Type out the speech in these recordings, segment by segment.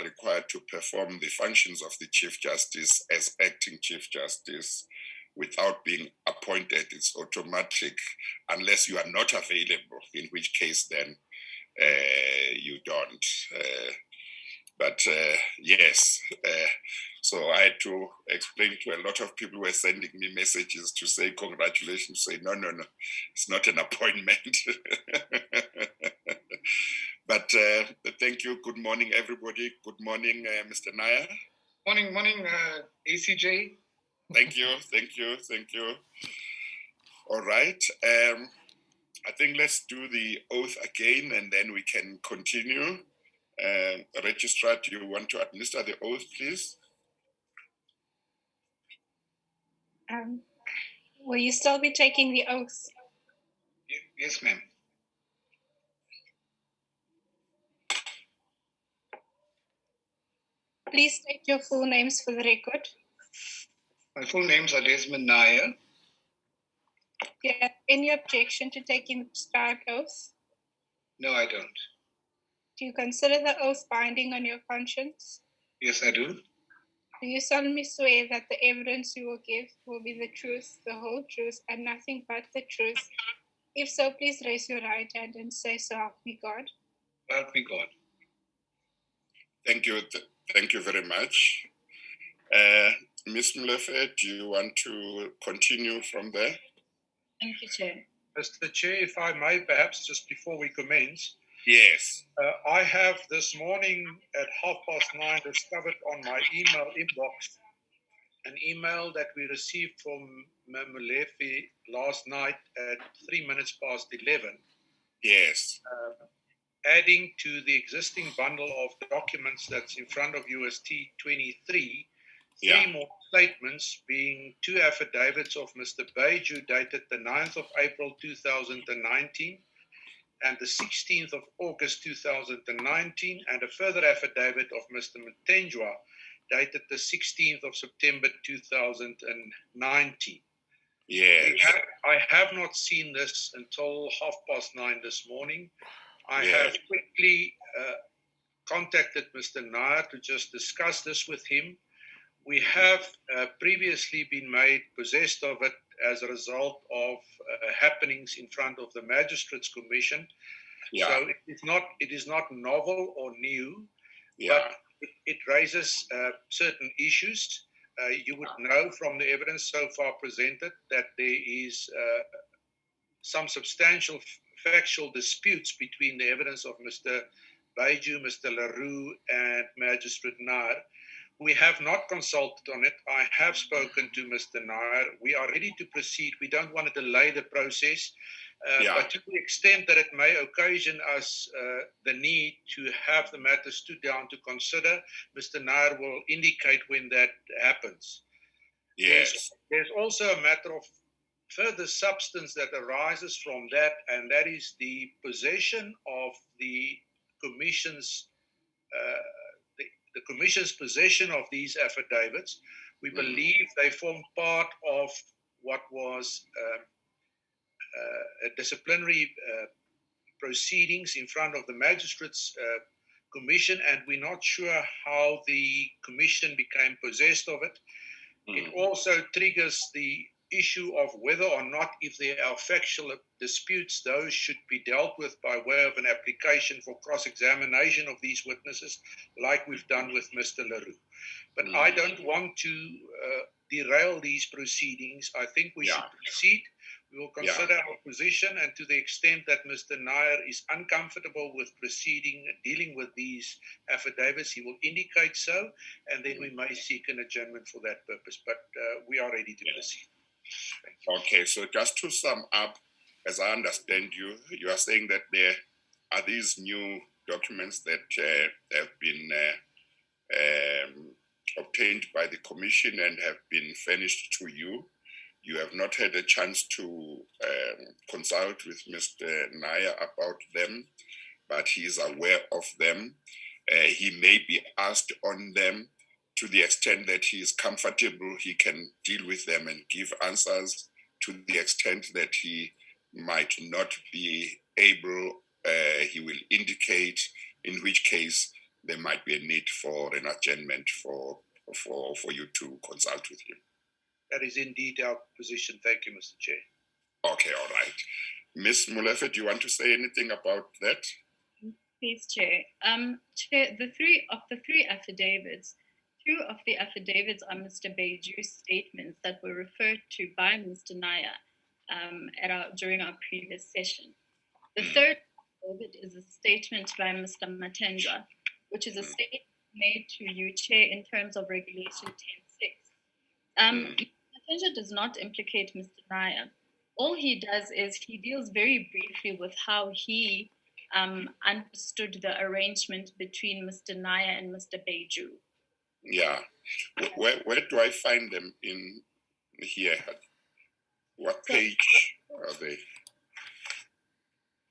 required to perform the functions of the Chief Justice as acting Chief Justice without being appointed. It's automatic unless you are not available, in which case then you don't. Yes, so I had to explain to a lot of people who were sending me messages to say congratulations, say no, it's not an appointment. But thank you. Good morning, everybody. Good morning, Mr. Nair. Morning, ACJ. Thank you. All right. I think let's do the oath again, and then we can continue. Registrar, do you want to administer the oath, please? Will you still be taking the oath? Yes, ma'am. Please state your full names for the record. My full names are Desmond Nair. Do you have any objection to taking the prescribed oath? No, I don't. Do you consider the oath binding on your conscience? Yes, I do. Do you solemnly swear that the evidence you will give will be the truth, the whole truth, and nothing but the truth? If so, please raise your right hand and say, "So help me God." Help me God. Thank you. Thank you very much. Ms. Mlefe, do you want to continue from there? Thank you, Chair. Mr. Chair, if I may, perhaps just before we commence. Yes. I have this morning at 9:30 discovered on my email inbox an email that we received from Mlefe last night at 11:03. Yes. Adding to the existing bundle of documents that's in front of UST 23, three more statements, being two affidavits of Mr. Beju dated the 9th of April 2019 and the 16th of August 2019, and a further affidavit of Mr. Mchuetta dated the 16th of September 2019. Yes. I have not seen this until 9:30 this morning. I have quickly contacted Mr. Nair to just discuss this with him. We have previously been made possessed of it as a result of happenings in front of the Magistrates Commission. Yeah. So it is not novel or new, Yeah. but it raises certain issues. You would know from the evidence so far presented that there is some substantial factual disputes between the evidence of Mr. Beju, Mr. Leroux, and Magistrate Nair. We have not consulted on it. I have spoken to Mr. Nair. We are ready to proceed. We don't want to delay the process, but to the extent that it may occasion us the need to have the matter stood down to consider, Mr. Nair will indicate when that happens. Yes. There's also a matter of further substance that arises from that, and that is the possession of the Commission's the Commission's possession of these affidavits. We believe they form part of what was a disciplinary proceedings in front of the Magistrates Commission, and we're not sure how the Commission became possessed of it. It also triggers the issue of whether or not, if there are factual disputes, those should be dealt with by way of an application for cross-examination of these witnesses, like we've done with Mr. Leroux. But I don't want to derail these proceedings. I think we should proceed. We will consider our position, and to the extent that Mr. Nair is uncomfortable with dealing with these affidavits, he will indicate so, and then we may seek an adjournment for that purpose. But we are ready to proceed. Okay, so just to sum up, as I understand you, you are saying that there are these new documents that have been obtained by the Commission and have been furnished to you. You have not had a chance to consult with Mr. Nair about them, but he is aware of them. He may be asked on them. To the extent that he is comfortable, he can deal with them and give answers. To the extent that he might not be able, he will indicate, in which case there might be a need for an adjournment for you to consult with him. That is indeed our position. Thank you, Mr. Chair. Okay, all right. Ms. Molefe, do you want to say anything about that? Please, Chair. Chair, the three affidavits, two of the affidavits are Mr. Beju's statements that were referred to by Mr. Nair during our previous session. The third affidavit is a statement by Mr. Matendra, which is a statement made to you, Chair, in terms of Regulation 10.6. Matendra does not implicate Mr. Nair. All he does is he deals very briefly with how he understood the arrangement between Mr. Nair and Mr. Beju. Yeah. Where do I find them in here? What page are they?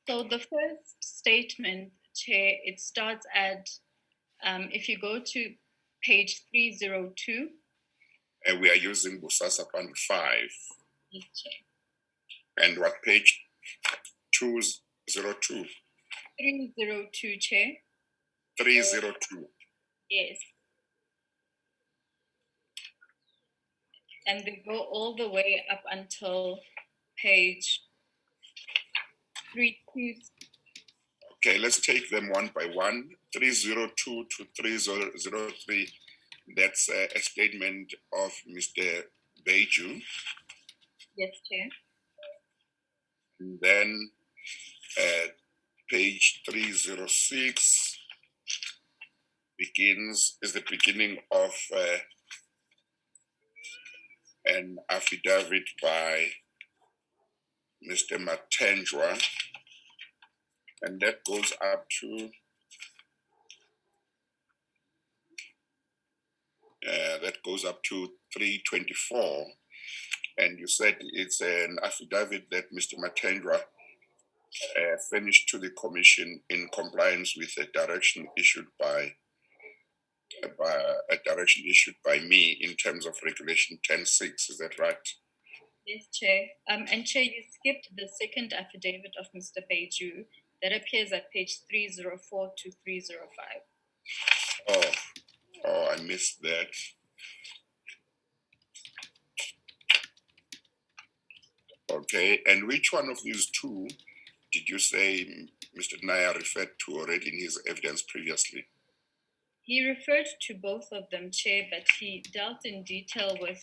So the first statement, Chair, it starts at, if you go to page 302. And we are using BOSASA Band 5. Yes, Chair. And what page? 202. 302, Chair. 302. Yes. And they go all the way up until page 32. Okay, let's take them one by one. 302 to 3003. That's a statement of Mr. Beju. Yes, Chair. And then page 306 is the beginning of an affidavit by Mr. Matendra, and that goes up to that goes up to 324. And you said it's an affidavit that Mr. Matendra furnished to the Commission in compliance with a direction issued by me in terms of Regulation 10.6. Is that right? Yes, Chair. And Chair, you skipped the second affidavit of Mr. Beju that appears at page 304 to 305. Oh, I missed that. Okay, and which one of these two did you say Mr. Nair referred to already in his evidence previously? He referred to both of them, Chair, but he dealt in detail with,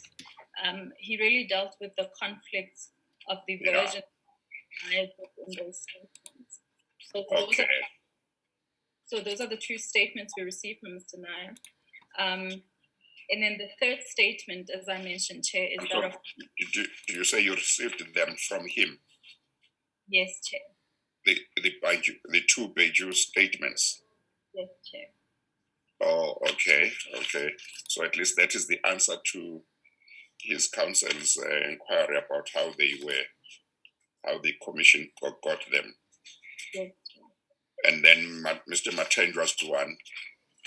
he really dealt with the conflicts of the version in those statements. So those are the two statements we received from Mr. Nair. And then the third statement, as I mentioned, Chair, is that of... Did you say you received them from him? Yes, Chair. The two Beju statements? Yes, Chair. Oh, okay. So at least that is the answer to his counsel's inquiry about how the Commission got them. Yes, Chair. And then Mr. Matendra's one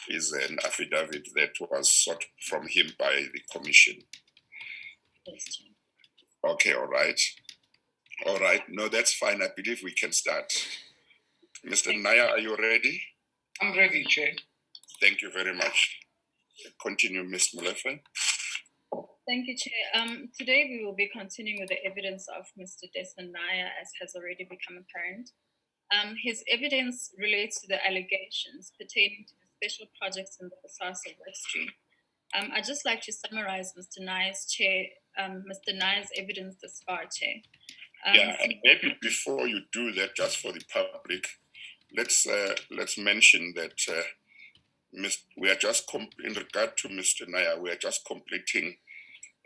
is an affidavit that was sought from him by the Commission. Yes, Chair. Okay, all right. No, that's fine. I believe we can start. Mr. Nair, are you ready? I'm ready, Chair. Thank you very much. Continue, Ms. Molefe. Thank you, Chair. Today we will be continuing with the evidence of Mr. Desmond Nair, as has already become apparent. His evidence relates to the allegations pertaining to the special projects in the BOSASA workstream. I'd just like to summarize Mr. Nair's evidence thus far, Chair. And maybe before you do that, just for the public, let's mention that we are just in regard to Mr. Nair, we are just completing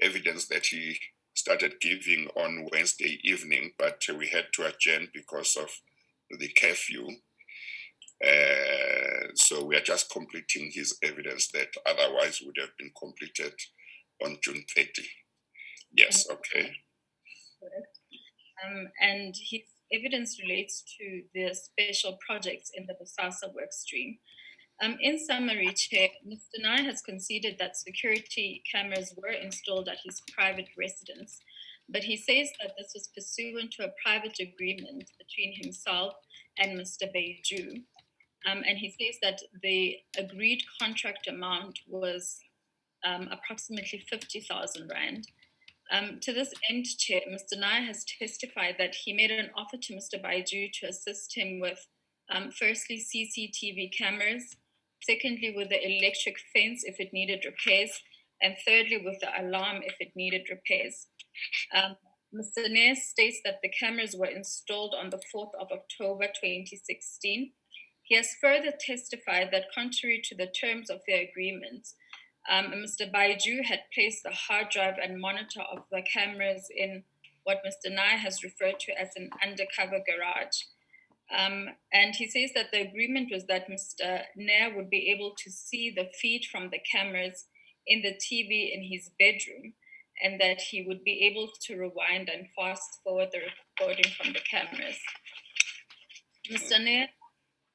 evidence that he started giving on Wednesday evening, but we had to adjourn because of the curfew. So we are just completing his evidence that otherwise would have been completed on June 30. Yes, okay. Correct. And his evidence relates to the special projects in the BOSASA workstream. In summary, Chair, Mr. Nair has conceded that security cameras were installed at his private residence, but he says that this was pursuant to a private agreement between himself and Mr. Beju. And he says that the agreed contract amount was approximately 50,000 Rand. To this end, Chair, Mr. Nair has testified that he made an offer to Mr. Baiju to assist him with, firstly, CCTV cameras, secondly, with the electric fence if it needed repairs, and thirdly, with the alarm if it needed repairs. Mr. Nair states that the cameras were installed on the 4th of October 2016. He has further testified that contrary to the terms of their agreement, Mr. Baiju had placed the hard drive and monitor of the cameras in what Mr. Nair has referred to as an undercover garage. And he says that the agreement was that Mr. Nair would be able to see the feed from the cameras in the TV in his bedroom, and that he would be able to rewind and fast forward the recording from the cameras. Mr. Nair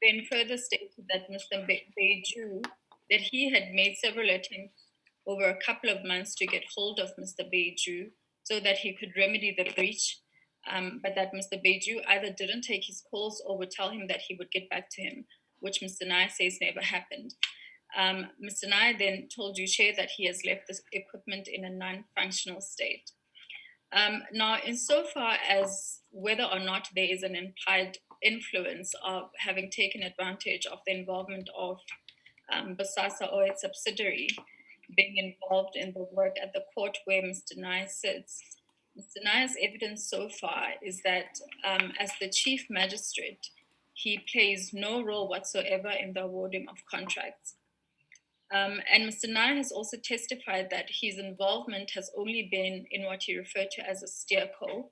then further stated that Mr. Baiju, that he had made several attempts over a couple of months to get hold of Mr. Baiju so that he could remedy the breach, but that Mr. Baiju either didn't take his calls or would tell him that he would get back to him, which Mr. Nair says never happened. Mr. Nair then told you, Chair, that he has left this equipment in a non-functional state. Now, insofar as whether or not there is an implied influence of having taken advantage of the involvement of BOSASA or its subsidiary being involved in the work at the court where Mr. Nair sits, Mr. Nair's evidence so far is that as the Chief Magistrate, he plays no role whatsoever in the awarding of contracts. And Mr. Nair has also testified that his involvement has only been in what he referred to as a steerco,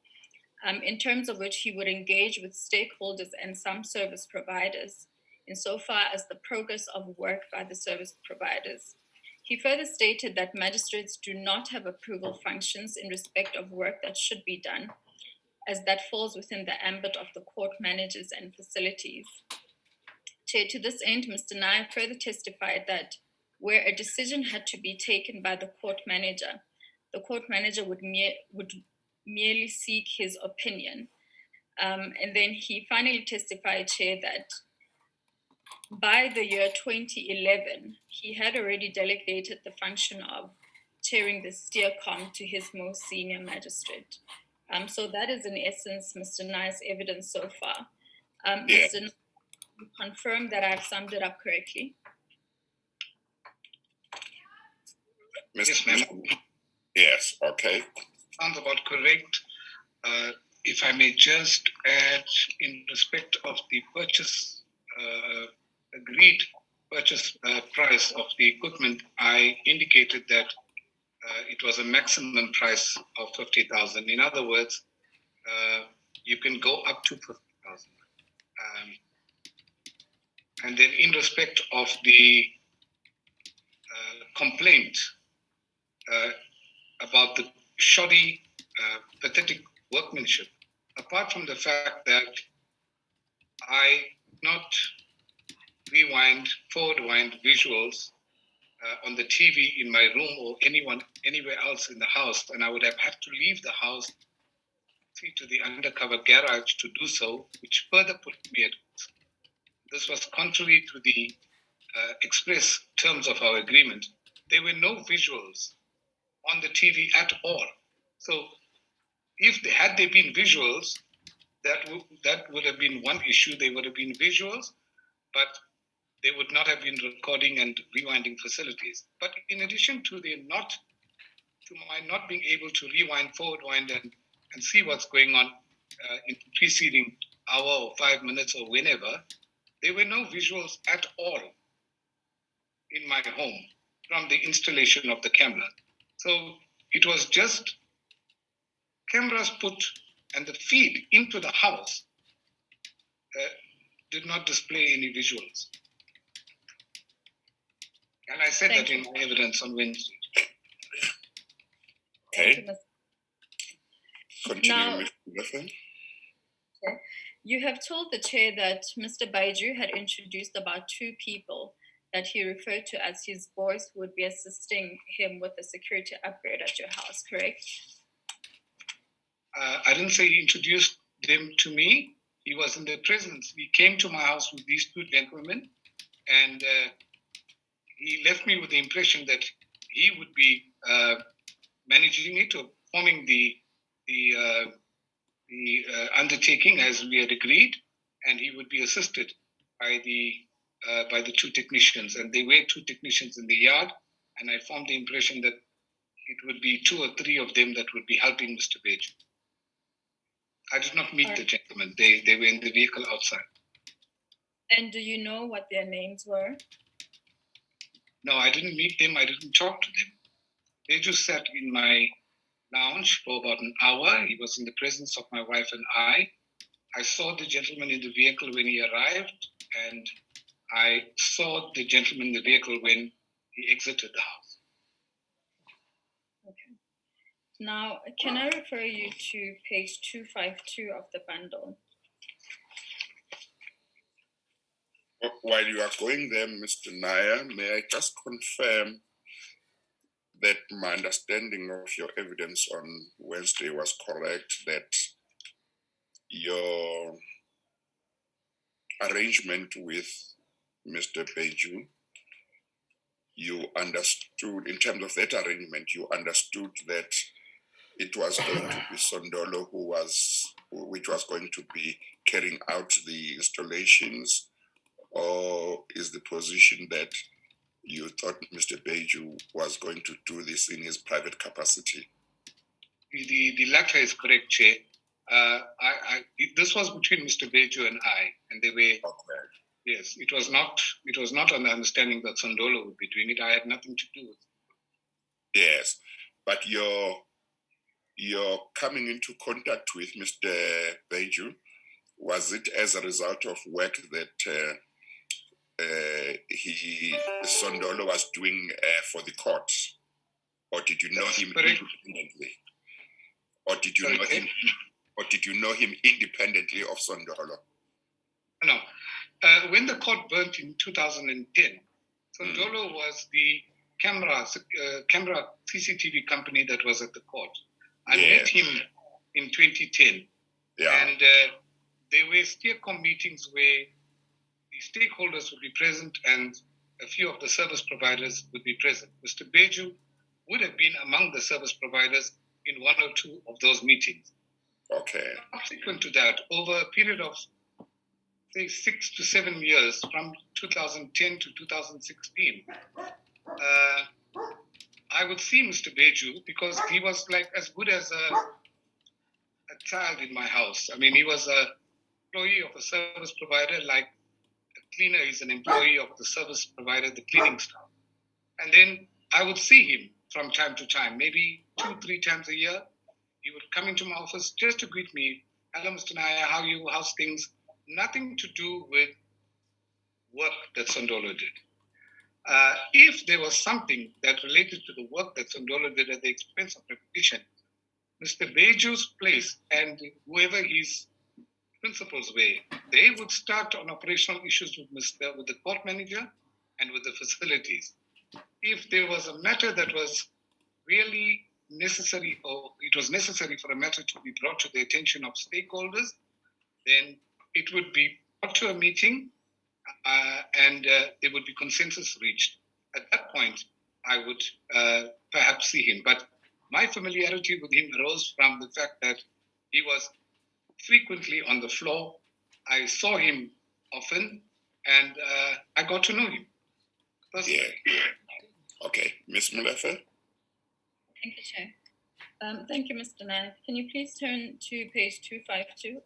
in terms of which he would engage with stakeholders and some service providers, insofar as the progress of work by the service providers. He further stated that magistrates do not have approval functions in respect of work that should be done, as that falls within the ambit of the court managers and facilities. Chair, to this end, Mr. Nair further testified that where a decision had to be taken by the court manager would merely seek his opinion. And then he finally testified, Chair, that by the year 2011, he had already delegated the function of chairing the steercom to his most senior magistrate. So that is in essence Mr. Nair's evidence so far. Mr. Nair, you confirm that I've summed it up correctly? Yes, ma'am. Yes, okay. Sounds about correct. If I may just add, in respect of the purchase, agreed purchase price of the equipment, I indicated that it was a maximum price of 50,000. In other words, you can go up to 50,000. And then in respect of the complaint about the shoddy, pathetic workmanship, apart from the fact that I not forward wind visuals on the TV in my room or anywhere else in the house, and I would have had to leave the house to the undercover garage to do so, which further put me at risk. This was contrary to the express terms of our agreement. There were no visuals on the TV at all. So if had there been visuals, that would have been one issue. There would have been visuals, but they would not have been recording and rewinding facilities. But in addition to my not being able to rewind, forward wind, and see what's going on in the preceding hour or 5 minutes or whenever, there were no visuals at all in my home from the installation of the camera. So it was just cameras put and the feed into the house did not display any visuals. And I said that in my evidence on Wednesday. Okay. Continue, Now, Mr. Griffin. you have told the Chair that Mr. Baiju had introduced about 2 people that he referred to as his boys who would be assisting him with the security upgrade at your house, correct? I didn't say he introduced them to me. he was in the presence. He came to my house with these two gentlemen, and he left me with the impression that he would be managing it or forming the undertaking as we had agreed, and he would be assisted by the two technicians. And there were two technicians in the yard, and I formed the impression that it would be 2 or 3 of them that would be helping Mr. Beju. I did not meet the gentlemen. They were in the vehicle outside. And do you know what their names were? No, I didn't meet them. I didn't talk to them. They just sat in my lounge for about an hour. He was in the presence of my wife and I. I saw the gentleman in the vehicle when he arrived, and I saw the gentleman in the vehicle when he exited the house. Okay. Now, can I refer you to page 252 of the bundle? While you are going there, Mr. Nair, may I just confirm that my understanding of your evidence on Wednesday was correct, that your arrangement with Mr. Beju, you understood, in terms of that arrangement, you understood that it was going to be Sondolo which was going to be carrying out the installations, or is the position that you thought Mr. Beju was going to do this in his private capacity? The latter is correct, Chair. This was between Mr. Beju and I, and they were. Okay. Yes, it was not on the understanding that Sondolo would be doing it. I had nothing to do with it. Yes, but your coming into contact with Mr. Beju, was it as a result of work that Sondolo was doing for the court, or did you know him independently, or did you know him independently of Sondolo? No. When the court burnt in 2010, Sondolo was the camera CCTV company that was at the court. I met him in 2010, and there were steercom meetings where the stakeholders would be present and a few of the service providers would be present. Mr. Beju would have been among the service providers in 1 or 2 of those meetings. Okay. Subsequent to that, over a period of, say, 6 to 7 years, from 2010 to 2016, I would see Mr. Beju because he was like as good as a child in my house. I mean, he was an employee of a service provider, like a cleaner is an employee of the service provider, the cleaning staff. And then I would see him from time to time, maybe 2, 3 times a year. He would come into my office just to greet me. Hello, Mr. Nair, how are you? How's things? Nothing to do with work that Sondolo did. If there was something that related to the work that Sondolo did at the expense of repetition, Mr. Beju's place and whoever his principals were, they would start on operational issues with the court manager and with the facilities. If there was a matter that was really necessary, or it was necessary for a matter to be brought to the attention of stakeholders, then it would be brought to a meeting and there would be consensus reached. At that point, I would perhaps see him. But my familiarity with him arose from the fact that he was frequently on the floor. I saw him often, and I got to know him personally. Yeah. Okay. Ms. Molefe? Thank you, Chair. Thank you, Mr. Nair. Can you please turn to page 252?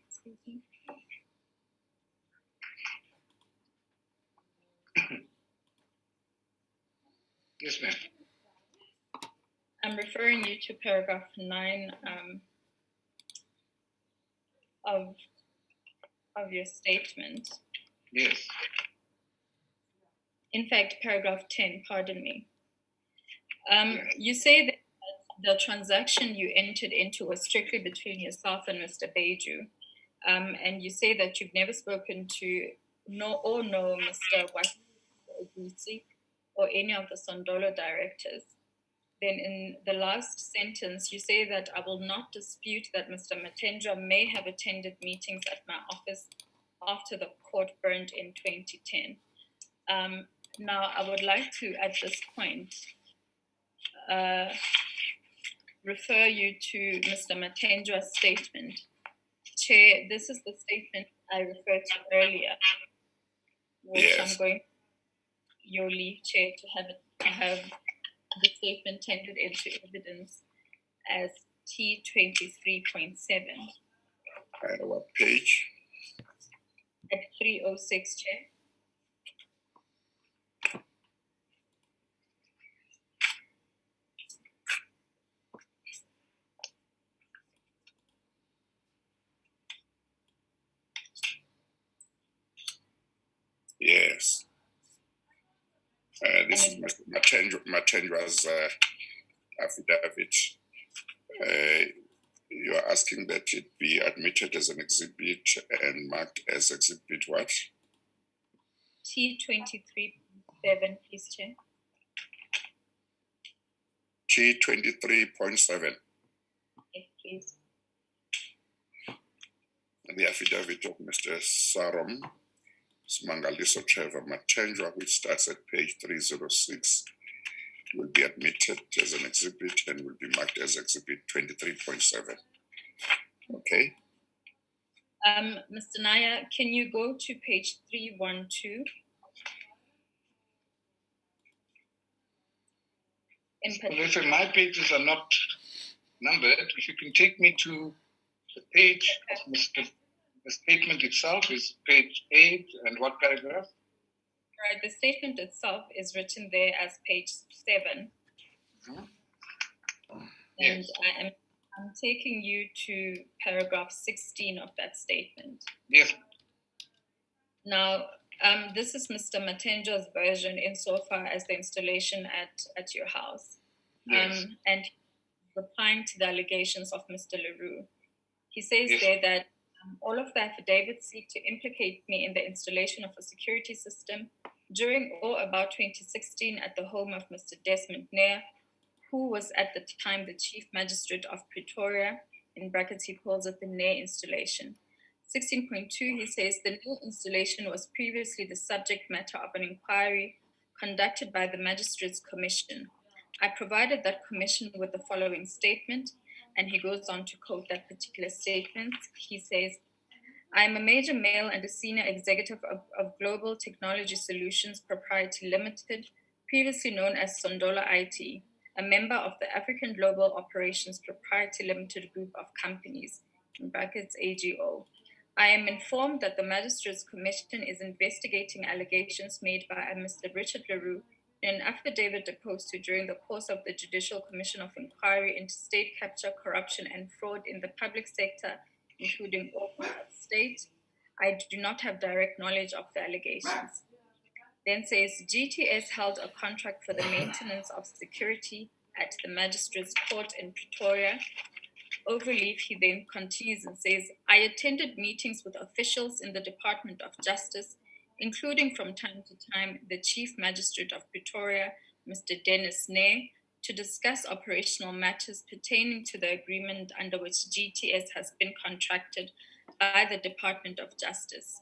Excuse me. Yes, ma'am. I'm referring you to paragraph 9 of your statement. Yes. In fact, paragraph 10, pardon me. You say that the transaction you entered into was strictly between yourself and Mr. Beju. And you say that you've never spoken to know Mr. Wasi or any of the Sondolo directors. then in the last sentence, you say that I will not dispute that Mr. Matendra may have attended meetings at my office after the court burned in 2010. Now, I would like to, at this point, refer you to Mr. Matendra's statement. Chair, this is the statement I referred to earlier, which Yes. I'm going your leave, Chair, to have the statement tendered into evidence as T23.7 What page? at 306, Chair. Yes. This is Matendra's affidavit. You are asking that it be admitted as an exhibit and marked as exhibit what? T23.7, please, Chair. T23.7. Yes, please. The affidavit of Mr. Sarom Smangaliso Trevor Matendra, which starts at page 306, will be admitted as an exhibit and will be marked as exhibit 23.7. Okay. Mr. Nair, can you go to page 312? Listen, my pages are not numbered. If you can take me to the page of the statement itself is page 8 and what paragraph? Right, the statement itself is written there as page 7. Mm-hmm. And Yes. I'm taking you to paragraph 16 of that statement. Yes. Now, this is Mr. Matendra's version insofar as the installation at your house. Yes. And replying to the allegations of Mr. Leroux. He says Yes. there that all of the affidavits seek to implicate me in the installation of a security system during or about 2016 at the home of Mr. Desmond Nair, who was at the time the Chief Magistrate of Pretoria, in brackets he calls it the Nair installation. 16.2, he says the Nair installation was previously the subject matter of an inquiry conducted by the Magistrates Commission. I provided that commission with the following statement, and he goes on to quote that particular statement. He says, I am a major male and a senior executive of Global Technology Solutions Proprietary Limited, previously known as Sondola IT, a member of the African Global Operations Proprietary Limited group of companies, in brackets AGO. I am informed that the Magistrates Commission is investigating allegations made by Mr. Richard Leroux in an affidavit deposed to during the course of the Judicial Commission of Inquiry into State Capture, Corruption, and Fraud in the Public Sector, including organs of state. I do not have direct knowledge of the allegations. Then says, GTS held a contract for the maintenance of security at the Magistrates Court in Pretoria. Overleaf, he then continues and says, I attended meetings with officials in the Department of Justice, including from time to time the Chief Magistrate of Pretoria, Mr. Dennis Nair, to discuss operational matters pertaining to the agreement under which GTS has been contracted by the Department of Justice.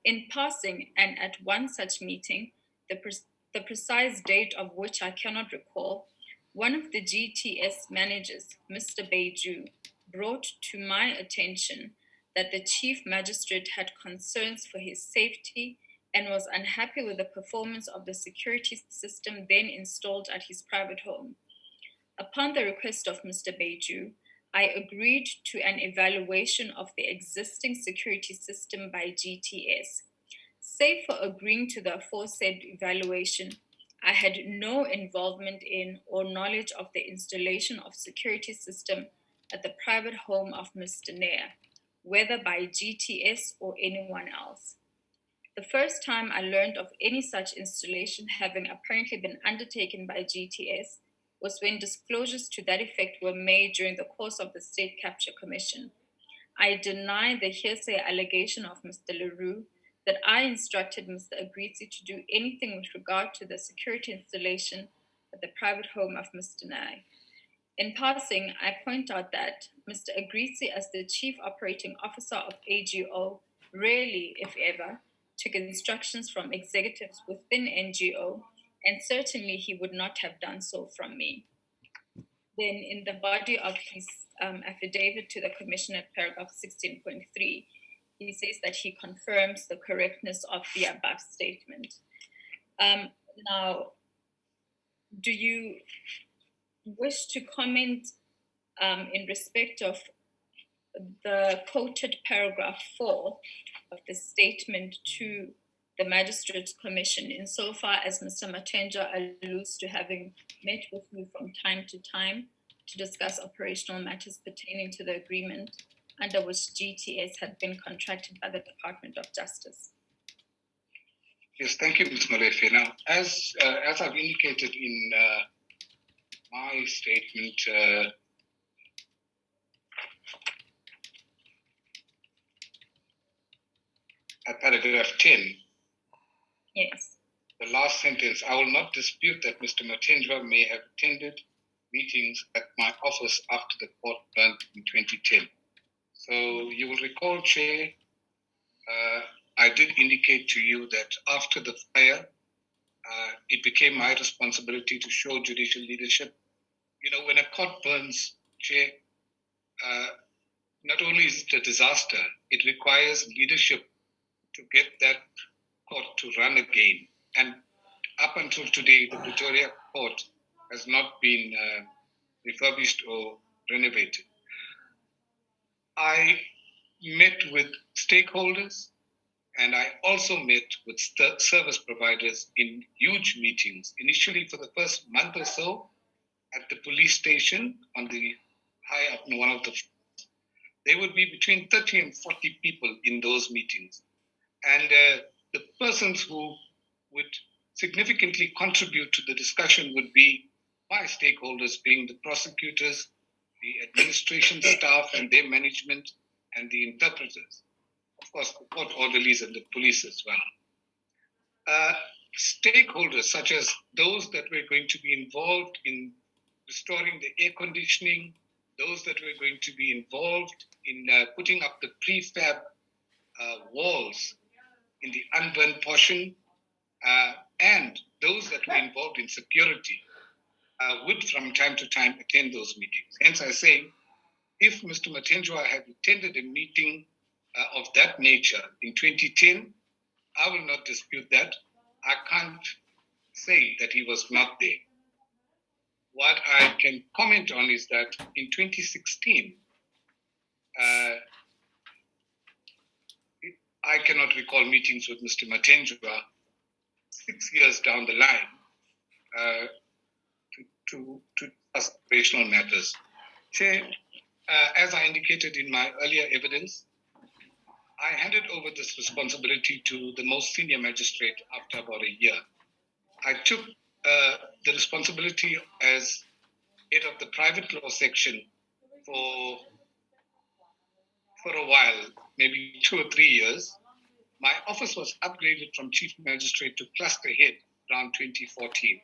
In passing, and at one such meeting, the precise date of which I cannot recall, one of the GTS managers, Mr. Beju, brought to my attention that the Chief Magistrate had concerns for his safety and was unhappy with the performance of the security system then installed at his private home. Upon the request of Mr. Beju, I agreed to an evaluation of the existing security system by GTS. Save for agreeing to the aforesaid evaluation, I had no involvement in or knowledge of the installation of security system at the private home of Mr. Nair, whether by GTS or anyone else. The first time I learned of any such installation having apparently been undertaken by GTS was when disclosures to that effect were made during the course of the State Capture Commission. I deny the hearsay allegation of Mr. Leroux that I instructed Mr. Agrizi to do anything with regard to the security installation at the private home of Mr. Nair. In passing, I point out that Mr. Agrisi, as the Chief Operating Officer of AGO, rarely, if ever, took instructions from executives within NGO, and certainly he would not have done so from me. Then, in the body of his affidavit to the Commissioner, paragraph 16.3, he says that he confirms the correctness of the above statement. Now, do you wish to comment in respect of the quoted paragraph 4 of the statement to the Magistrates Commission, insofar as Mr. Matenja alludes to having met with you from time to time to discuss operational matters pertaining to the agreement under which GTS had been contracted by the Department of Justice? Yes, thank you, Ms. Molefe. Now, as I've indicated in my statement, at paragraph 10, yes, the last sentence, I will not dispute that Mr. Matenjwa may have attended meetings at my office after the court burned in 2010. So you will recall, Chair, I did indicate to you that after the fire, it became my responsibility to show judicial leadership. You know, when a court burns, Chair, not only is it a disaster, it requires leadership to get that court to run again. And up until today, the Pretoria court has not been refurbished or renovated. I met with stakeholders, and I also met with service providers in huge meetings, initially for the first month or so at the police station on the high up in one of the floors. There would be between 30 and 40 people in those meetings. And the persons who would significantly contribute to the discussion would be my stakeholders, being the prosecutors, the administration staff and their management, and the interpreters. Of course, the court orderlies and the police as well. Stakeholders such as those that were going to be involved in restoring the air conditioning, those that were going to be involved in putting up the prefab walls in the unburned portion, and those that were involved in security would from time to time attend those meetings. Hence I say, if Mr. Matenjwa had attended a meeting of that nature in 2010, I will not dispute that. I can't say that he was not there. What I can comment on is that in 2016, I cannot recall meetings with Mr. Matenjwa 6 years down the line to discuss operational matters. Chair, as I indicated in my earlier evidence, I handed over this responsibility to the most senior magistrate after about a year. I took the responsibility as head of the private law section for a while, maybe 2 or 3 years. My office was upgraded from chief magistrate to cluster head around 2014.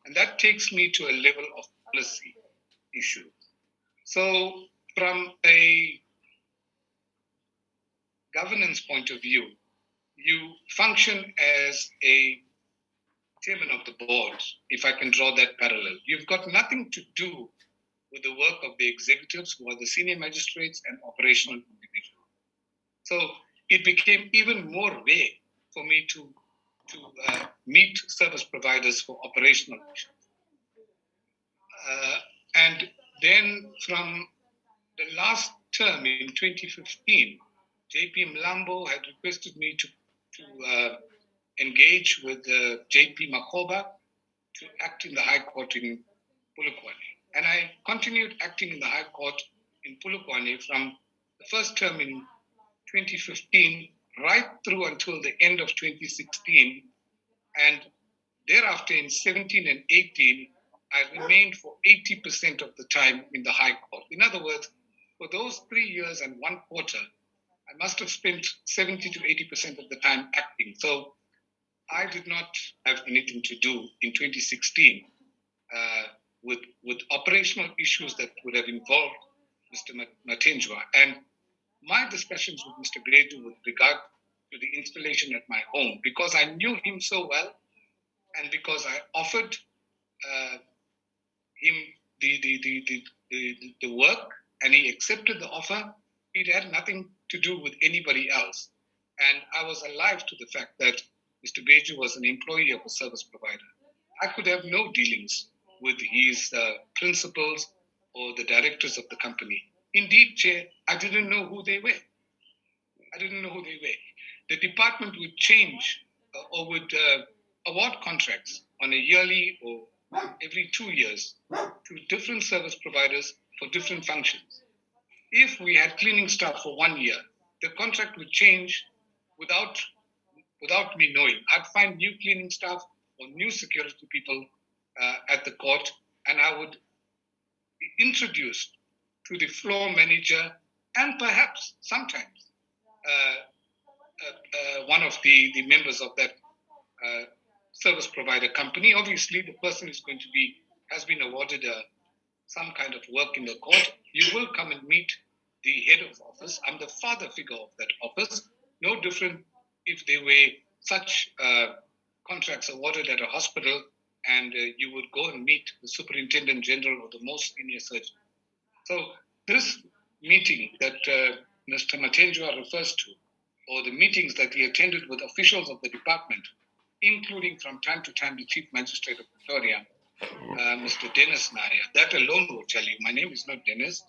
And that takes me to a level of policy issue. So from a governance point of view, you function as a chairman of the board, if I can draw that parallel. You've got nothing to do with the work of the executives, who are the senior magistrates and operational individuals. So it became even more rare for me to meet service providers for operational issues. And then from the last term in 2015, JP Mlambo had requested me to engage with JP Makhoba to act in the High Court in Polokwane. And I continued acting in the High Court in Polokwane from the first term in 2015 right through until the end of 2016. And thereafter in 17 and 18, I remained for 80% of the time in the High Court. In other words, for those 3 years and 1 quarter, I must have spent 70 to 80% of the time acting. So I did not have anything to do in 2016 with operational issues that would have involved Mr. Mathenjwa. And my discussions with Mr. Beju with regard to the installation at my home, because I knew him so well, and because I offered him the work, and he accepted the offer, it had nothing to do with anybody else. And I was alive to the fact that Mr. Beju was an employee of a service provider. I could have no dealings with his principals or the directors of the company. Indeed, Chair, I didn't know who they were. The department would change or would award contracts on a yearly or every 2 years to different service providers for different functions. If we had cleaning staff for 1 year, the contract would change without me knowing. I'd find new cleaning staff or new security people at the court, and I would be introduced to the floor manager and perhaps sometimes one of the members of that service provider company. Obviously, the person has been awarded some kind of work in the court. You will come and meet the head of office. I'm the father figure of that office. No different if there were such contracts awarded at a hospital, and you would go and meet the superintendent general or the most senior surgeon. So this meeting that Mr. Mathenjwa refers to, or the meetings that he attended with officials of the department, including from time to time the Chief Magistrate of Pretoria, Mr. Dennis Nair, that alone will tell you, my name is not Dennis.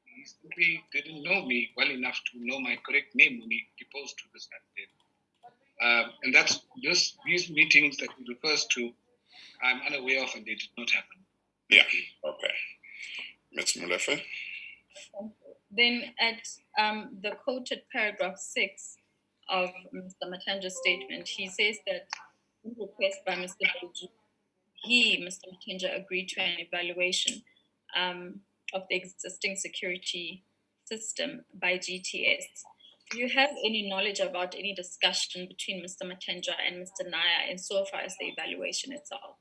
He simply didn't know me well enough to know my correct name when he deposed to this affidavit. And that's these meetings that he refers to, I'm unaware of, and they did not happen. Yeah, okay. Ms. Molefe? Then at the quoted paragraph 6 of Mr. Mathenjwa's statement, he says that in request by Mr. Beju, Mr. Mathenjwa, agreed to an evaluation of the existing security system by GTS. Do you have any knowledge about any discussion between Mr. Mathenjwa and Mr. Nair insofar as the evaluation itself?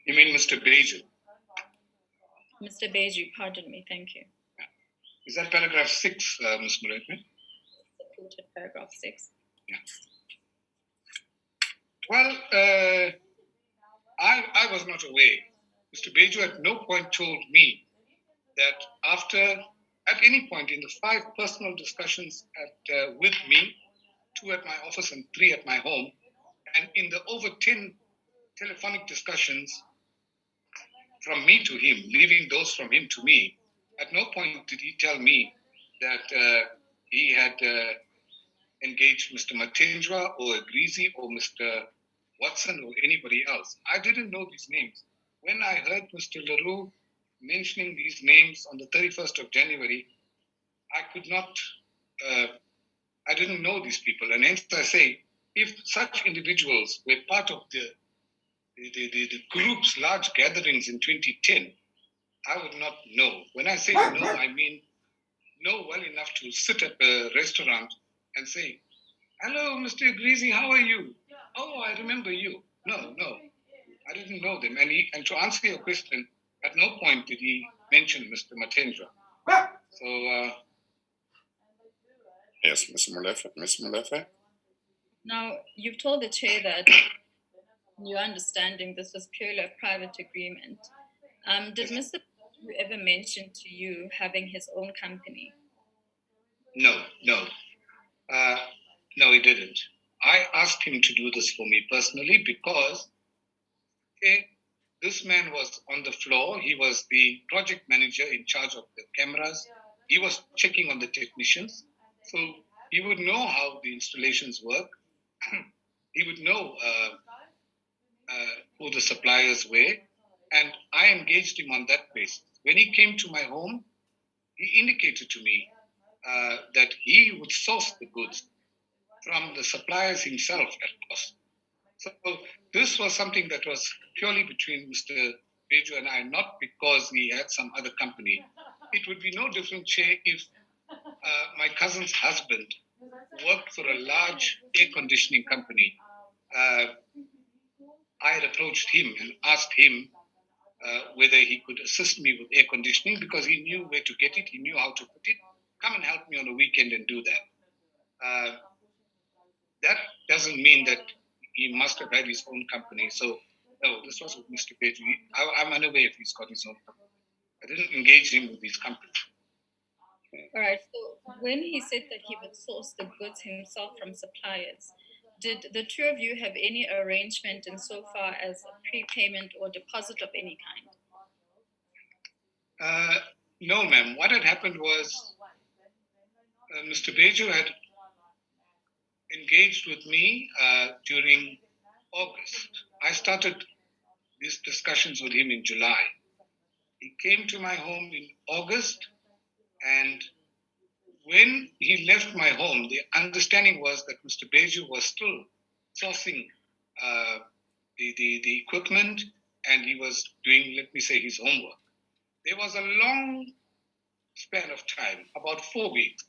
You mean Mr. Beju? Mr. Beju, pardon me, thank you. Is that paragraph 6, Ms. Molefe? Quoted paragraph 6. Yeah. Well, I was not aware. Mr. Beju at no point told me that at any point in the 5 personal discussions with me, 2 at my office and 3 at my home, and in the over 10 telephonic discussions from me to him, leaving those from him to me, at no point did he tell me that he had engaged Mr. Mathenjwa or Agrizi or Mr. Watson or anybody else. I didn't know these names. When I heard Mr. Leroux mentioning these names on the 31st of January, I didn't know these people. And hence I say, if such individuals were part of the group's large gatherings in 2010, I would not know. When I say know, I mean know well enough to sit at a restaurant and say, hello, Mr. Agrizi, how are you? Oh, I remember you. No, I didn't know them. And to answer your question, at no point did he mention Mr. Mathenjwa. So, yes, Ms. Molefe? Now, you've told the chair that in your understanding this was purely a private agreement. Did Mr. Beju ever mention to you having his own company? No, he didn't. I asked him to do this for me personally because this man was on the floor. He was the project manager in charge of the cameras. He was checking on the technicians. So he would know how the installations work. He would know who the suppliers were. And I engaged him on that basis. When he came to my home, he indicated to me that he would source the goods from the suppliers himself at cost. So this was something that was purely between Mr. Beju and I, not because he had some other company. It would be no different, Chair, if my cousin's husband worked for a large air conditioning company. I had approached approached him and asked him whether he could assist me with air conditioning because he knew where to get it, he knew how to put it. Come and help me on a weekend and do that. That doesn't mean that he must have had his own company. So, no, this was with Mr. Beju. I'm unaware if he's got his own company. I didn't engage him with his company. All right. So when he said that he would source the goods himself from suppliers, did the two of you have any arrangement insofar as a prepayment or deposit of any kind? No, ma'am. What had happened was Mr. Beju had engaged with me during August. I started these discussions with him in July. He came to my home in August, and when he left my home, the understanding was that Mr. Beju was still sourcing the equipment, and he was doing, let me say, his homework. There was a long span of time, about 4 weeks,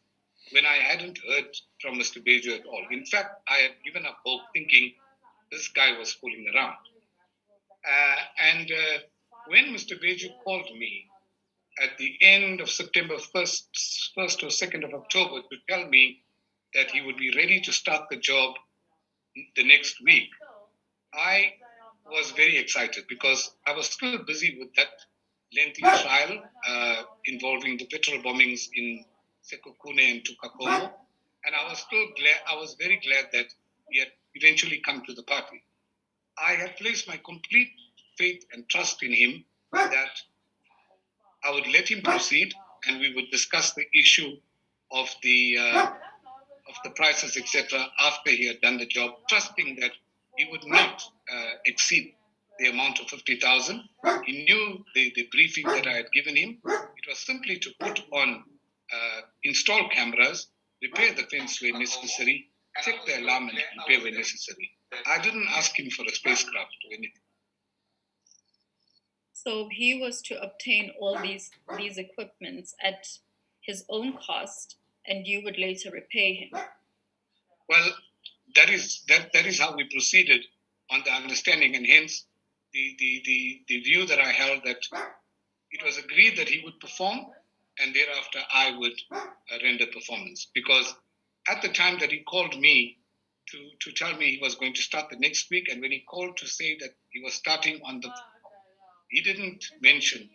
when I hadn't heard from Mr. Beju at all. In fact, I had given up hope thinking this guy was fooling around. When Mr. Beju called me at the end of September 1st or 2nd of October to tell me that he would be ready to start the job the next week, I was very excited because I was still busy with that lengthy trial involving the petrol bombings in Sekokune and Tukakomo, and I was very glad that he had eventually come to the party. I had placed my complete faith and trust in him that I would let him proceed and we would discuss the issue of the prices, etc., after he had done the job, trusting that he would not exceed the amount of 50,000. He knew the briefing that I had given him. It was simply to put on, install cameras, repair the fence where necessary, check the alarm and repair where necessary. I didn't ask him for a spacecraft or anything. So he was to obtain all these equipments at his own cost, and you would later repay him. Well, that is how we proceeded on the understanding, and hence the view that I held that it was agreed that he would perform, and thereafter I would render performance. Because at the time that he called me to tell me he was going to start the next week, and when he called to say that he was starting on he didn't mention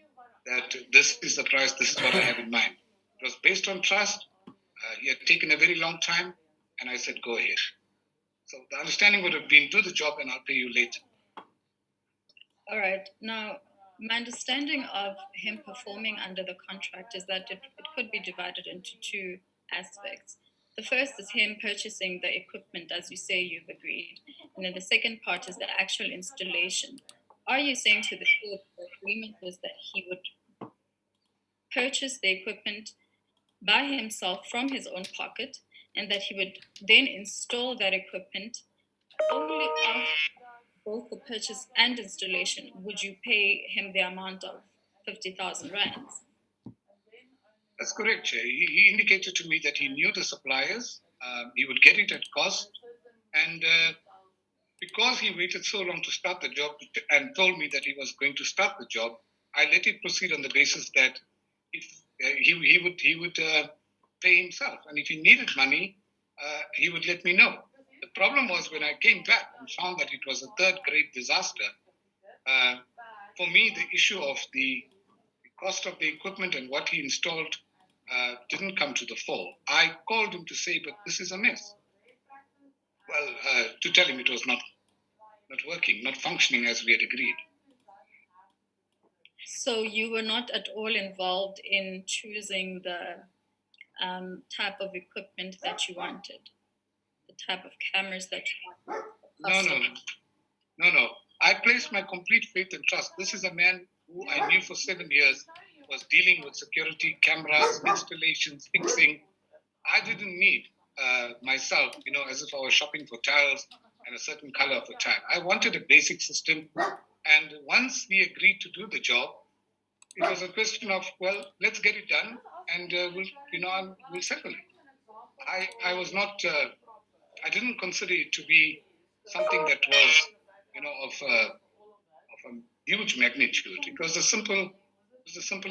that this is the price, this is what I have in mind. It was based on trust. He had taken a very long time, and I said, go ahead. So the understanding would have been, do the job and I'll pay you later. All right. Now, my understanding of him performing under the contract is that it could be divided into two aspects. The first is him purchasing the equipment, as you say you've agreed. And then the second part is the actual installation. Are you saying to the court the agreement was that he would purchase the equipment by himself from his own pocket, and that he would then install that equipment only after both the purchase and installation would you pay him the amount of 50,000 rands? That's correct, Chair. He indicated to me that he knew the suppliers, he would get it at cost, and because he waited so long to start the job and told me that he was going to start the job, I let it proceed on the basis that if he would pay himself, and if he needed money, he would let me know. The problem was when I came back and found that it was a third-grade disaster. For me, the issue of the cost of the equipment and what he installed didn't come to the fore. I called him to say, but this is a mess. Well, to tell him it was not working, not functioning as we had agreed. So you were not at all involved in choosing the type of equipment that you wanted, the type of cameras that you wanted? No. I placed my complete faith and trust. This is a man who I knew for 7 years was dealing with security, cameras, installations, fixing. I didn't need myself, as if I was shopping for tiles and a certain color of a tile. I wanted a basic system. And once we agreed to do the job, it was a question of, well, let's get it done and we'll settle it. I was not, I didn't consider it to be something that was, of huge magnitude. It was a simple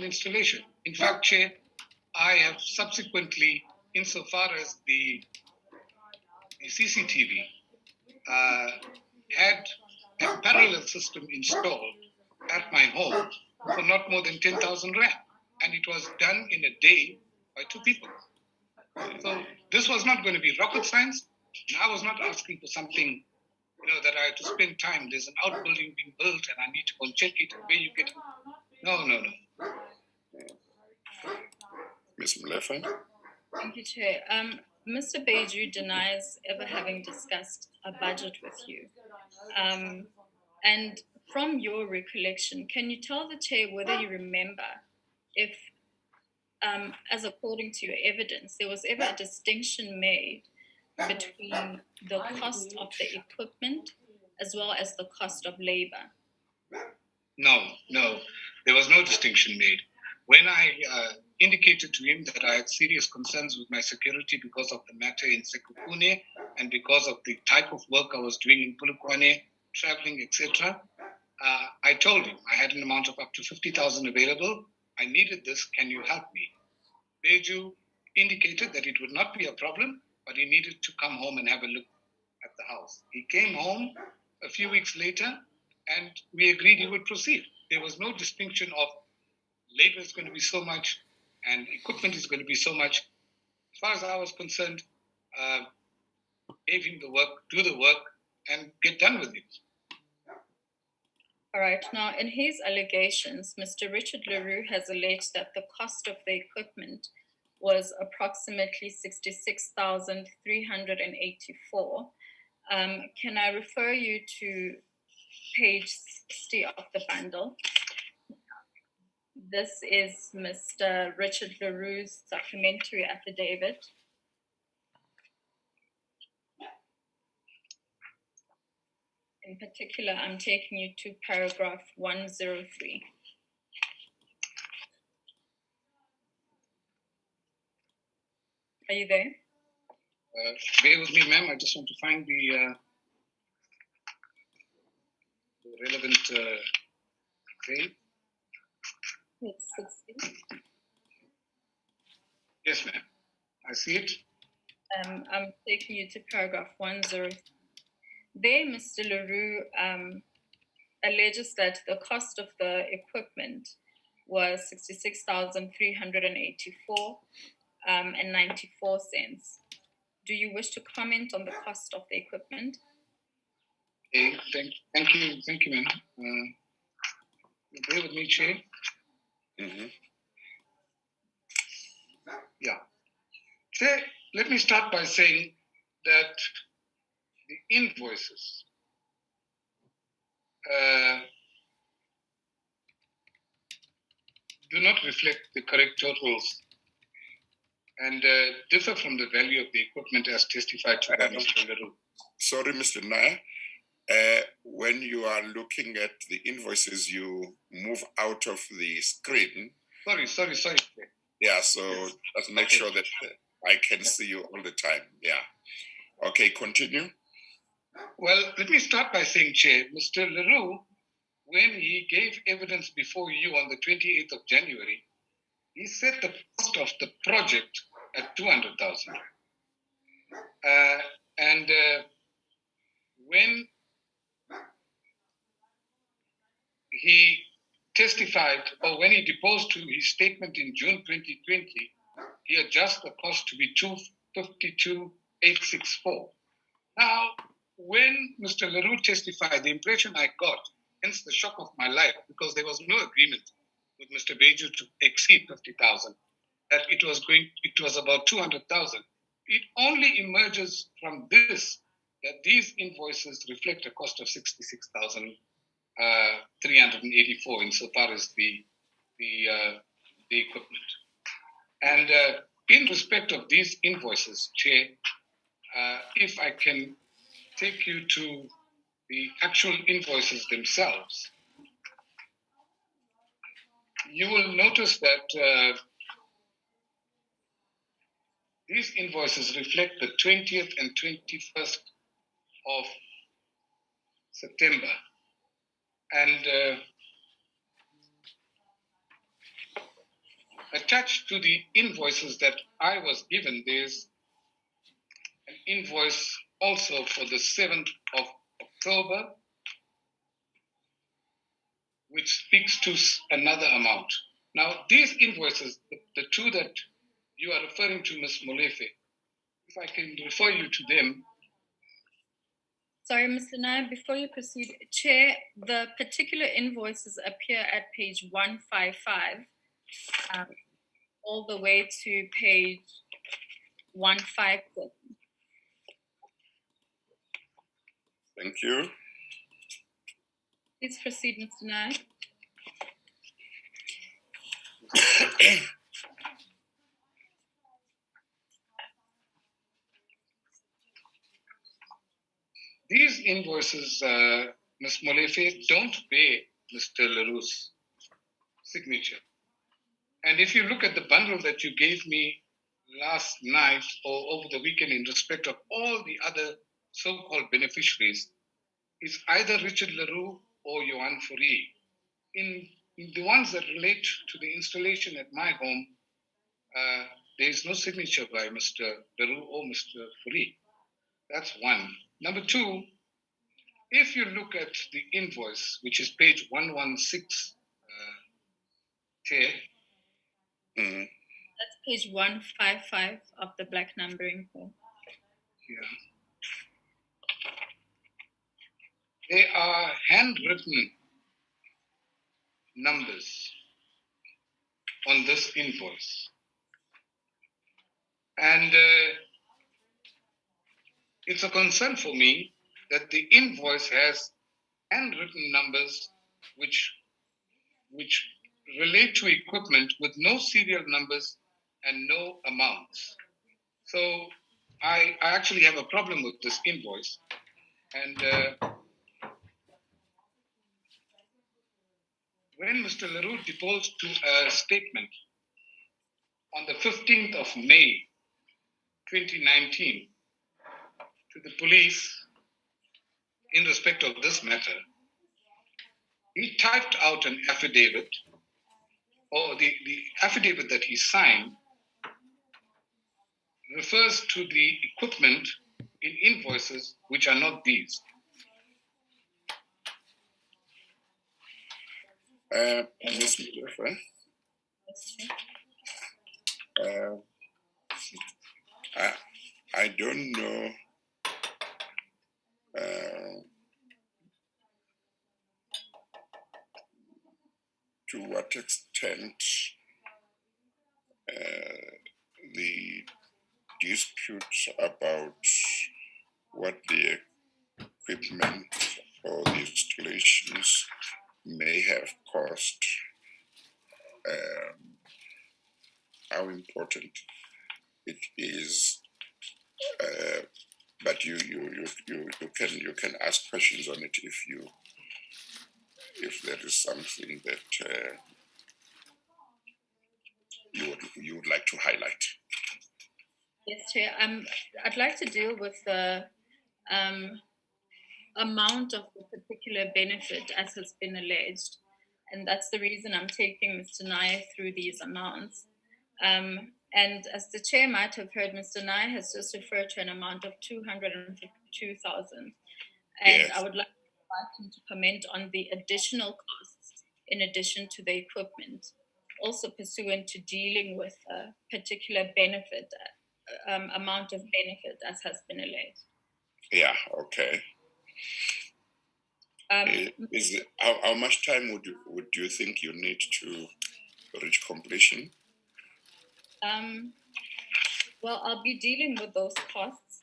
installation. In fact, Chair, I have subsequently, insofar as the CCTV, had a parallel system installed at my home for not more than 10,000 rand. And it was done in a day by 2 people. So this was not going to be rocket science. And I was not asking for something, that I had to spend time. There's an outbuilding being built and I need to go and check it. Where you get it? No. Ms. Mlefa? Thank you, Chair. Mr. Beju denies ever having discussed a budget with you. And from your recollection, can you tell the Chair whether you remember if, as according to your evidence, there was ever a distinction made between the cost of the equipment as well as the cost of labor? No. There was no distinction made. When I indicated to him that I had serious concerns with my security because of the matter in Sekhukhune and because of the type of work I was doing in Polokwane, traveling, etc., I told him I had an amount of up to 50,000 available. I needed this. Can you help me? Beju indicated that it would not be a problem, but he needed to come home and have a look at the house. He came home a few weeks later and we agreed he would proceed. There was no distinction of labor is going to be so much and equipment is going to be so much. As far as I was concerned, gave him the work, do the work, and get done with it. All right. Now, in his allegations, Mr. Richard Leroux has alleged that the cost of the equipment was approximately 66,384. Can I refer you to page 60 of the bundle? This is Mr. Richard Leroux's supplementary affidavit. In particular, I'm taking you to paragraph 103. Are you there? Bear with me, ma'am. I just want to find the relevant page. It's 60. Yes, ma'am. I see it. I'm taking you to paragraph 103. There, Mr. Leroux alleges that the cost of the equipment was 66,384 and 94 cents. Do you wish to comment on the cost of the equipment? Okay, thank you, ma'am. Bear with me, Chair. Mm-hmm. Yeah. Chair, let me start by saying that the invoices do not reflect the correct totals and differ from the value of the equipment as testified to by Mr. Leroux. Sorry, Mr. Nair. When you are looking at the invoices, you move out of the screen. Sorry. Yeah, so Yes. let's make sure that I can see you all the time. Yeah. Okay, continue. Well, let me start by saying, Chair, Mr. Leroux, when he gave evidence before you on the 28th of January, he set the cost of the project at 200,000. When he testified, or when he deposed to his statement in June 2020, he adjusted the cost to be 252,864. Now, when Mr. Leroux testified, the impression I got, hence the shock of my life, because there was no agreement with Mr. Beju to exceed 50,000, that it was about 200,000. It only emerges from this that these invoices reflect a cost of 66,384 insofar as the equipment. And in respect of these invoices, Chair, if I can take you to the actual invoices themselves, you will notice that these invoices reflect the 20th and 21st of September. And attached to the invoices that I was given, there's an invoice also for the 7th of October, which speaks to another amount. Now, these invoices, the two that you are referring to, Ms. Molefe, if I can refer you to them. Sorry, Mr. Nair, before you proceed, Chair, the particular invoices appear at page 155, all the way to page 157. Thank you. Please proceed, Mr. Nair. These invoices, Ms. Molefe, don't bear Mr. Leroux's signature. And if you look at the bundle that you gave me last night or over the weekend in respect of all the other so-called beneficiaries, it's either Richard Leroux or Johan Fourie. In the ones that relate to the installation at my home, there is no signature by Mr. Leroux or Mr. Fourie. That's one. Number two, if you look at the invoice, which is page 116, Chair. That's page 155 of the black numbering form. Yeah. They are handwritten numbers on this invoice. And it's a concern for me that the invoice has handwritten numbers which relate to equipment with no serial numbers and no amounts. So I actually have a problem with this invoice. And when Mr. Leroux deposed to a statement on the 15th of May, 2019, to the police in respect of this matter, he typed out an affidavit, or the affidavit that he signed refers to the equipment in invoices which are not these. Ms. Mchuetta, I don't know to what extent the disputes about what the equipment or the installations may have cost, how important it is, but you can ask questions on it if there is something that you would like to highlight. Yes, Chair. I'd like to deal with the amount of the particular benefit as has been alleged. And that's the reason I'm taking Mr. Nair through these amounts. And as the Chair might have heard, Mr. Nair has just referred to an amount of 252,000. And Yes. I would like him to comment on the additional costs in addition to the equipment, also pursuant to dealing with a particular benefit, amount of benefit as has been alleged. Yeah, okay. How much time would you think you need to reach completion? Well, I'll be dealing with those costs.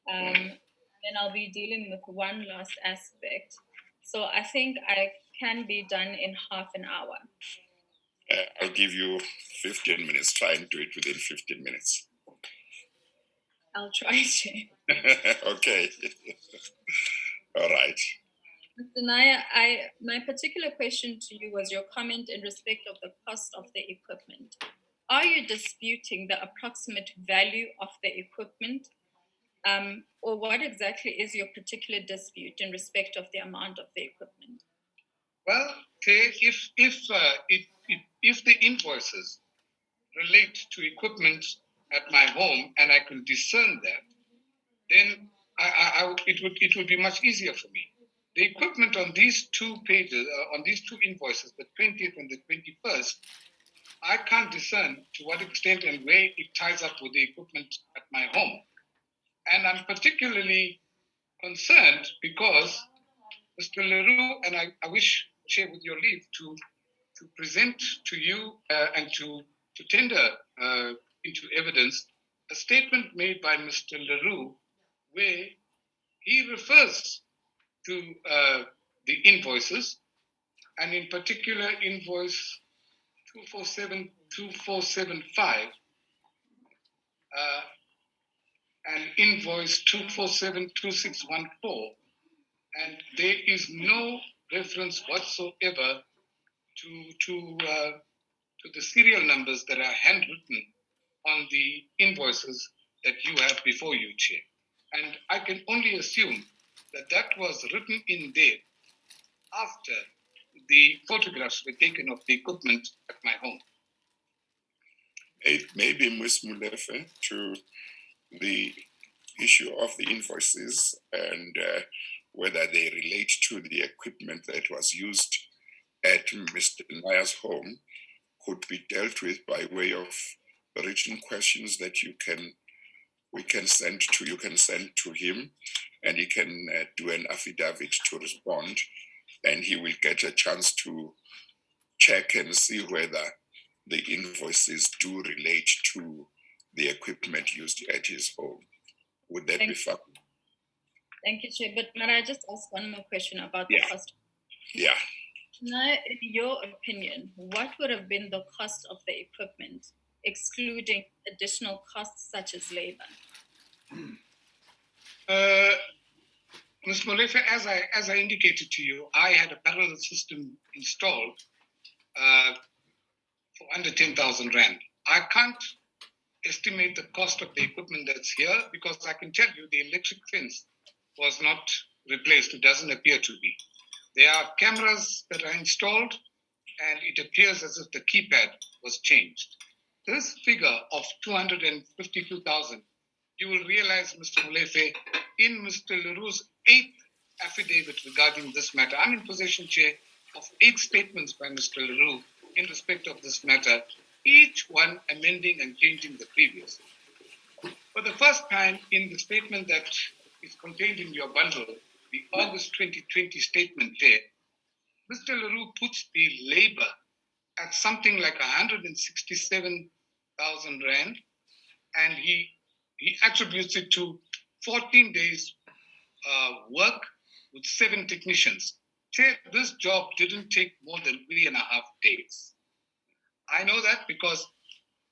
Then I'll be dealing with one last aspect. So I think I can be done in half an hour. I'll give you 15 minutes. Try and do it within 15 minutes. I'll try to. Okay. All right. Mr. Nair, my particular question to you was your comment in respect of the cost of the equipment. Are you disputing the approximate value of the equipment? Or what exactly is your particular dispute in respect of the amount of the equipment? Well, if the invoices relate to equipment at my home and I can discern that, then it would be much easier for me. The equipment on these two pages, on these two invoices, the 20th and the 21st, I can't discern to what extent and where it ties up with the equipment at my home. And I'm particularly concerned because Mr. Leroux, and I wish, Chair, with your leave, to present to you and to tender into evidence a statement made by Mr. Leroux where he refers to the invoices, and in particular invoice 2475 and invoice 2472614, and there is no reference whatsoever to the serial numbers that are handwritten on the invoices that you have before you, Chair. And I can only assume that that was written in there after the photographs were taken of the equipment at my home. It may be Ms. Molefe to the issue of the invoices and whether they relate to the equipment that was used at Mr. Nair's home could be dealt with by way of written questions that you can send to him, and he can do an affidavit to respond, and he will get a chance to check and see whether the invoices do relate to the equipment used at his home. Would that be fine? Thank you, Chair. But may I just ask one more question about the cost? Yeah. Now, in your opinion, what would have been the cost of the equipment, excluding additional costs such as labor? Ms. Molefe, as I indicated to you, I had a parallel system installed for under 10,000 Rand. I can't estimate the cost of the equipment that's here because I can tell you the electric fence was not replaced. It doesn't appear to be. There are cameras that are installed and it appears as if the keypad was changed. This figure of 252,000, you will realize, Mr. Molefe, in Mr. Leroux's 8th affidavit regarding this matter. I'm in possession, Chair, of 8 statements by Mr. Leroux in respect of this matter, each one amending and changing the previous. For the first time in the statement that is contained in your bundle, the August 2020 statement there, Mr. Leroux puts the labor at something like 167,000 Rand, and he attributes it to 14 days work with 7 technicians. Chair, this job didn't take more than 3.5 days. I know that because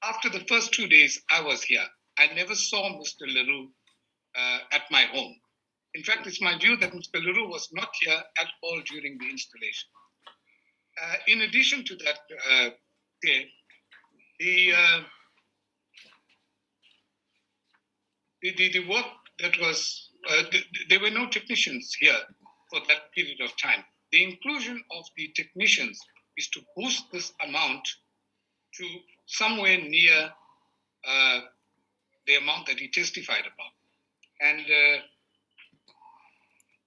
after the first 2 days I was here, I never saw Mr. Leroux at my home. In fact, it's my view that Mr. Leroux was not here at all during the installation. In addition to that, the work that was, there were no technicians here for that period of time. The inclusion of the technicians is to boost this amount to somewhere near the amount that he testified about. And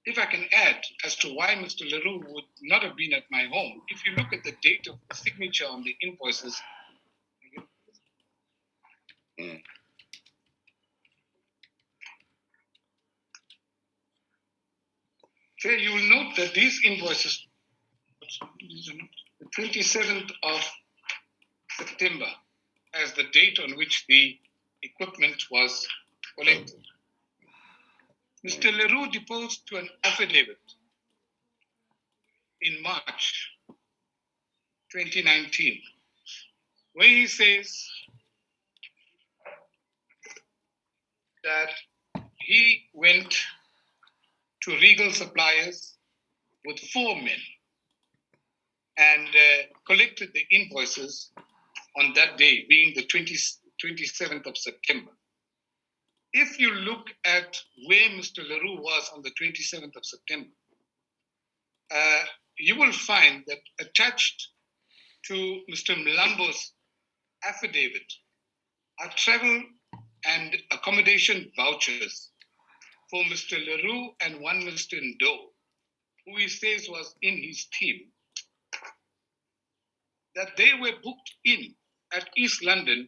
if I can add as to why Mr. Leroux would not have been at my home, if you look at the date of the signature on the invoices, Chair, you will note that these invoices, the 27th of September, as the date on which the equipment was collected. Mr. Leroux deposed to an affidavit in March 2019, where he says that he went to Regal Suppliers with 4 men and collected the invoices on that day, being the 27th of September. If you look at where Mr. Leroux was on the 27th of September, you will find that attached to Mr. Mlambo's affidavit are travel and accommodation vouchers for Mr. Leroux and one Mr. Ndo, who he says was in his team, that they were booked in at East London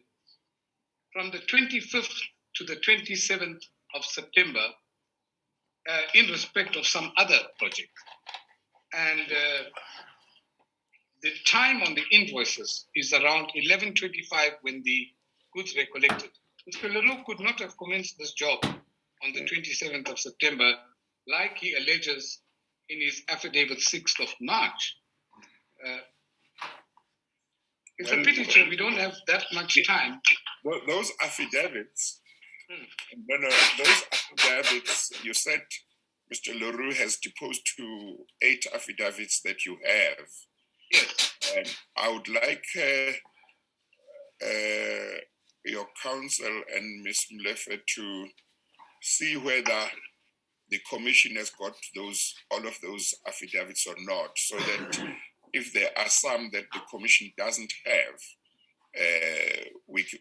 from the 25th to the 27th of September in respect of some other project. And the time on the invoices is around 11:25 when the goods were collected. Mr. Leroux could not have commenced this job on the 27th of September, like he alleges in his affidavit 6th of March. It's a pity, Chair, we don't have that much time. Well, those affidavits, those affidavits, you said Mr. Leroux has deposed to 8 affidavits that you have. Yes. And I would like your counsel and Ms. Mlefe to see whether the commission has got all of those affidavits or not, so that if there are some that the commission doesn't have,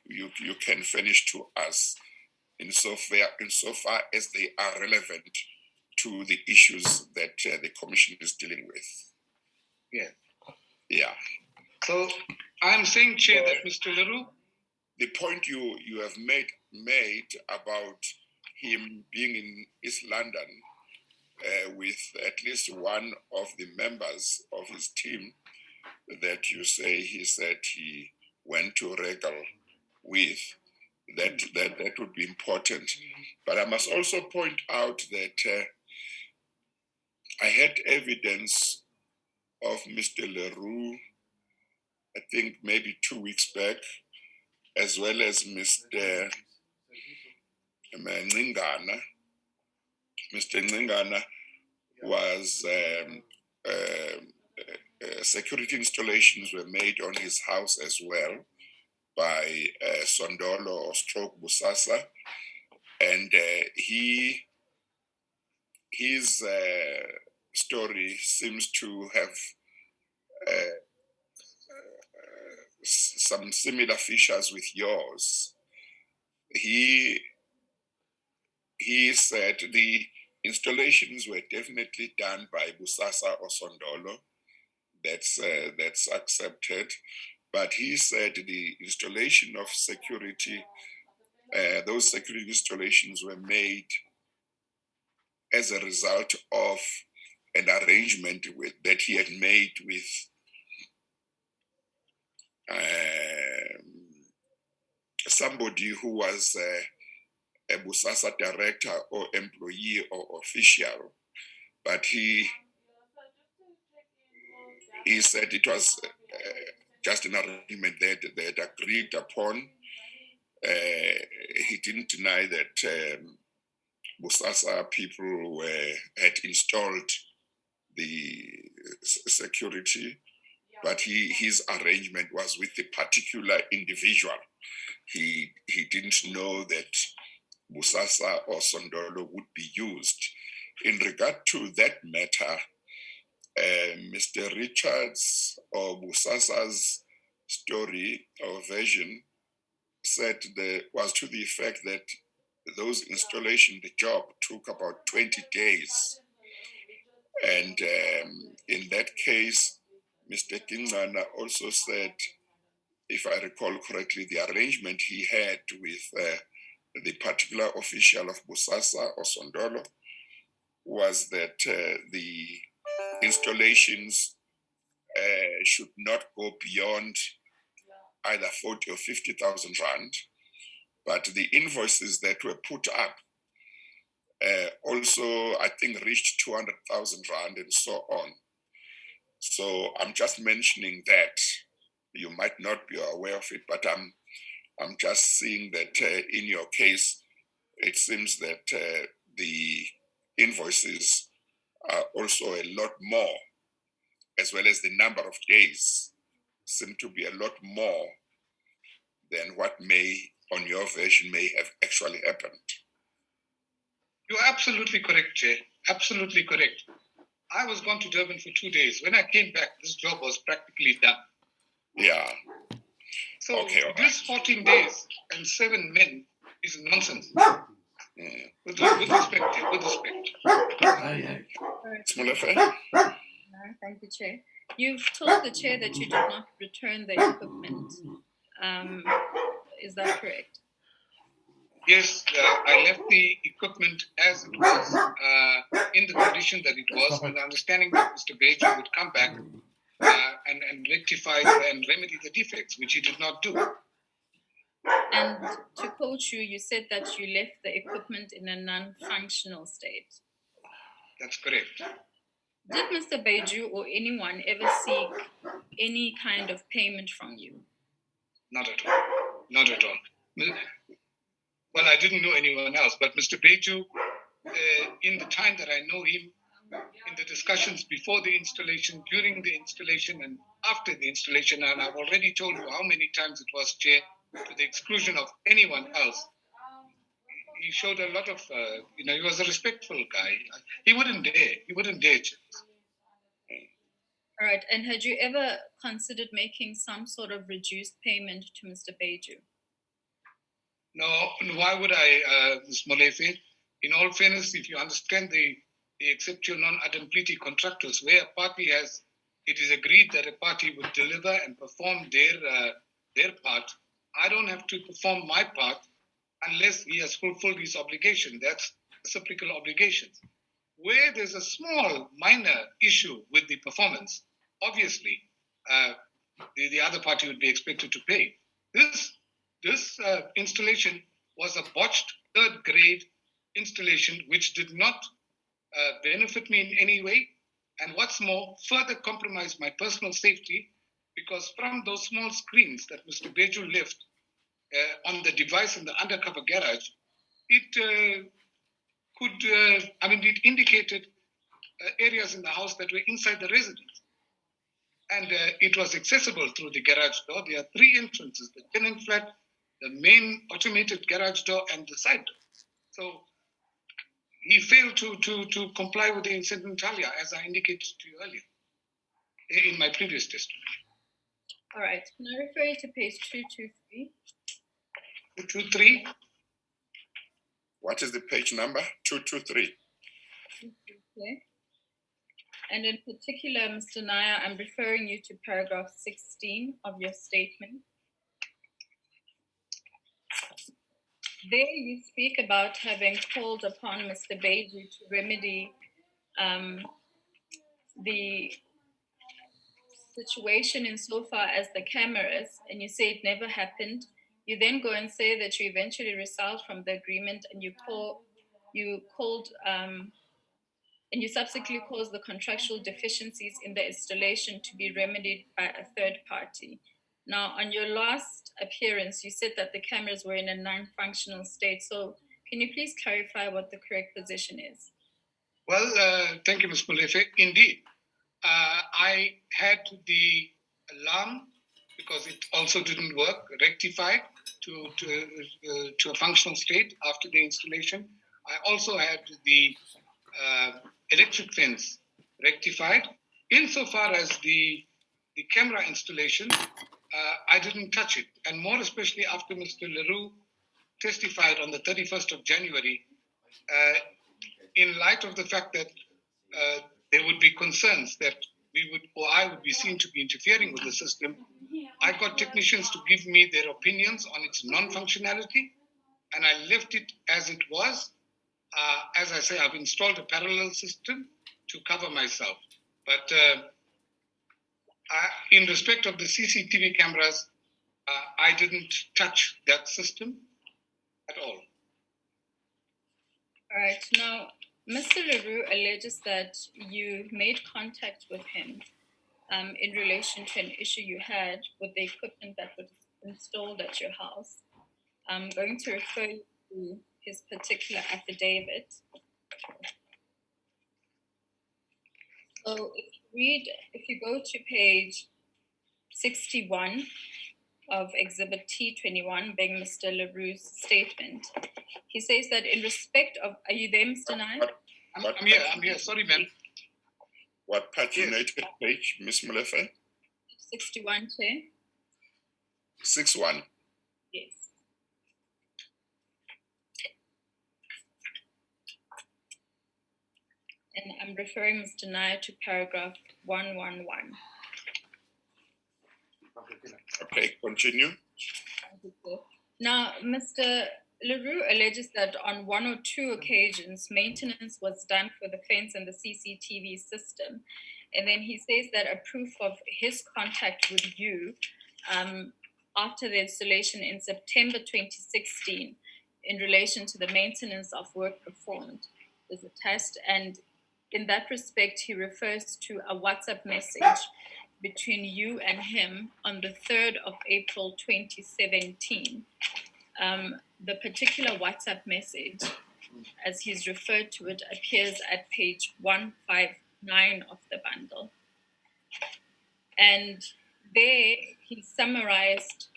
you can furnish to us insofar as they are relevant to the issues that the commission is dealing with. Yeah. Yeah. So I'm saying, Chair, that Mr. Leroux, the point you have made about him being in East London with at least one of the members of his team that you say he said he went to Regal with, that would be important. But I must also point out that I had evidence of Mr. Leroux, I think maybe 2 weeks back, as well as Mr. Ngingana. Mr. Ngingana was security installations were made on his house as well by Sondolo or stroke BOSASA, and his story seems to have some similar features with yours. He said the installations were definitely done by BOSASA or Sondolo. That's accepted. But he said the installation of security, those security installations were made as a result of an arrangement that he had made with somebody who was a BOSASA director or employee or official, but he said it was just an arrangement that they had agreed upon. He didn't deny that BOSASA people had installed the security, but his arrangement was with a particular individual. He didn't know that BOSASA or Sondolo would be used. In regard to that matter, Mr. Richards or BOSASA's story or version said was to the effect that those installation, the job took about 20 days. And in that case, Mr. Kingana also said, if I recall correctly, the arrangement he had with the particular official of BOSASA or Sondolo was that the installations should not go beyond either 40 or 50,000 rand, but the invoices that were put up also, I think, reached 200,000 rand and so on. So I'm just mentioning that. You might not be aware of it, but I'm just seeing that in your case, it seems that the invoices are also a lot more, as well as the number of days seem to be a lot more than what may, on your version, may have actually happened. You're absolutely correct, Chair. Absolutely correct. I was gone to Durban for 2 days. When I came back, this job was practically done. Yeah. So Okay, all right. this 14 days and 7 men is nonsense. Mm. With respect, with respect. Smulefe? Thank you, Chair. You've told the Chair that you did not return the equipment. Is that correct? Yes, I left the equipment as it was, in the condition that it was, with the understanding that Mr. Beju would come back and rectify and remedy the defects, which he did not do. And to quote you, you said that you left the equipment in a non-functional state. That's correct. Did Mr. Beju or anyone ever seek any kind of payment from you? Not at all. Not at all. Well, I didn't know anyone else, but Mr. Beju, in the time that I know him, in the discussions before the installation, during the installation, and after the installation, and I've already told you how many times it was, Chair, to the exclusion of anyone else, he showed a lot of, he was a respectful guy. He wouldn't dare. Chair. All right, and had you ever considered making some sort of reduced payment to Mr. Beju? No, why would I, Ms. Molefe? In all fairness, if you understand the exceptional non-adem treaty contractors, where a party has, it is agreed that a party would deliver and perform their part, I don't have to perform my part unless he has fulfilled his obligation. That's reciprocal obligations. Where there's a small, minor issue with the performance, obviously, the other party would be expected to pay. This installation was a botched third-grade installation which did not benefit me in any way, and what's more, further compromised my personal safety, because from those small screens that Mr. Beju left on the device in the undercover garage, it it indicated areas in the house that were inside the residence. And it was accessible through the garage door. There are 3 entrances, the tenant flat, the main automated garage door, and the side door. So he failed to comply with the incidentalia, as I indicated to you earlier in my previous testimony. All right, can I refer you to page 223? 223? What is the page number? 223. Okay. And in particular, Mr. Nair, I'm referring you to paragraph 16 of your statement. There you speak about having called upon Mr. Beju to remedy the situation insofar as the cameras, and you say it never happened. You then go and say that you eventually result from the agreement, and and you subsequently caused the contractual deficiencies in the installation to be remedied by a third party. Now, on your last appearance, you said that the cameras were in a non-functional state. So can you please clarify what the correct position is? Well, thank you, Ms. Molefe. Indeed, I had the alarm, because it also didn't work, rectified to a functional state after the installation. I also had the electric fence rectified. Insofar as the camera installation, I didn't touch it. And more especially after Mr. Leroux testified on the 31st of January, in light of the fact that there would be concerns that I would be seen to be interfering with the system, I got technicians to give me their opinions on its non-functionality, and I left it as it was. As I say, I've installed a parallel system to cover myself. But in respect of the CCTV cameras, I didn't touch that system at all. All right. Now, Mr. Leroux alleges that you made contact with him in relation to an issue you had with the equipment that was installed at your house. I'm going to refer you to his particular affidavit. So if you go to page 61 of Exhibit T21, being Mr. Leroux's statement, he says that in respect of, are you there, Mr. Nair? I'm here, sorry, ma'am. What paginated page, Ms. Molefe? 61, Chair. 61. Yes. And I'm referring Mr. Nair to paragraph 111. Okay, continue. Now, Mr. LaRue alleges that on one or two occasions, maintenance was done for the fence and the CCTV system. And then he says that a proof of his contact with you after the installation in September 2016 in relation to the maintenance of work performed is attached. And in that respect, he refers to a WhatsApp message between you and him on the 3rd of April 2017. The particular WhatsApp message, as he's referred to it, appears at page 159 of the bundle. And there he summarized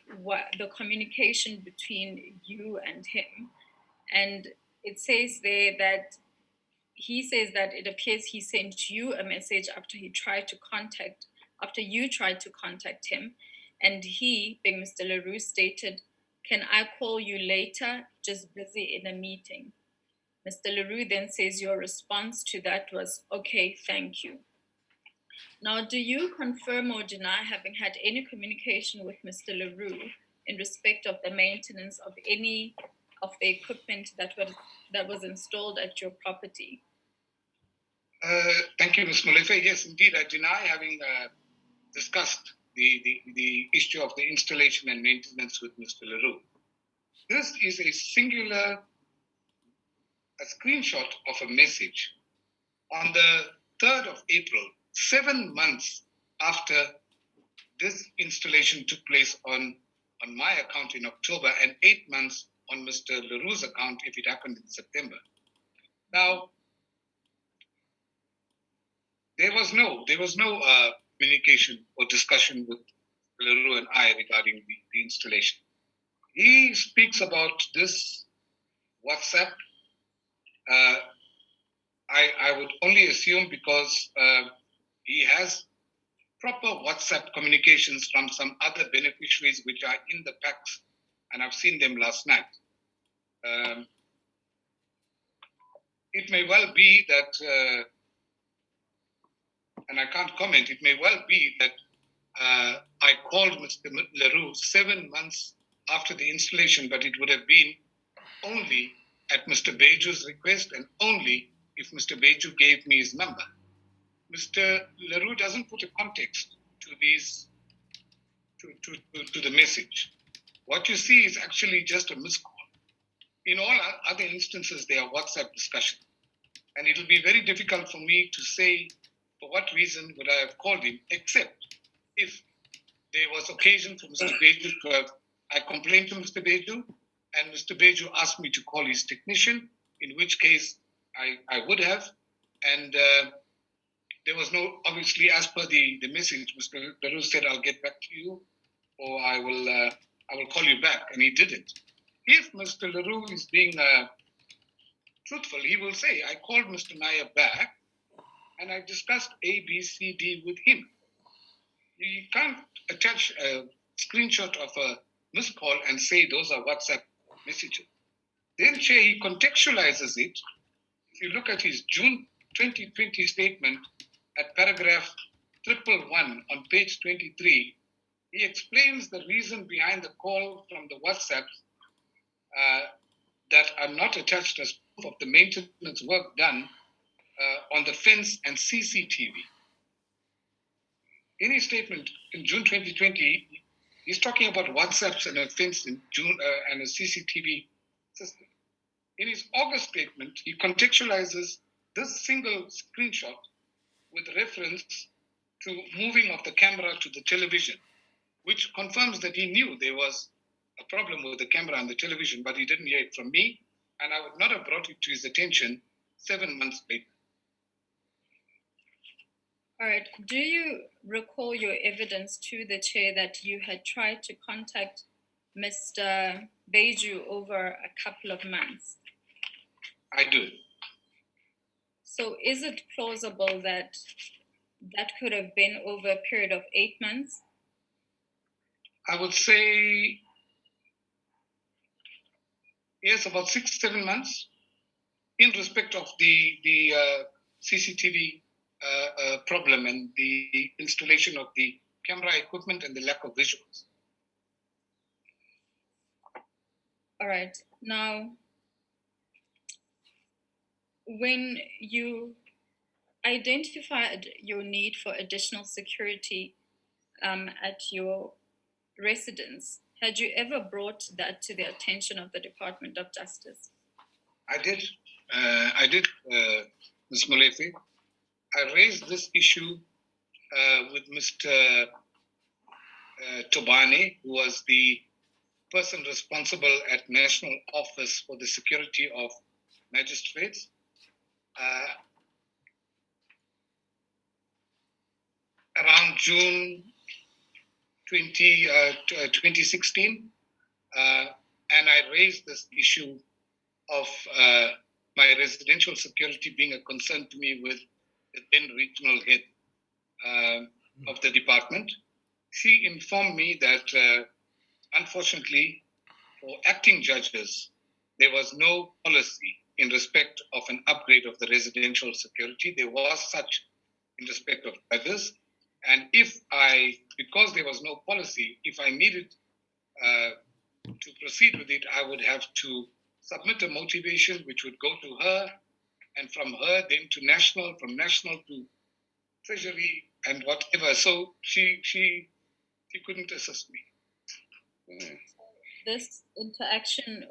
the communication between you and him. And it says there that he says that it appears he sent you a message after you tried to contact him, and he, being Mr. LaRue, stated, "Can I call you later? Just busy in a meeting." Mr. LaRue then says your response to that was, "Okay, thank you." Now, do you confirm or deny having had any communication with Mr. LaRue in respect of the maintenance of any of the equipment that was installed at your property? Thank you, Ms. Molefe. Yes, indeed, I deny having discussed the issue of the installation and maintenance with Mr. LaRue. This is a screenshot of a message on the 3rd of April, 7 months after this installation took place on my account in October, and 8 months on Mr. LaRue's account if it happened in September. Now, there was no communication or discussion with LaRue and I regarding the installation. He speaks about this WhatsApp. I would only assume because he has proper WhatsApp communications from some other beneficiaries which are in the packs, and I've seen them last night. It may well be that, and I can't comment, it may well be that I called Mr. LaRue 7 months after the installation, but it would have been only at Mr. Beju's request and only if Mr. Beju gave me his number. Mr. LaRue doesn't put a context to to the message. What you see is actually just a missed call. In all other instances, there are WhatsApp discussions. And it'll be very difficult for me to say for what reason would I have called him, except if there was occasion for Mr. Beju to have, I complained to Mr. Beju, and Mr. Beju asked me to call his technician, in which case I would have. And there was no, obviously, as per the message, Mr. LaRue said, "I'll get back to you," or I will call you back, and he didn't. If Mr. LaRue is being truthful, he will say, "I called Mr. Nair back, and I discussed A, B, C, D with him." You can't attach a screenshot of a missed call and say those are WhatsApp messages. Then, Chair, he contextualizes it. If you look at his June 2020 statement at paragraph 111 on page 23, he explains the reason behind the call from the WhatsApp that are not attached as proof of the maintenance work done on the fence and CCTV. In his statement in June 2020, he's talking about WhatsApps and a fence in June and a CCTV system. In his August statement, he contextualizes this single screenshot with reference to moving of the camera to the television, which confirms that he knew there was a problem with the camera and the television, but he didn't hear it from me, and I would not have brought it to his attention 7 months later. All right. Do you recall your evidence to the chair that you had tried to contact Mr. Beju over a couple of months? I do. So is it plausible that that could have been over a period of 8 months? I would say yes, about 6-7 months, in respect of the CCTV problem and the installation of the camera equipment and the lack of visuals. All right. Now, when you identified your need for additional security at your residence, had you ever brought that to the attention of the Department of Justice? I did, Ms. Molefe. I raised this issue with Mr. Thabang, who was the person responsible at National Office for the Security of Magistrates. Around June 2016, and I raised this issue of my residential security being a concern to me with the then regional head of the department. She informed me that unfortunately for acting judges, there was no policy in respect of an upgrade of the residential security. There was such in respect of judges. And because there was no policy, if I needed to proceed with it, I would have to submit a motivation which would go to her, and from her then to national, from national to treasury and whatever. So she couldn't assist me. This interaction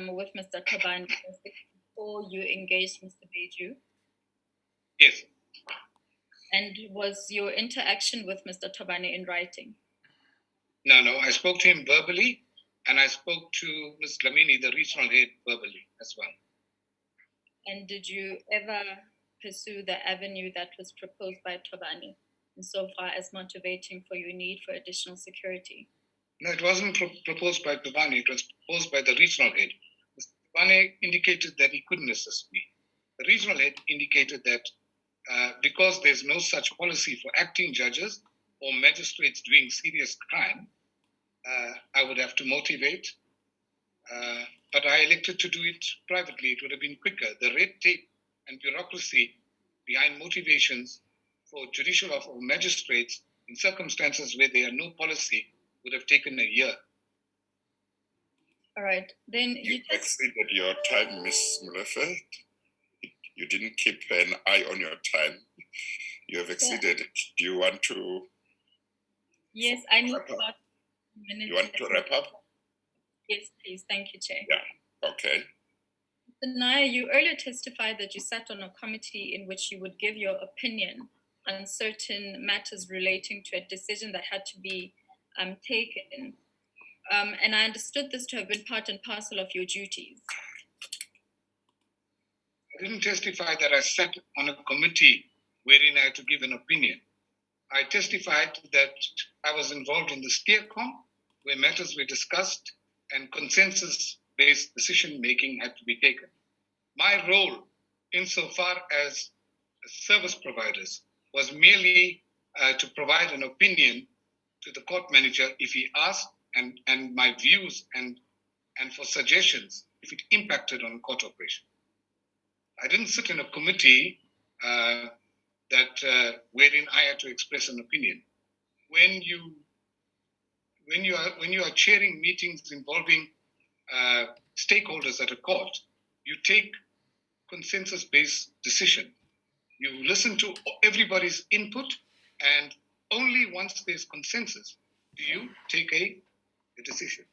with Mr. Thabang was before you engaged Mr. Beju? Yes. And was your interaction with Mr. Thabang in writing? No, I spoke to him verbally, and I spoke to Ms. Lamini, the regional head, verbally as well. And did you ever pursue the avenue that was proposed by Thabang insofar as motivating for your need for additional security? No, it wasn't proposed by Thabang, it was proposed by the regional head. Mr. Thabang indicated that he couldn't assist me. The regional head indicated that because there's no such policy for acting judges or magistrates doing serious crime, I would have to motivate. But I elected to do it privately. It would have been quicker. The red tape and bureaucracy behind motivations for judicial or magistrates in circumstances where there are no policy would have taken a year. All right. Then you exceeded your time, Ms. Molefe. You didn't keep an eye on your time. You have exceeded it. Do you want to? Yes, I need about a minute. You want to wrap up? Yes, please. Thank you, Chair. Yeah. Okay. Mr. Nair, you earlier testified that you sat on a committee in which you would give your opinion on certain matters relating to a decision that had to be taken. And I understood this to have been part and parcel of your duties. I didn't testify that I sat on a committee wherein I had to give an opinion. I testified that I was involved in the steercom where matters were discussed and consensus-based decision-making had to be taken. My role, insofar as service providers, was merely to provide an opinion to the court manager if he asked, and my views and for suggestions if it impacted on court operation. I didn't sit in a committee wherein I had to express an opinion. When you are chairing meetings involving stakeholders at a court, you take consensus-based decision. You listen to everybody's input, and only once there's consensus do you take a decision.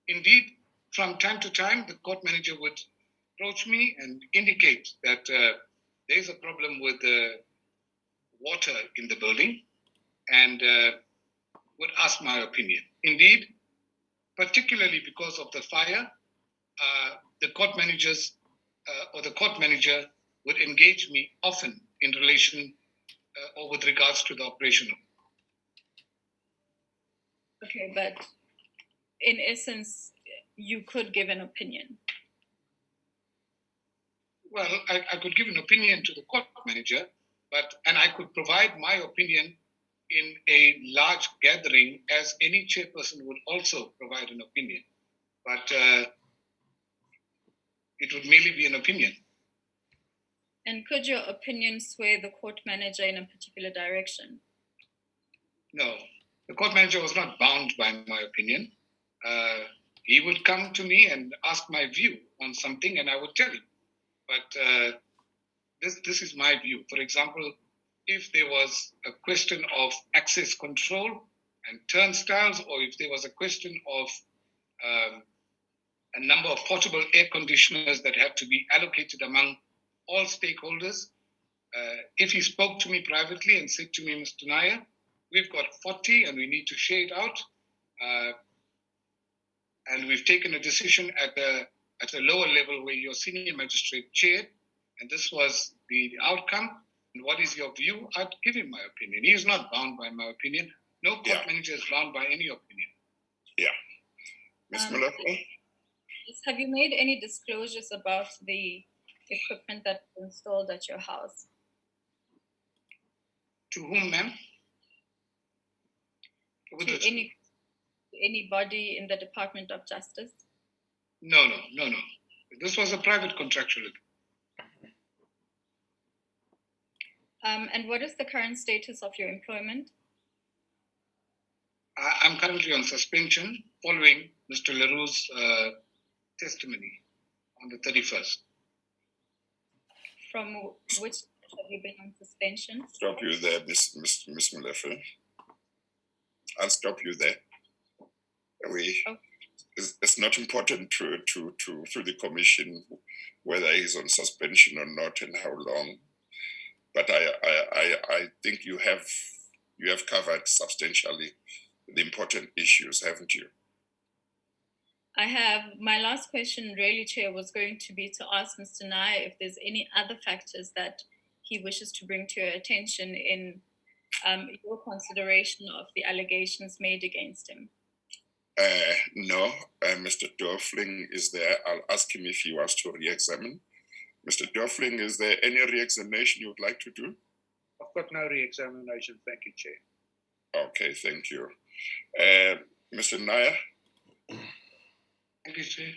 Indeed, from time to time, the court manager would approach me and indicate that there's a problem with the water in the building, and would ask my opinion. Indeed, particularly because of the fire, the court managers or the court manager would engage me often in relation or with regards to the operational. Okay, but in essence, you could give an opinion. Well, I could give an opinion to the court manager, and I could provide my opinion in a large gathering, as any chairperson would also provide an opinion. But it would merely be an opinion. And could your opinion sway the court manager in a particular direction? No, the court manager was not bound by my opinion. He would come to me and ask my view on something, and I would tell him. But this is my view. For example, if there was a question of access control and turnstiles, or if there was a question of a number of portable air conditioners that had to be allocated among all stakeholders, if he spoke to me privately and said to me, Mr. Nair, we've got 40 and we need to share it out, and we've taken a decision at a lower level where your senior magistrate chaired, and this was the outcome, and what is your view? I'd give him my opinion. He is not bound by my opinion. No court manager is bound by any opinion. Yeah. Ms. Mchuetta? Have you made any disclosures about the equipment that was installed at your house? To whom, ma'am? To anybody in the Department of Justice? No. This was a private contractual agreement. And what is the current status of your employment? I'm currently on suspension following Mr. Leroux's testimony on the 31st. From which have you been on suspension? Stop you there, Ms. Mchuetta. I'll stop you there. It's not important to the commission whether he's on suspension or not and how long. But I think you have covered substantially the important issues, haven't you? I have. My last question, really, Chair, was going to be to ask Mr. Nair if there's any other factors that he wishes to bring to your attention in your consideration of the allegations made against him. No, Mr. Dorfling is there. I'll ask him if he wants to re-examine. Mr. Dorfling, is there any re-examination you would like to do? I've got no re-examination. Thank you, Chair. Okay, thank you. Mr. Nair? Thank you, Chair.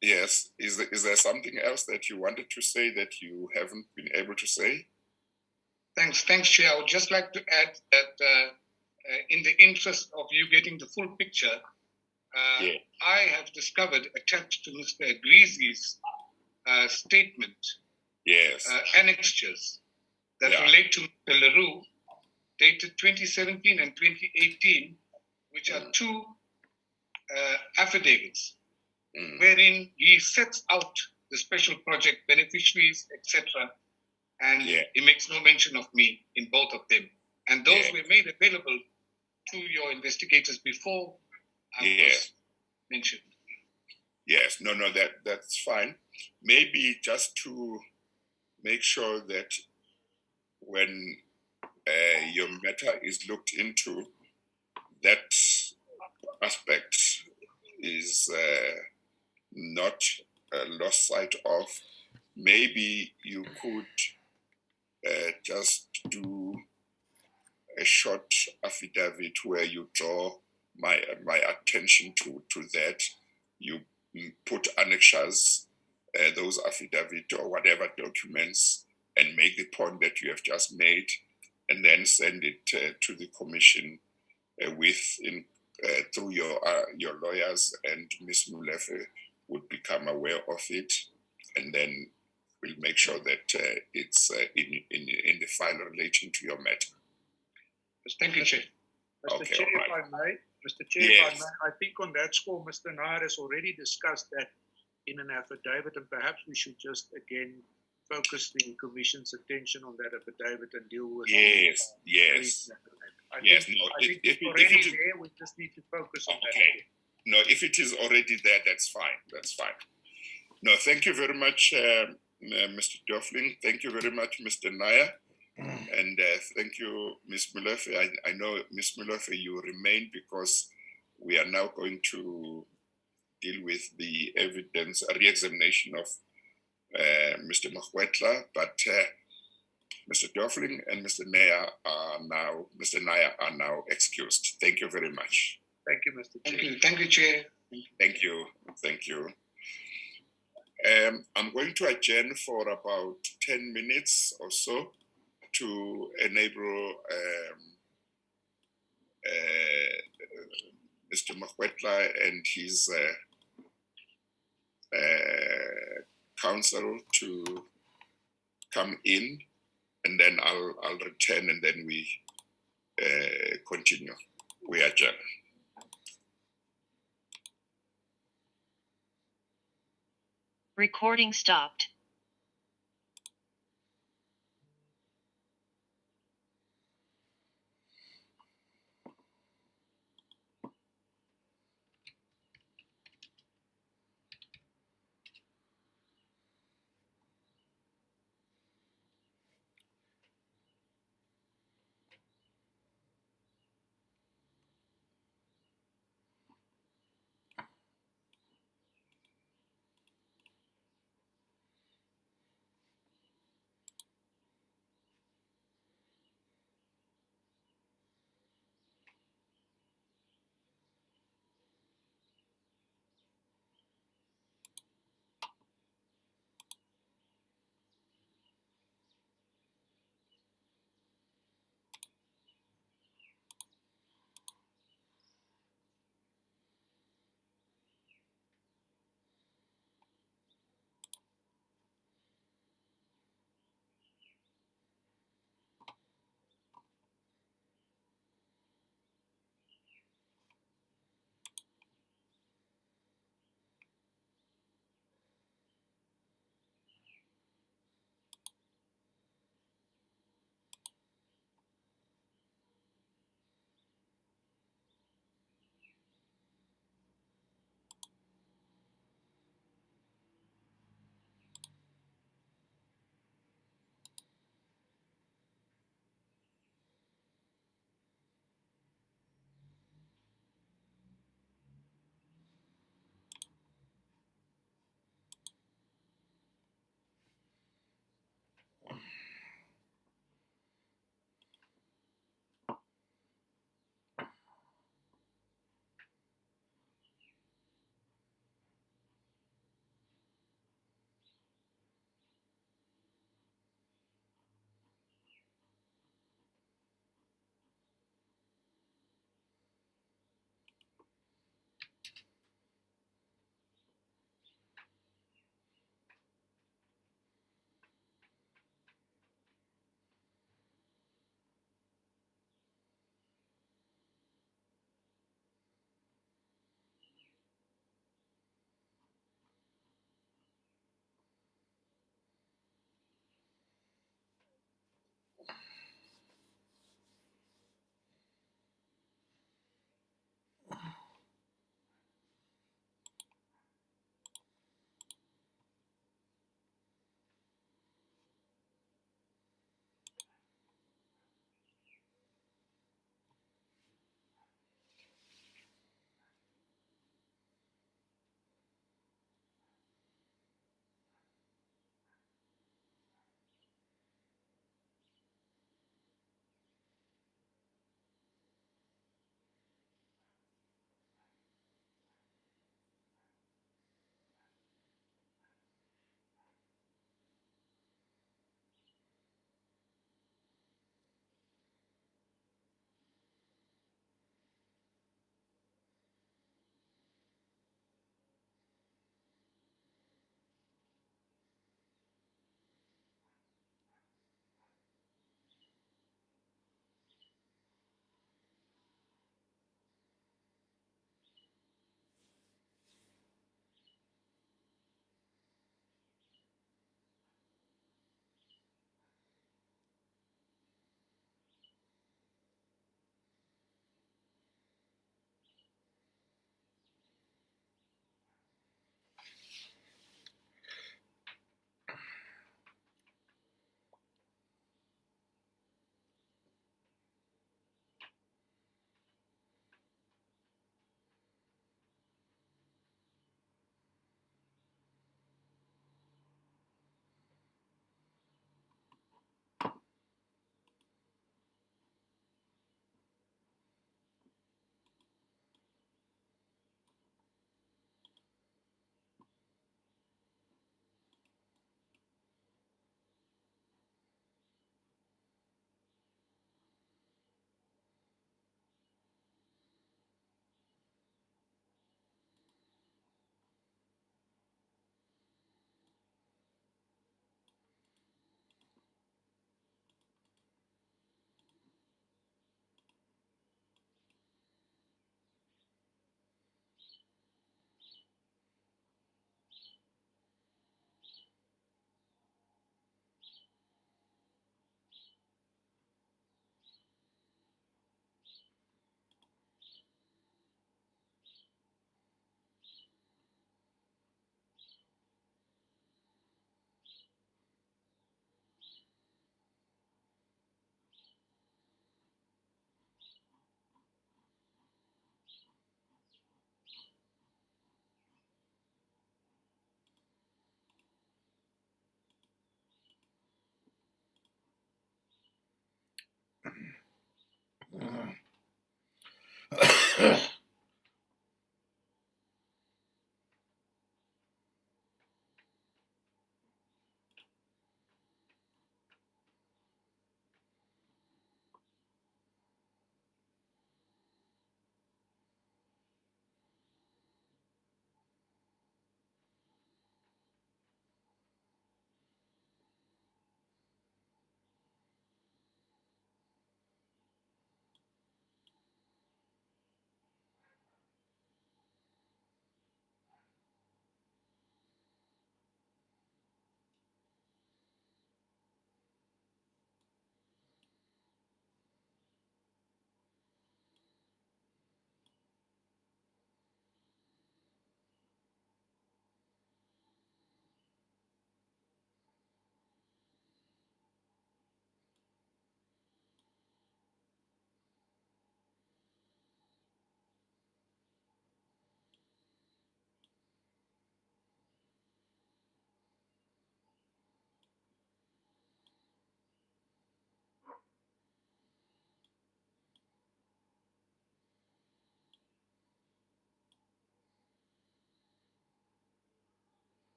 Yes, is there something else that you wanted to say that you haven't been able to say? Thanks, Chair. I would just like to add that in the interest of you getting the full picture, I have discovered attached to Mr. Agreezy's statement, annexures that relate to Mr. Leroux, dated 2017 and 2018, which are two affidavits, wherein he sets out the special project beneficiaries, etc., and he makes no mention of me in both of them. And those were made available to your investigators before I was mentioned. Yes, no, that's fine. Maybe just to make sure that when your matter is looked into, that aspect is not lost sight of. Maybe you could just do a short affidavit where you draw my attention to that. You put annexures, those affidavit or whatever documents, and make the point that you have just made, and then send it to the commission through your lawyers, and Ms. Mchuetta would become aware of it, and then we'll make sure that it's in the file relating to your matter. Thank you, Chair. Mr. Chair, if I may, if I may, I think on that score, Mr. Nair has already discussed that in an affidavit, and perhaps we should just again focus the Commission's attention on that affidavit and deal with it. Yes. I think it's already there, we just need to focus on that. No, if it is already there, that's fine. No, thank you very much, Mr. Dorfling. Thank you very much, Mr. Nair. And thank you, Ms. Mchuetta. I know, Ms. Mchuetta, you remain because we are now going to deal with the evidence, a re-examination of Mr. Makwetla, but Mr. Dofling and Mr. Nair are now excused. Thank you very much. Thank you, Mr. Chair. Thank you, Chair. Thank you. Thank you. I'm going to adjourn for about 10 minutes or so to enable Mr. Makwetla and his counsel to come in, and then I'll return, and then we continue. We adjourn. Recording stopped.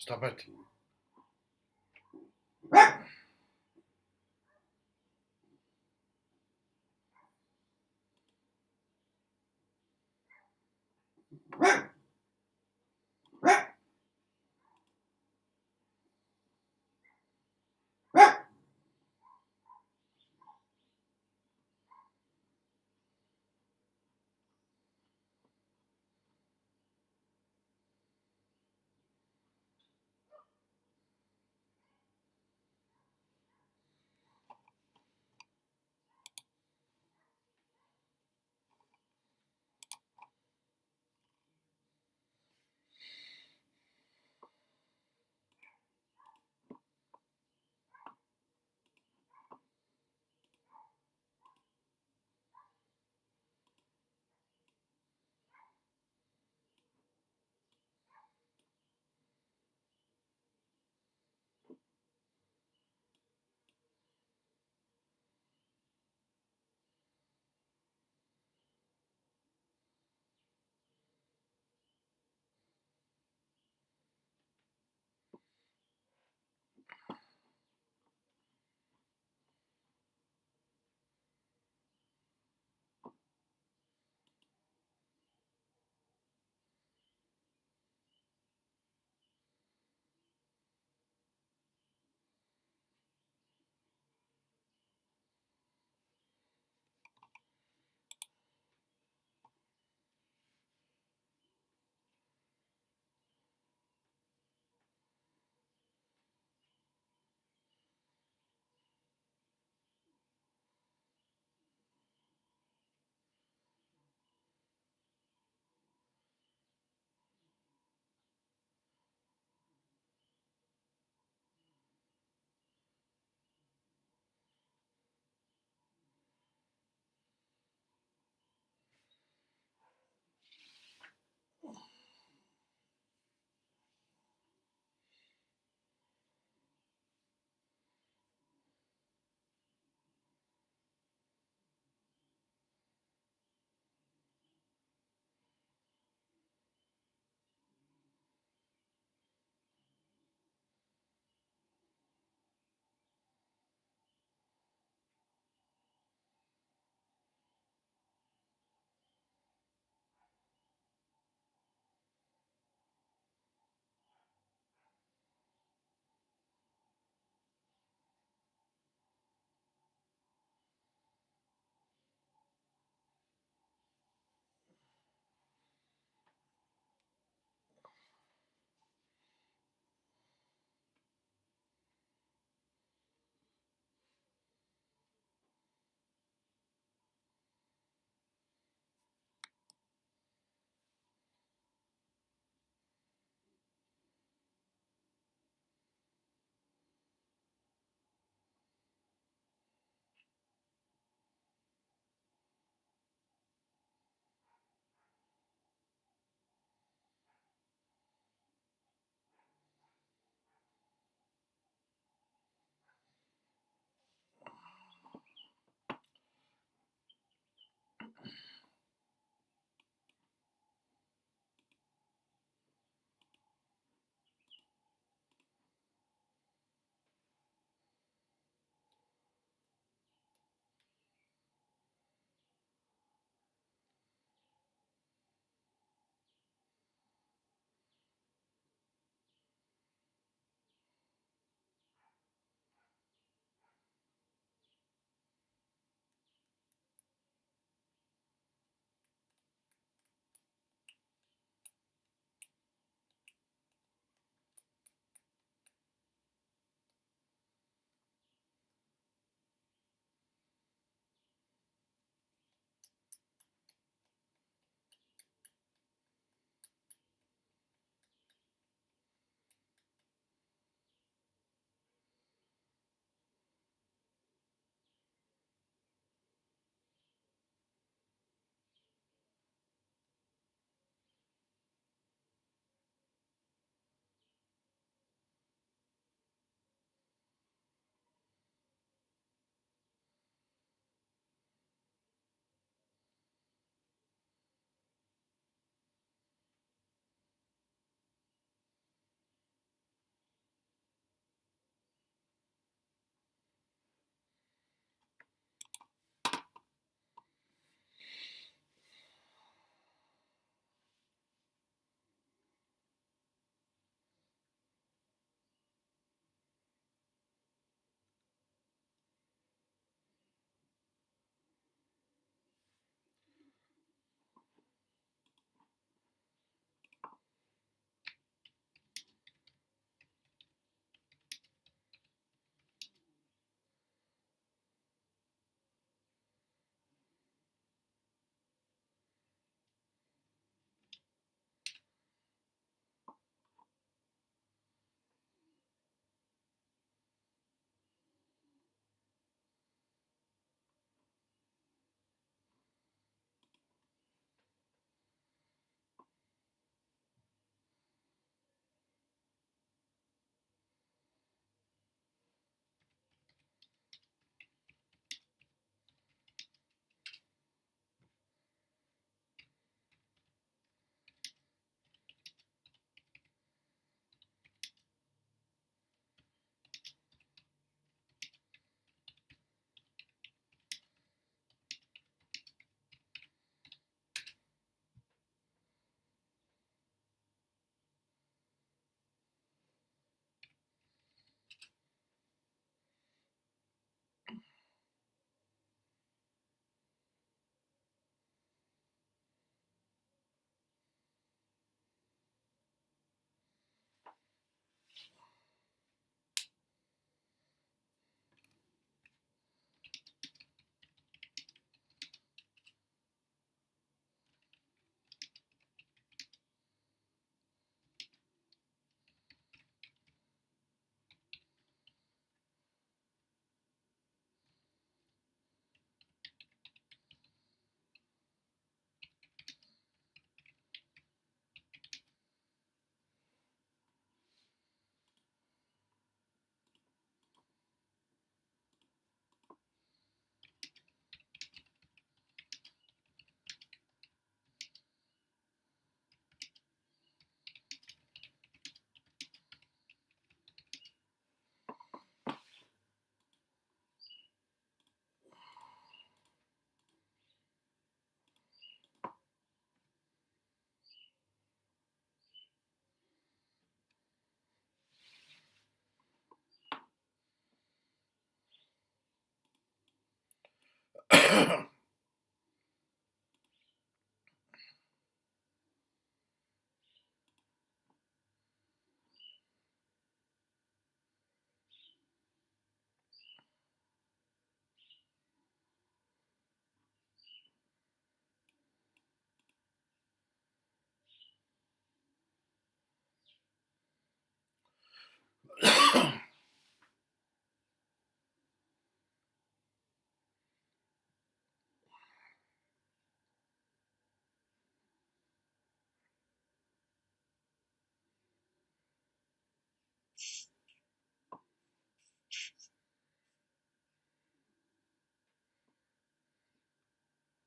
Stop it.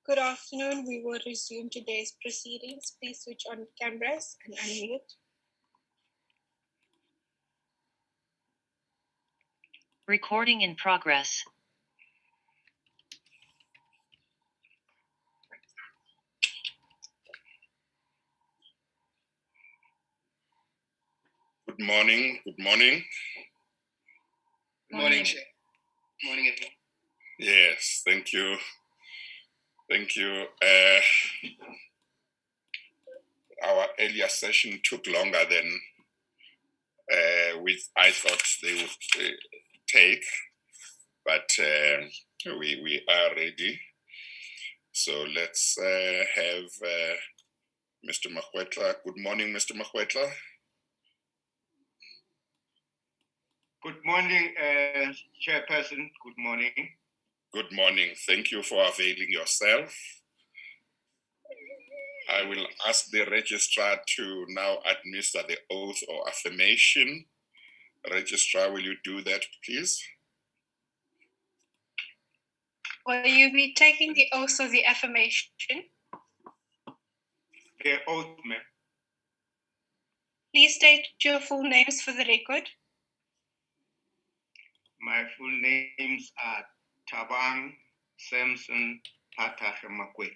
Good afternoon. We will resume today's proceedings. Please switch on cameras and unmute. Recording in progress. Good morning. Good morning. Good morning, Chair. Good morning, everyone. Yes, thank you. Thank you. Our earlier session took longer than I thought they would take, but we are ready. So let's have Mr. Makwetla. Good morning, Mr. Makwetla. Good morning, Chairperson. Good morning. Good morning. Thank you for availing yourself. I will ask the registrar to now administer the oath or affirmation. Registrar, will you do that, please? Will you be taking the oath or the affirmation? The oath, ma'am. Please state your full names for the record. My full names are Thabang Samson Makwetla.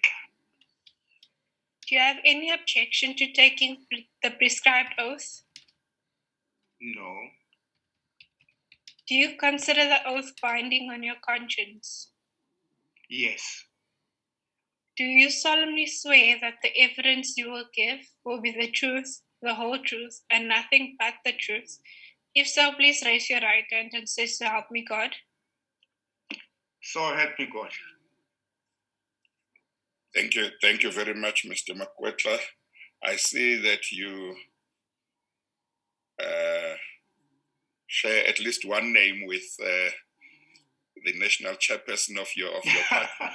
Do you have any objection to taking the prescribed oath? No. Do you consider the oath binding on your conscience? Yes. Do you solemnly swear that the evidence you will give will be the truth, the whole truth, and nothing but the truth? If so, please raise your right hand and say, "So help me God." So help me God. Thank you. Thank you very much, Mr. Makwetla. I see that you share at least one name with the national chairperson of your party.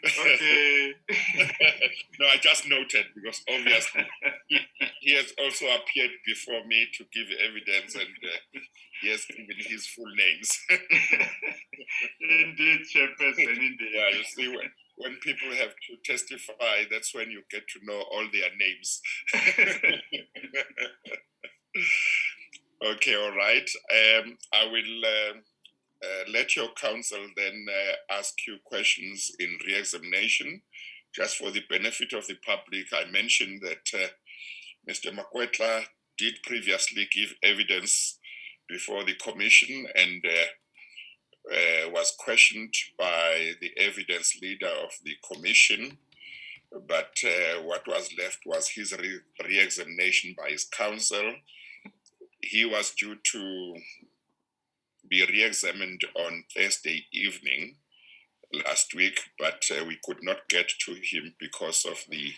Okay. No, I just noted because obviously he has also appeared before me to give evidence, and he has given his full names. Indeed, Chairperson, indeed. Yeah, you see, when people have to testify, that's when you get to know all their names. Okay, all right. I will let your counsel then ask you questions in re-examination. Just for the benefit of the public, I mentioned that Mr. Makwetla did previously give evidence before the commission and was questioned by the evidence leader of the commission, but what was left was his re-examination by his counsel. He was due to be re-examined on Thursday evening last week, but we could not get to him because of the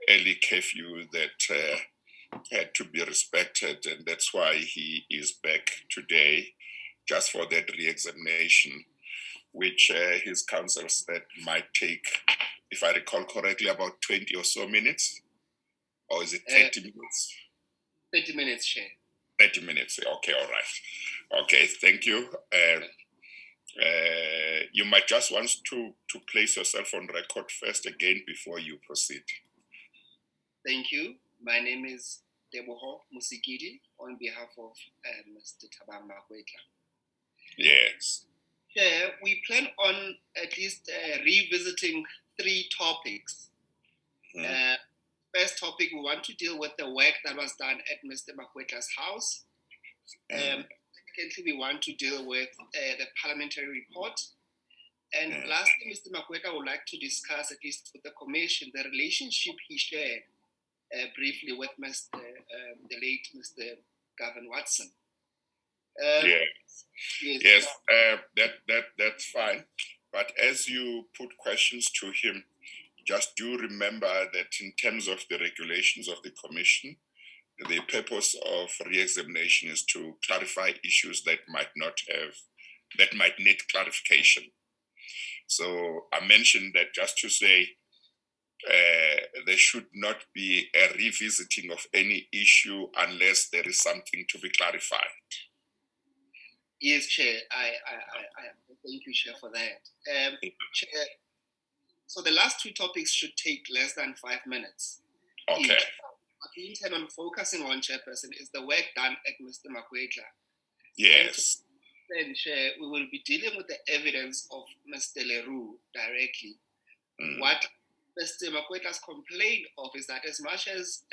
early curfew that had to be respected, and that's why he is back today just for that re-examination, which his counsel said might take, if I recall correctly, about 20 or so minutes, or is it 30 minutes? 30 minutes, Chair. 30 minutes, okay, all right. Okay, thank you. You might just want to place yourself on record first again before you proceed. Thank you. My name is Teboho Musikidi on behalf of Mr. Thabang Makwetla. Yes. Yeah, we plan on at least revisiting 3 topics, first topic, we want to deal with the work that was done at Mr. Makwetla's house. Secondly, we want to deal with the parliamentary report. And lastly, Mr. Mchuetta would like to discuss, at least with the Commission, the relationship he shared briefly with the late Mr. Gavin Watson. Yes, that's fine. But as you put questions to him, just do remember that in terms of the regulations of the Commission, the purpose of re-examination is to clarify issues that might need clarification. So I mentioned that just to say there should not be a revisiting of any issue unless there is something to be clarified. Yes, Chair. I thank you, Chair, for that. Chair, so the last two topics should take less than 5 minutes. Okay. What we intend on focusing on, Chairperson, is the work done at Mr. Makwetla. Yes. Then, Chair, we will be dealing with the evidence of Mr. Leroux directly. What Mr. Makwetla's complained of is that as much as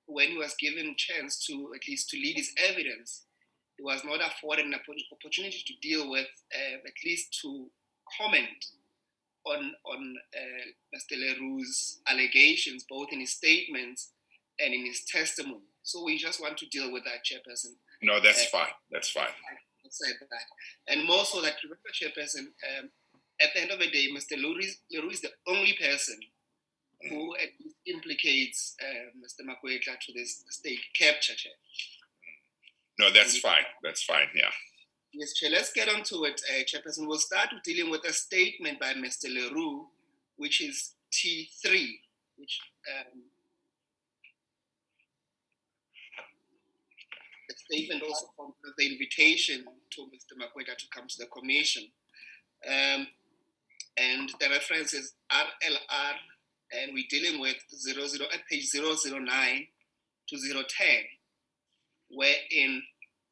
when he was given chance to at least to lead his evidence, he was not afforded an opportunity to deal with, at least to comment on Mr. Leroux's allegations, both in his statements and in his testimony. So we just want to deal with that, Chairperson. No, that's fine. That's fine. I said that. And more so that, remember, Chairperson, at the end of the day, Mr. Leroux is the only person who at least implicates Mr. Makwetla to this state capture, Chair. No, that's fine. That's fine, yeah. Yes, Chair, let's get on to it, Chairperson. We'll start with dealing with a statement by Mr. Leroux, which is T3, which the statement also from the invitation to Mr. Mchuetta to come to the Commission. And the reference is RLR, and we're dealing with at page 009 to 010, wherein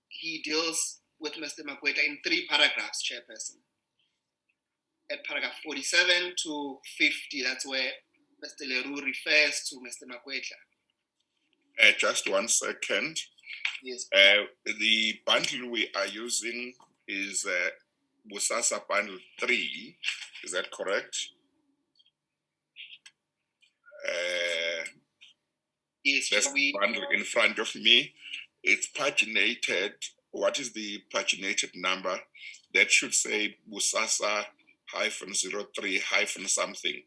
he deals with Mr. Mchuetta in 3 paragraphs, Chairperson. At paragraph 47 to 50, that's where Mr. Leroux refers to Mr. Mchuetta. Just 1 second. Yes. The bundle we are using is BOSASA bundle 3. Is that correct? Yes. That's the bundle in front of me. It's paginated. What is the paginated number? That should say BOSASA -03 something.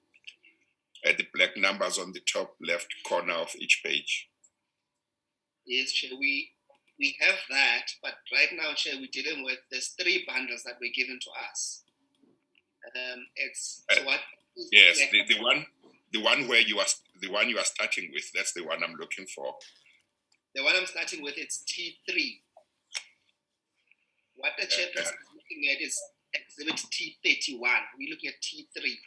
The black numbers on the top left corner of each page. Yes, Chair, we have that, but right now, Chair, we're dealing with there's 3 bundles that were given to us. Yes, the one where you are starting with. That's the one I'm looking for. The one I'm starting with, it's T3. What the Chairperson is looking at is Exhibit T31. We're looking at T3.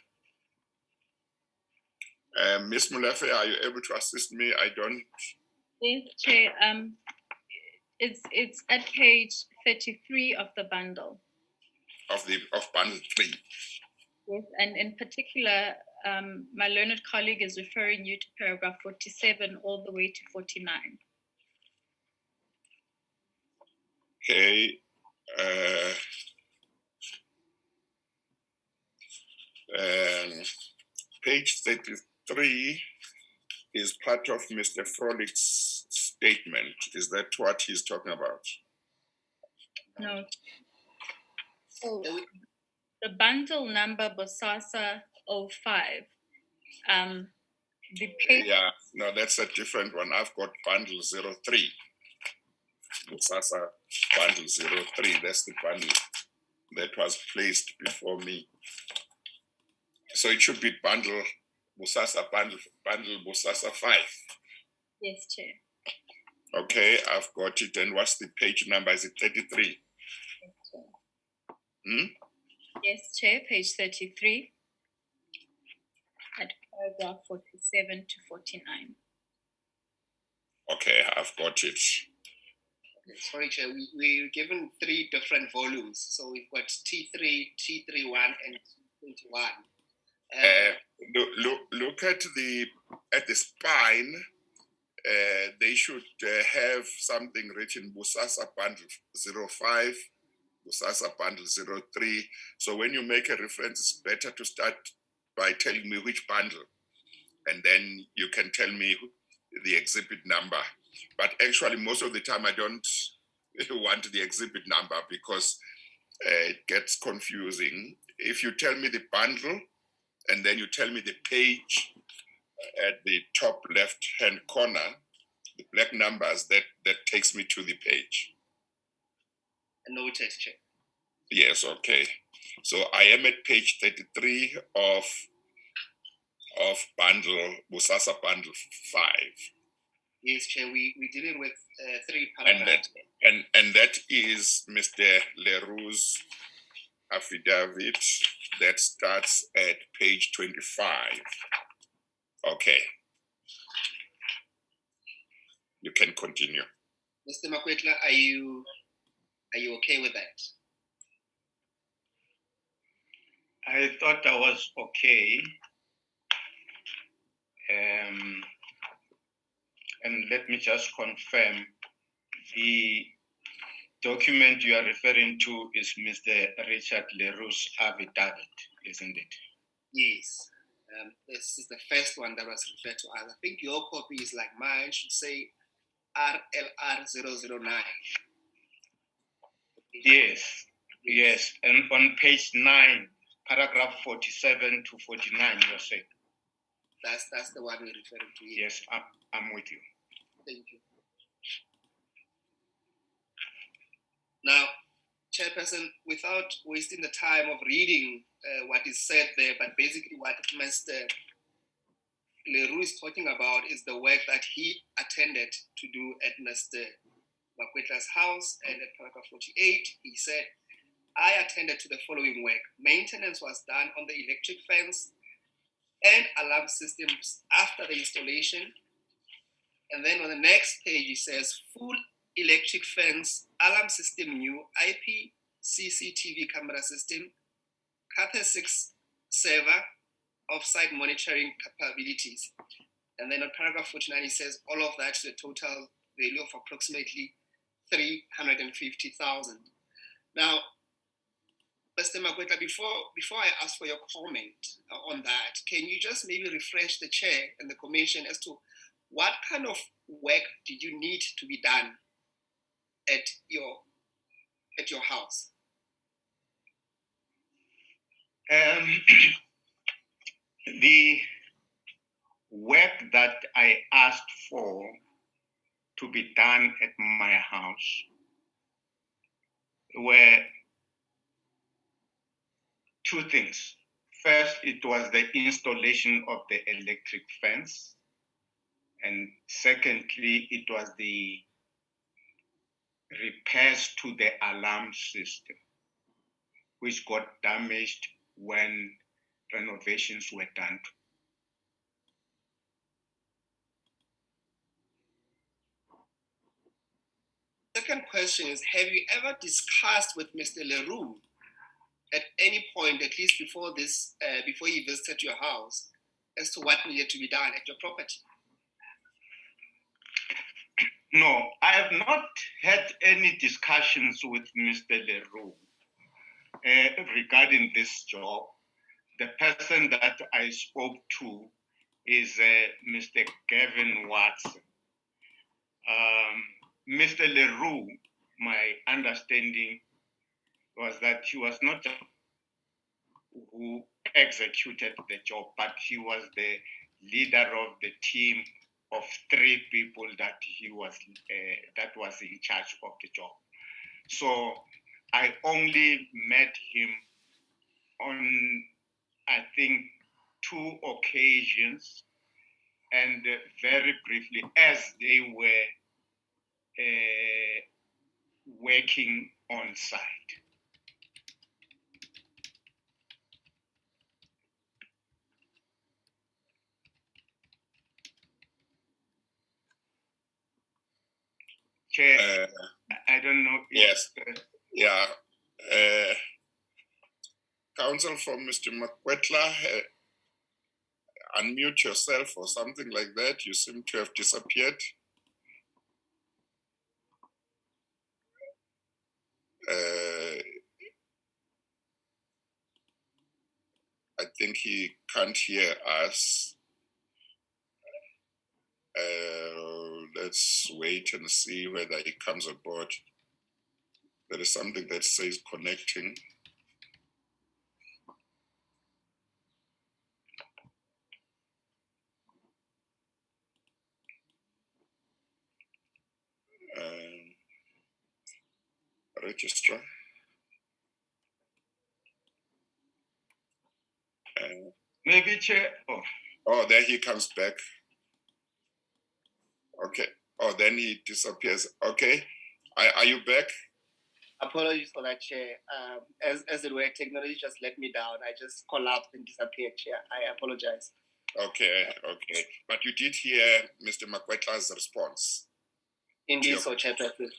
Ms. Molefe, are you able to assist me? I don't. Yes, Chair. It's at page 33 of the bundle. Of bundle 3. Yes, and in particular, my learned colleague is referring you to paragraph 47 all the way to 49. Okay. Page 33 is part of Mr. Frolick's statement. Is that what he's talking about? No. So the bundle number BOSASA 05. The page. Yeah, no, that's a different one. I've got bundle 03. BOSASA bundle 03. That's the bundle that was placed before me. So it should be bundle BOSASA 5. Yes, Chair. Okay, I've got it. And what's the page number? Is it 33? Yes, Chair. Yes, Chair, page 33 at paragraph 47 to 49. Okay, I've got it. Sorry, Chair, we're given 3 different volumes. So we've got T3, T31, and T21. Look at the spine. They should have something written BOSASA bundle 05, BOSASA bundle 03. So when you make a reference, it's better to start by telling me which bundle, and then you can tell me the exhibit number. But actually, most of the time, I don't want the exhibit number because it gets confusing. If you tell me the bundle, and then you tell me the page at the top left-hand corner, the black numbers, that takes me to the page. Noted, Chair. Yes, okay. So I am at page 33 of bundle, BOSASA bundle 5. Yes, Chair, we're dealing with 3 paragraphs. And that is Mr. Leroux's affidavit that starts at page 25. Okay. You can continue. Mr. Makwetla, are you okay with that? I thought I was okay. And let me just confirm, the document you are referring to is Mr. Richard Leroux's affidavit, isn't it? Yes. This is the first one that was referred to as. I think your copy is like mine, should say RLR 009. Yes. And on page 9, paragraph 47 to 49, you're saying? That's the one we're referring to. Yes, I'm with you. Thank you. Now, Chairperson, without wasting the time of reading what is said there, but basically what Mr. Leroux is talking about is the work that he attended to do at Mr. Makwetla's house, and at paragraph 48, he said, I attended to the following work. Maintenance was done on the electric fence and alarm systems after the installation. And then on the next page, he says, full electric fence, alarm system new, IP, CCTV camera system, Cat 6 server, off-site monitoring capabilities. And then on paragraph 49, he says, all of that to a total value of approximately 350,000. Now, Mr. Makwetla, before I ask for your comment on that, can you just maybe refresh the chair and the commission as to what kind of work did you need to be done at your house? The work that I asked for to be done at my house were two things. First, it was the installation of the electric fence. And secondly, it was the repairs to the alarm system, which got damaged when renovations were done. Second question is, have you ever discussed with Mr. Leroux at any point, at least before this, before he visited your house, as to what needed to be done at your property? No, I have not had any discussions with Mr. Leroux regarding this job. The person that I spoke to is Mr. Gavin Watson. Mr. Leroux, my understanding was that he was not who executed the job, but he was the leader of the team of 3 people that he was that was in charge of the job. So I only met him on, I think, 2 occasions, and very briefly as they were working on site. Chair, I don't know. Yes. Counsel for Mr. Makwetla, unmute yourself or something like that? You seem to have disappeared. I think he can't hear us. Let's wait and see whether he comes aboard. There is something that says connecting. Registrar. Maybe Chair. Oh, there he comes back. Okay. Oh, then he disappears. Okay. Are you back? Apologies for that, Chair. As it were, technology just let me down. I just collapsed and disappeared, Chair. I apologize. Okay. But you did hear Mr. Makwetla's response. Indeed, so Chairperson.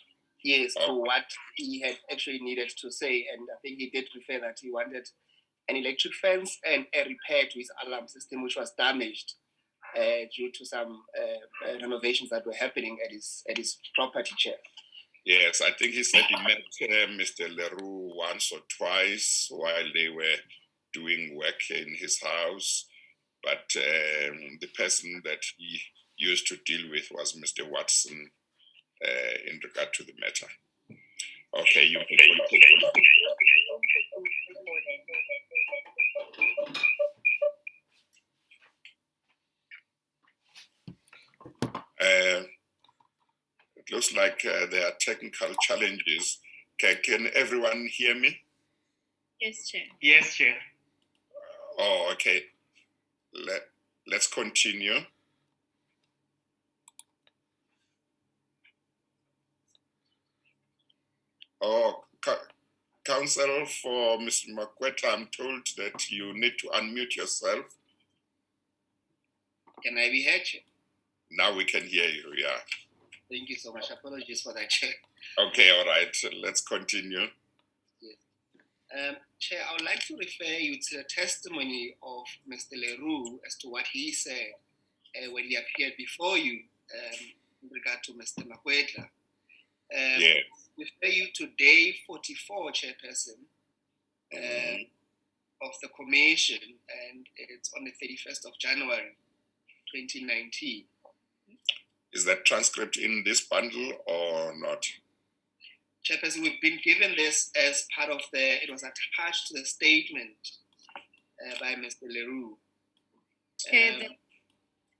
Yes, to what he had actually needed to say. And I think he did refer that he wanted an electric fence and a repair to his alarm system, which was damaged due to some renovations that were happening at his property, Chair. Yes, I think he said he met Mr. Leroux once or twice while they were doing work in his house. But the person that he used to deal with was Mr. Watson in regard to the matter. Okay, you can continue. It looks like there are technical challenges. Can everyone hear me? Yes, Chair. Yes, Chair. Oh, okay. Let's continue. Oh, counsel for Mr. Makwetla, I'm told that you need to unmute yourself. Can I be heard, Chair? Now we can hear you, yeah. Thank you so much. Apologies for that, Chair. Okay, all right. Let's continue. Yes. Chair, I would like to refer you to the testimony of Mr. Leroux as to what he said when he appeared before you in regard to Mr. Makwetla. Yes. Refer you to day 44, Chairperson, of the commission, and it's on the 31st of January, 2019. Is that transcript in this bundle or not? Chairperson, we've been given this as part of it was attached to the statement by Mr. Leroux.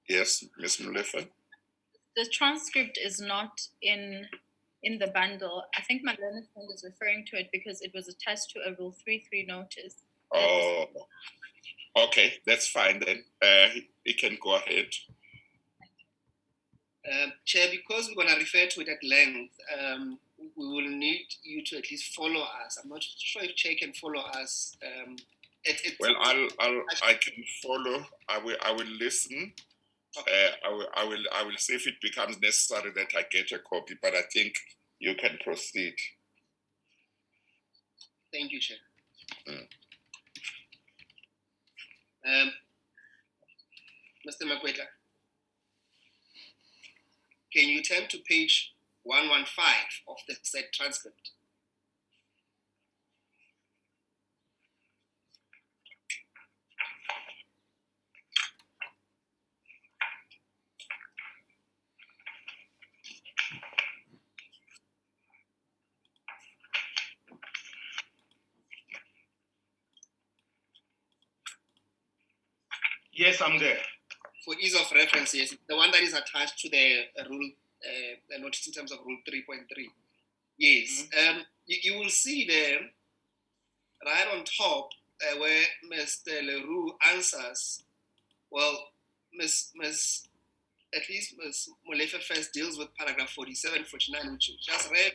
Yes, Ms. Mulefa. The transcript is not in the bundle. I think my learned friend is referring to it because it was attached to a Rule 3.3 notice. Oh, okay, that's fine then. You can go ahead. Chair, because we're going to refer to it at length, we will need you to at least follow us. I'm not sure if Chair can follow us. Well, I can follow. I will listen. Okay. I will see if it becomes necessary that I get a copy, but I think you can proceed. Thank you, Chair. Mr. Makwetla, can you turn to page 115 of the said transcript? Yes, I'm there. For ease of reference, yes, the one that is attached to the rule, the notice in terms of Rule 3.3. Yes, you will see there, right on top, where Mr. Leroux answers. Well, Ms. Molefe first deals with paragraph 47, 49, which you just read,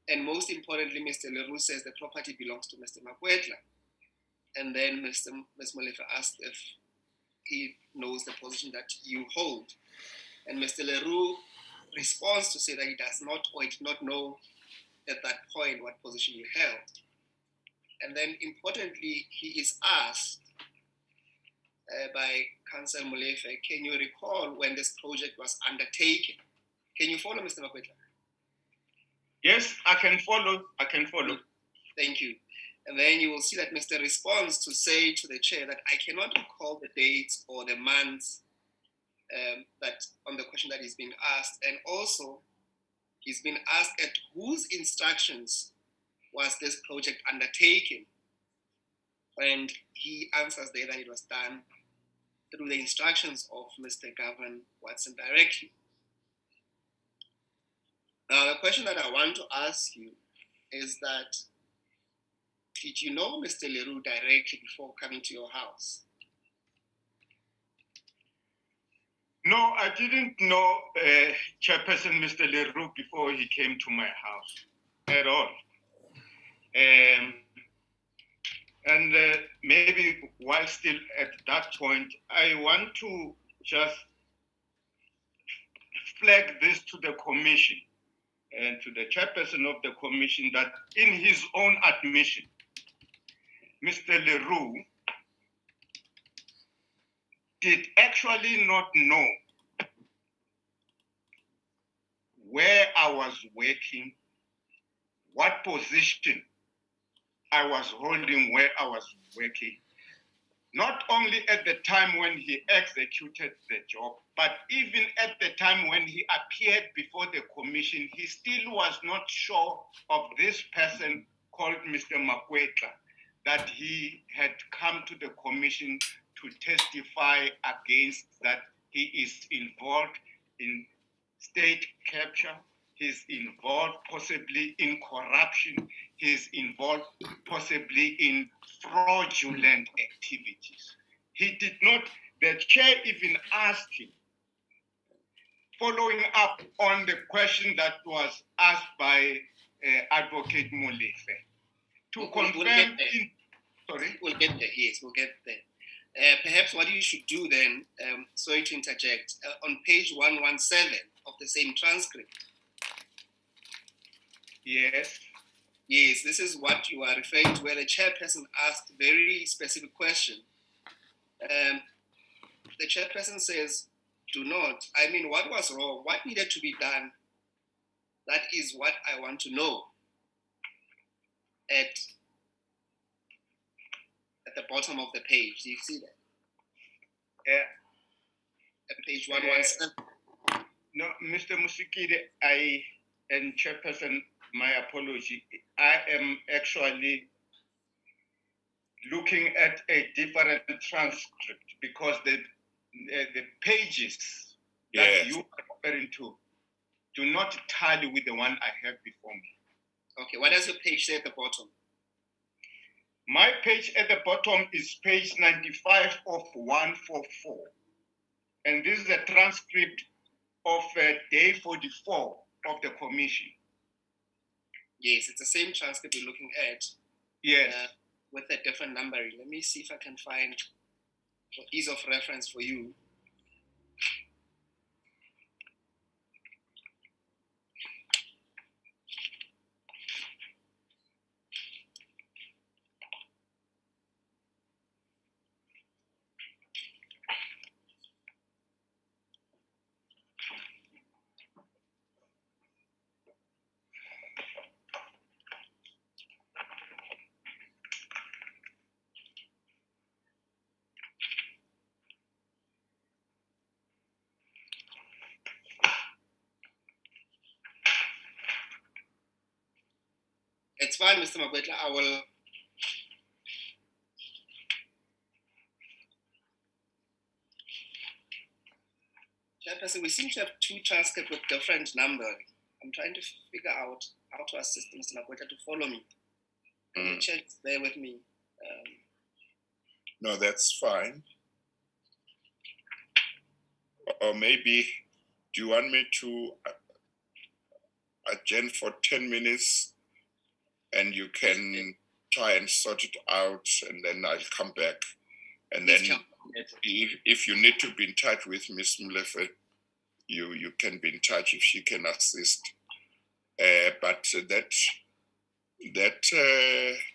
and most importantly, Mr. Leroux says the property belongs to Mr. Makwetla, and then Ms. Molefe asked if he knows the position that you hold. And Mr. Leroux responds to say that he does not, or he did not know at that point what position you held. And then importantly, he is asked by Councillor Molefe. Can you recall when this project was undertaken? Can you follow, Mr. Makwetla? Yes, I can follow. I can follow. Thank you. And then you will see that Mr. responds to say to the chair that I cannot recall the dates or the months that on the question that he's been asked. And also, he's been asked at whose instructions was this project undertaken? And he answers there that it was done through the instructions of Mr. Gavin Watson directly. Now, the question that I want to ask you is that, did you know Mr. Leroux directly before coming to your house? No, I didn't know Chairperson Mr. Leroux before he came to my house at all. And maybe while still at that point, I want to just flag this to the Commission and to the Chairperson of the Commission that in his own admission, Mr. Leroux did actually not know where I was working, what position I was holding where I was working, not only at the time when he executed the job, but even at the time when he appeared before the commission, he still was not sure of this person called Mr. Makwetla, that he had come to the commission to testify against, that he is involved in state capture, he's involved possibly in corruption, he's involved possibly in fraudulent activities. He did not, the chair even asked him, following up on the question that was asked by Advocate Molefe, to confirm. We'll get there, yes, we'll get there. Perhaps what you should do then, sorry to interject, on page 117 of the same transcript. Yes. Yes, this is what you are referring to, where the chairperson asked a very specific question. The chairperson says, do not. I mean, what was wrong? What needed to be done? That is what I want to know. At the bottom of the page, do you see that? Yeah. At page 117. No, Mr. Musikide, and Chairperson, my apology. I am actually looking at a different transcript because the pages that you are referring to do not tally with the one I have before me. Okay, what does your page say at the bottom? My page at the bottom is page 95 of 144. And this is a transcript of day 44 of the commission. Yes, it's the same transcript we're looking at. Yes. With a different numbering. Let me see if I can find, for ease of reference for you. It's fine, Mr. Makwetla. I will. Chairperson, we seem to have two transcripts with different numbering. I'm trying to figure out how to assist Mr. Makwetla to follow me. Can you check there with me? No, that's fine. Or maybe, do you want me to adjourn for 10 minutes and you can try and sort it out and then I'll come back. And then if you need to be in touch with Ms. Molefe, you can be in touch if she can assist. But that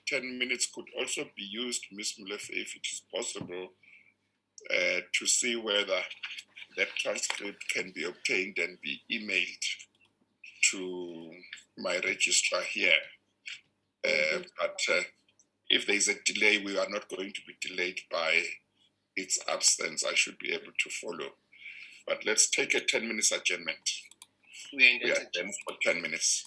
10 minutes could also be used, Ms. Molefe, if it is possible, to see whether that transcript can be obtained and be emailed to my registrar here. But if there is a delay, we are not going to be delayed by its absence. I should be able to follow. But let's take a 10 minutes adjournment. We are adjourned for 10 minutes.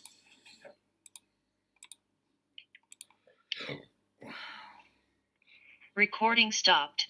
Recording stopped.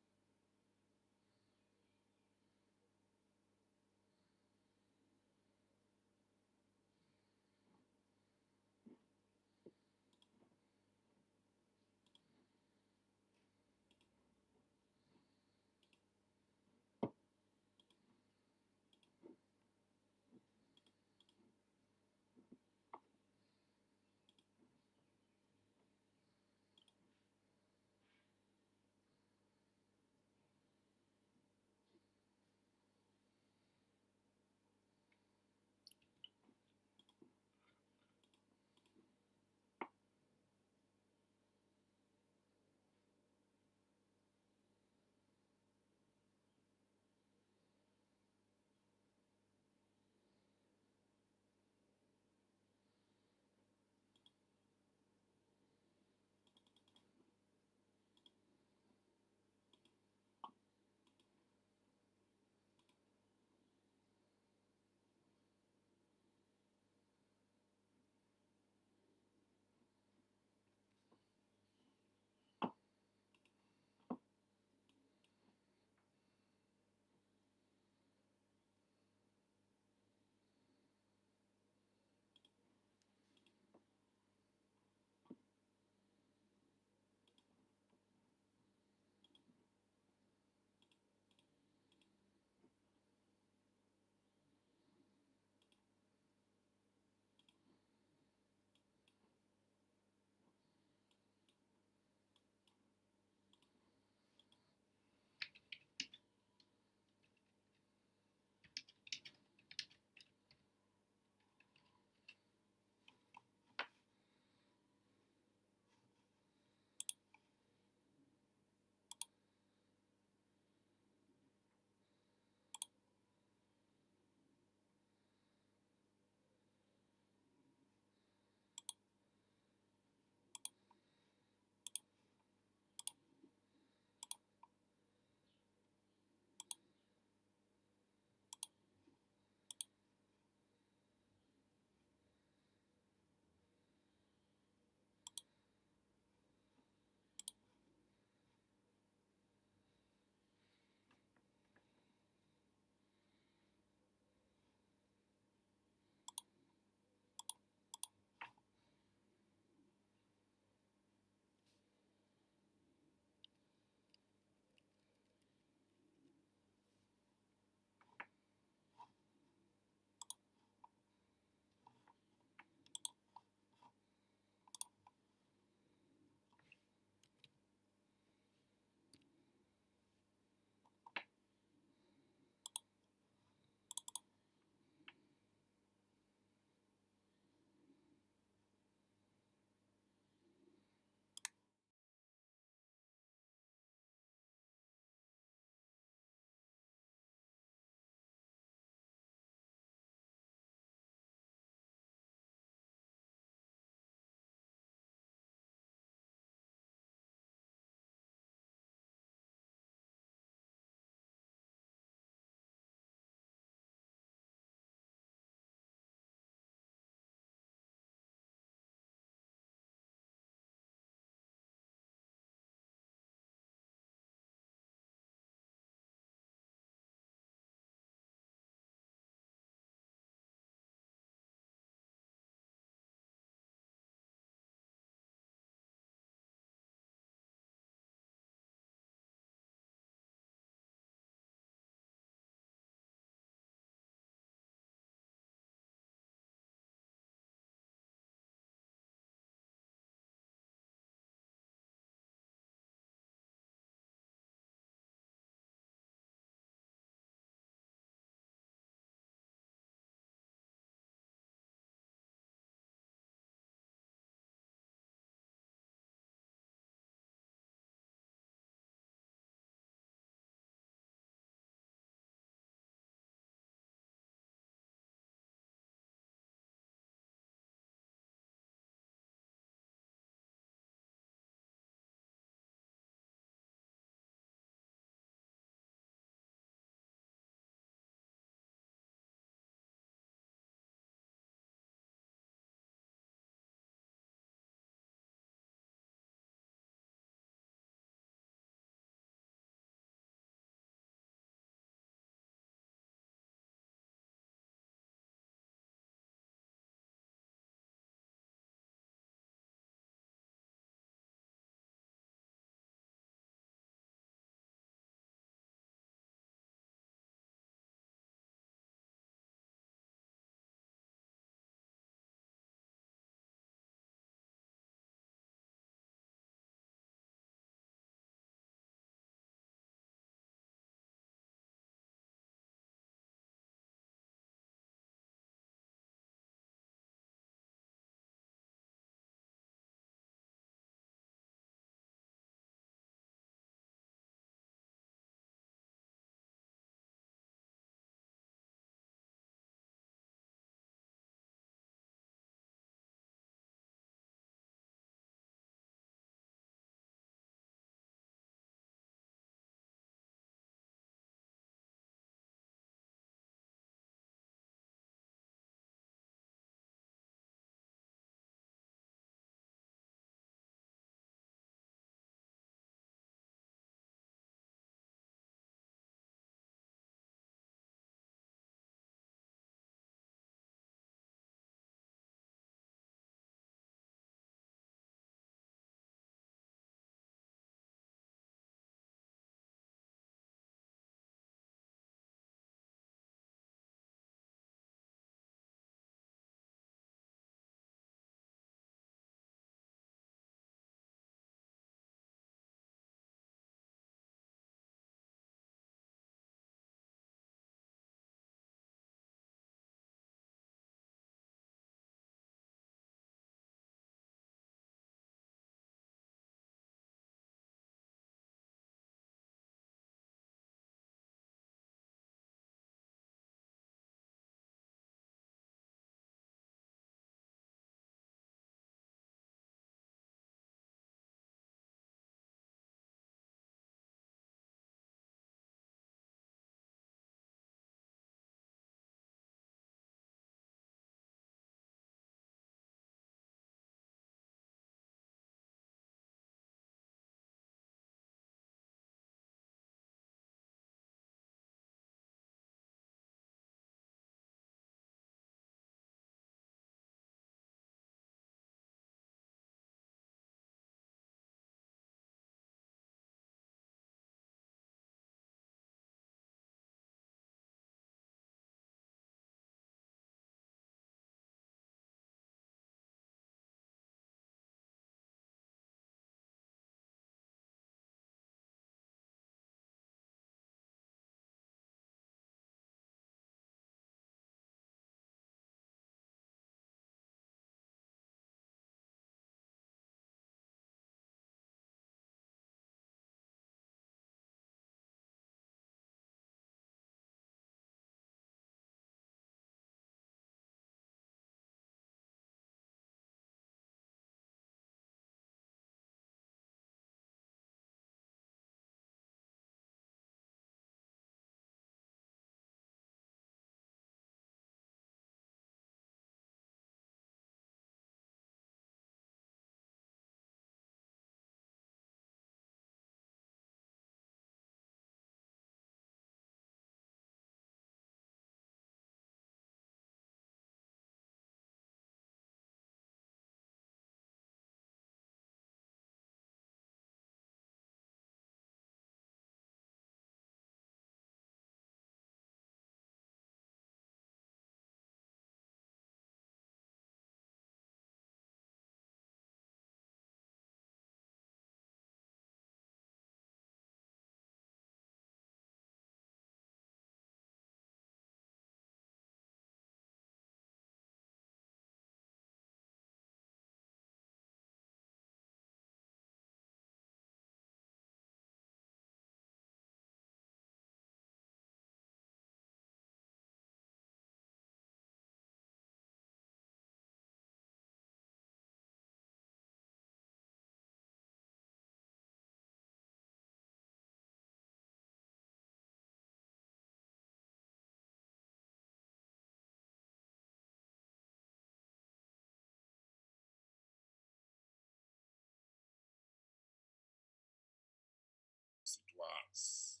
was.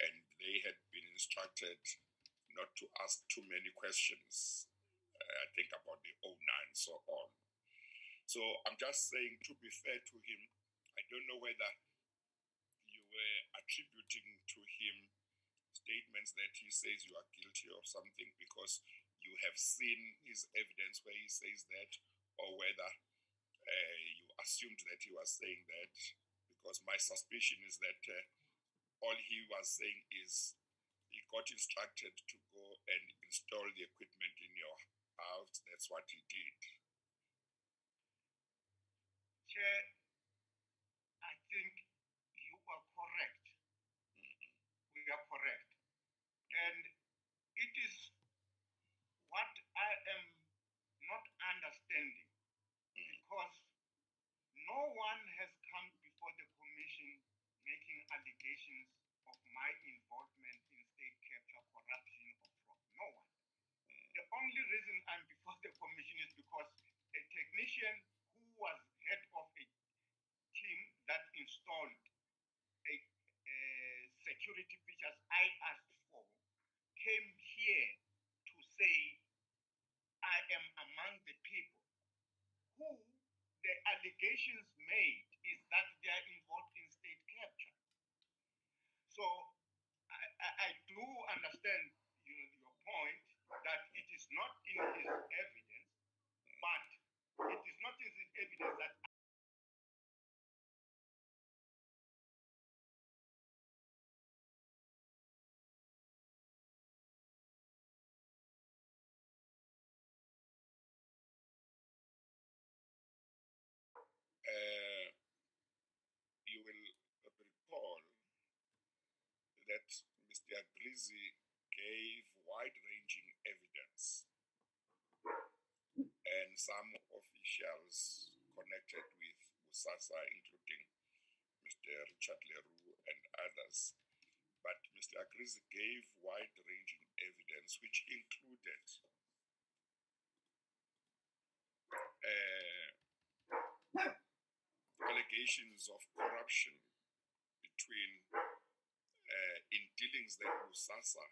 And they had been instructed not to ask too many questions, I think about the owner and so on. So I'm just saying, to be fair to him, I don't know whether you were attributing to him statements that he says you are guilty of something because you have seen his evidence where he says that, or whether you assumed that he was saying that, because my suspicion is that all he was saying is he got instructed to go and install the equipment in your house. That's what he did. Chair, I think you are correct. Mm-hmm. We are correct. And it is what I am not understanding, because no one has come before the commission making allegations of my involvement in state capture, corruption, or fraud. No one. The only reason I'm before the commission is because a technician who was head of a team that installed a security features I asked for came here to say I am among the people who the allegations made is that they are involved in state capture. So I do understand your point that it is not in his evidence, but it is not in his evidence that you will recall that Mr. Grizi gave wide-ranging evidence, and some officials connected with BOSASA, including Mr. Richard Leroux and others. But Mr. Grizi gave wide-ranging evidence, which included allegations of corruption between in dealings that BOSASA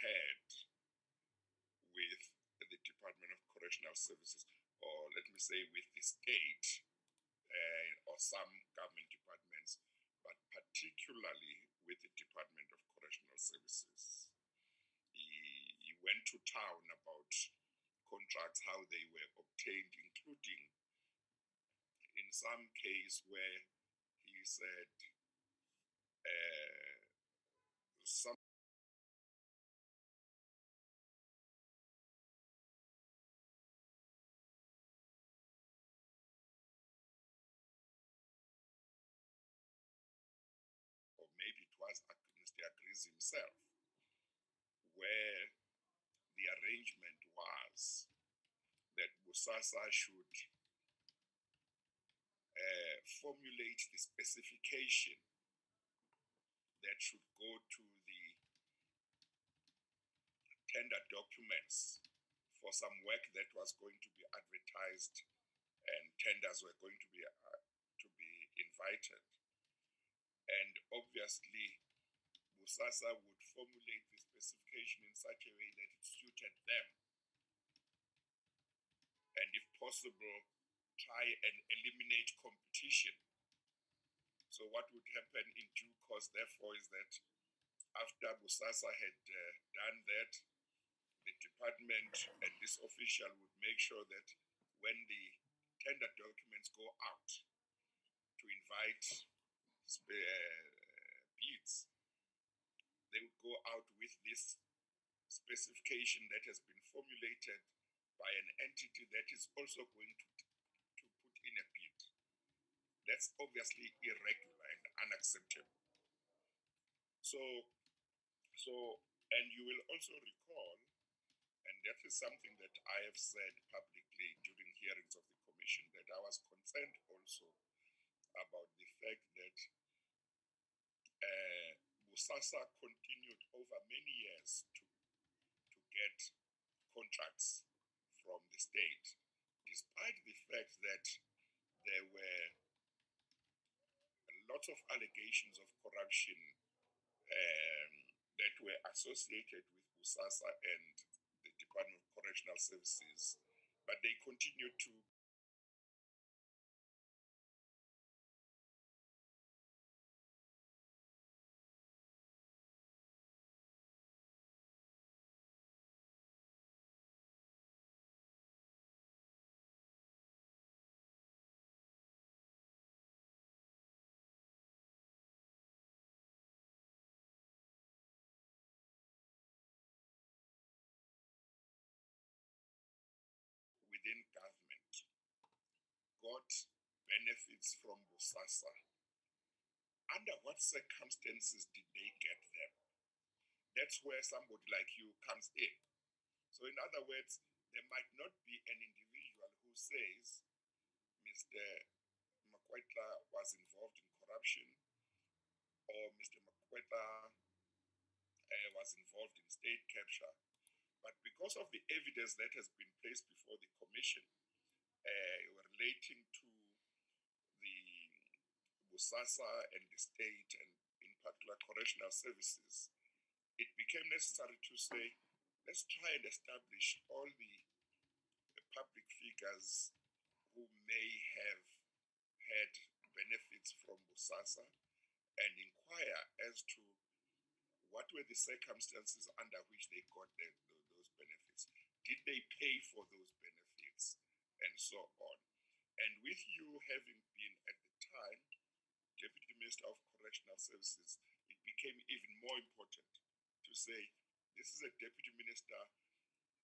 had with the Department of Correctional Services, or let me say with the state or some government departments, but particularly with the Department of Correctional Services. He went to town about contracts, how they were obtained, including in some case where he said some or maybe it was Mr. Agrees himself, where the arrangement was that BOSASA should formulate the specification that should go to the tender documents for some work that was going to be advertised and tenders were going to be invited. And obviously, BOSASA would formulate the specification in such a way that it suited them. And if possible, try and eliminate competition. So what would happen in due course, therefore, is that after BOSASA had done that, the department and this official would make sure that when the tender documents go out to invite bids, they would go out with this specification that has been formulated by an entity that is also going to put in a bid. That's obviously irregular and unacceptable. So, and you will also recall, and that is something that I have said publicly during hearings of the commission, that I was concerned also about the fact that BOSASA continued over many years to get contracts from the state, despite the fact that there were lots of allegations of corruption that were associated with BOSASA and the Department of Correctional Services, but they continue to within government got benefits from BOSASA. Under what circumstances did they get them? That's where somebody like you comes in. So in other words, there might not be an individual who says Mr. Makwetla was involved in corruption, or Mr. Mchuetta was involved in state capture. But because of the evidence that has been placed before the commission relating to the BOSASA and the state, and in particular correctional services, it became necessary to say, let's try and establish all the public figures who may have had benefits from BOSASA and inquire as to what were the circumstances under which they got those benefits. Did they pay for those benefits? And so on. And with you having been at the time Deputy Minister of Correctional Services, it became even more important to say, this is a Deputy Minister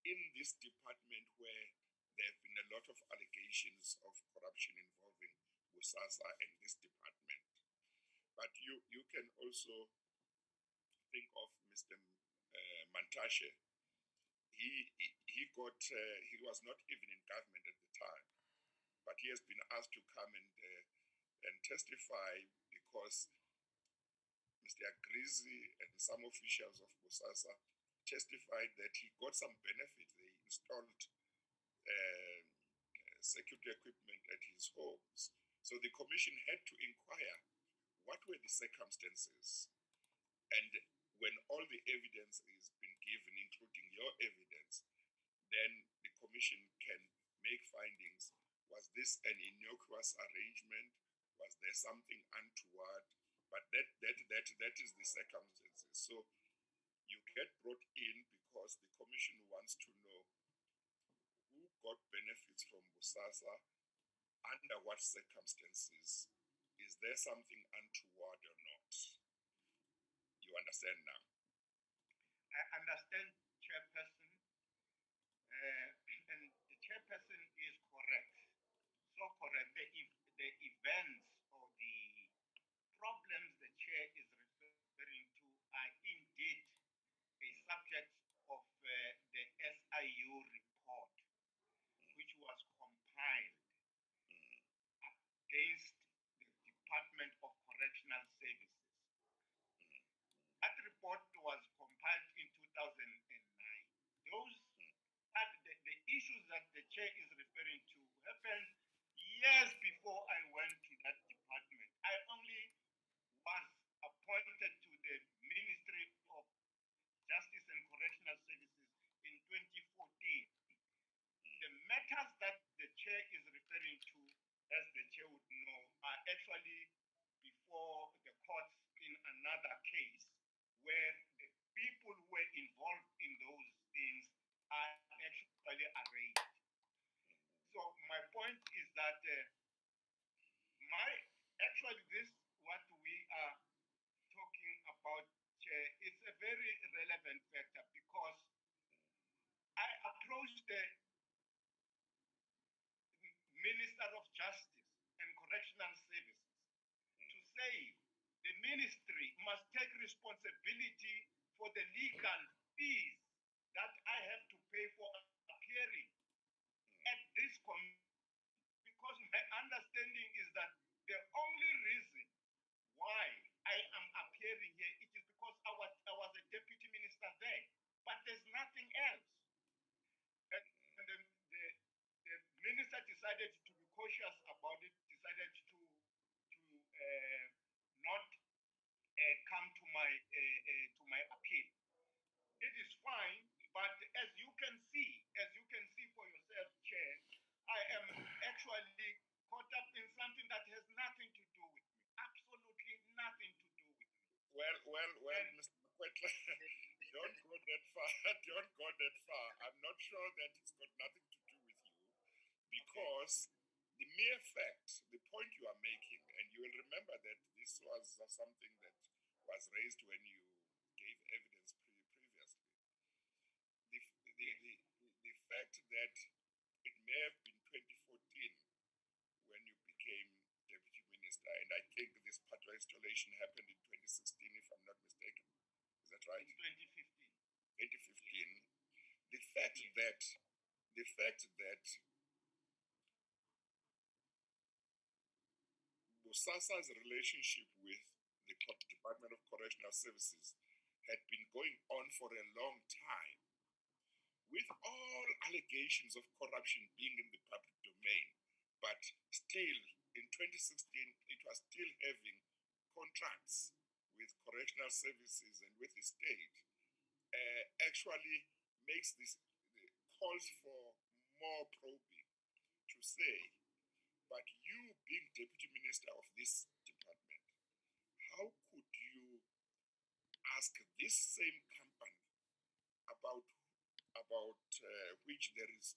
in this department where there have been a lot of allegations of corruption involving BOSASA and this department. But you can also think of Mr. Mantashe. He was not even in government at the time, but he has been asked to come and testify because Mr. Agrizi and some officials of BOSASA testified that he got some benefit. They installed security equipment at his homes. So the commission had to inquire what were the circumstances. And when all the evidence is been given, including your evidence, then the commission can make findings. Was this an innocuous arrangement? Was there something untoward? But that is the circumstances. So you get brought in because the commission wants to know who got benefits from BOSASA, under what circumstances. Is there something untoward or not? You understand now? I understand, Chairperson, and the Chairperson is correct. So correct. The events or the problems the Chair is referring to are indeed a subject of the SIU report, which was compiled against the Department of Correctional Services. That report was compiled in 2009. The issues that the Chair is referring to happened years before I went to that department. I only was appointed to the Ministry of Justice and Correctional Services in 2014. The matters that the Chair is referring to, as the Chair would know, are actually before the courts in another case where the people who were involved in those things are actually arraigned. So my point is that this what we are talking about, it's a very relevant factor because I approached the Minister of Justice and Correctional Services to say the ministry must take responsibility for the legal fees that I have to pay for appearing at this committee, because my understanding is that the only reason why I am appearing here it is because I was a deputy minister there, but there's nothing else. And the minister decided to be cautious about it, decided to not come to my appeal. It is fine, but as you can see for yourself, Chair, I am actually caught up in something that has nothing to do with me. Absolutely nothing to do with me. Well, Mr. Makwetla, don't go that far. Don't go that far. I'm not sure that it's got nothing to do with you, because the mere fact, the point you are making, and you will remember that this was something that was raised when you gave evidence previously. The fact that it may have been 2014 when you became deputy minister, and I think this pathway installation happened in 2016, if I'm not mistaken. Is that right? In 2015. 2015. The fact that BOSASA's relationship with the Department of Correctional Services had been going on for a long time, with all allegations of corruption being in the public domain, but still in 2016 it was still having contracts with correctional services and with the state, actually makes this calls for more probing to say, but you being deputy minister of this department, how could you ask this same company about which there is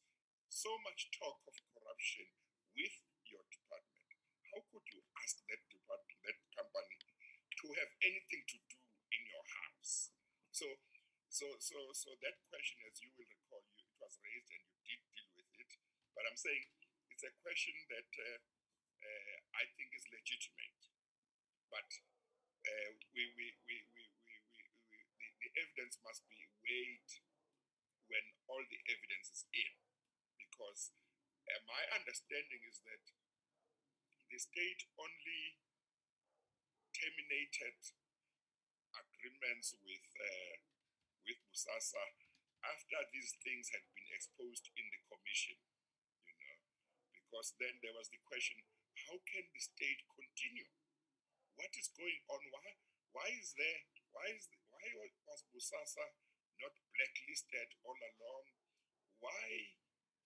so much talk of corruption with your department? How could you ask that department, that company, to have anything to do in your house? So that question, as you will recall, it was raised and you did deal with it. But I'm saying it's a question that I think is legitimate. But the evidence must be weighed when all the evidence is in, because my understanding is that the state only terminated agreements with BOSASA after these things had been exposed in the commission, because then there was the question, how can the state continue? What is going on? Why was BOSASA not blacklisted all along? Why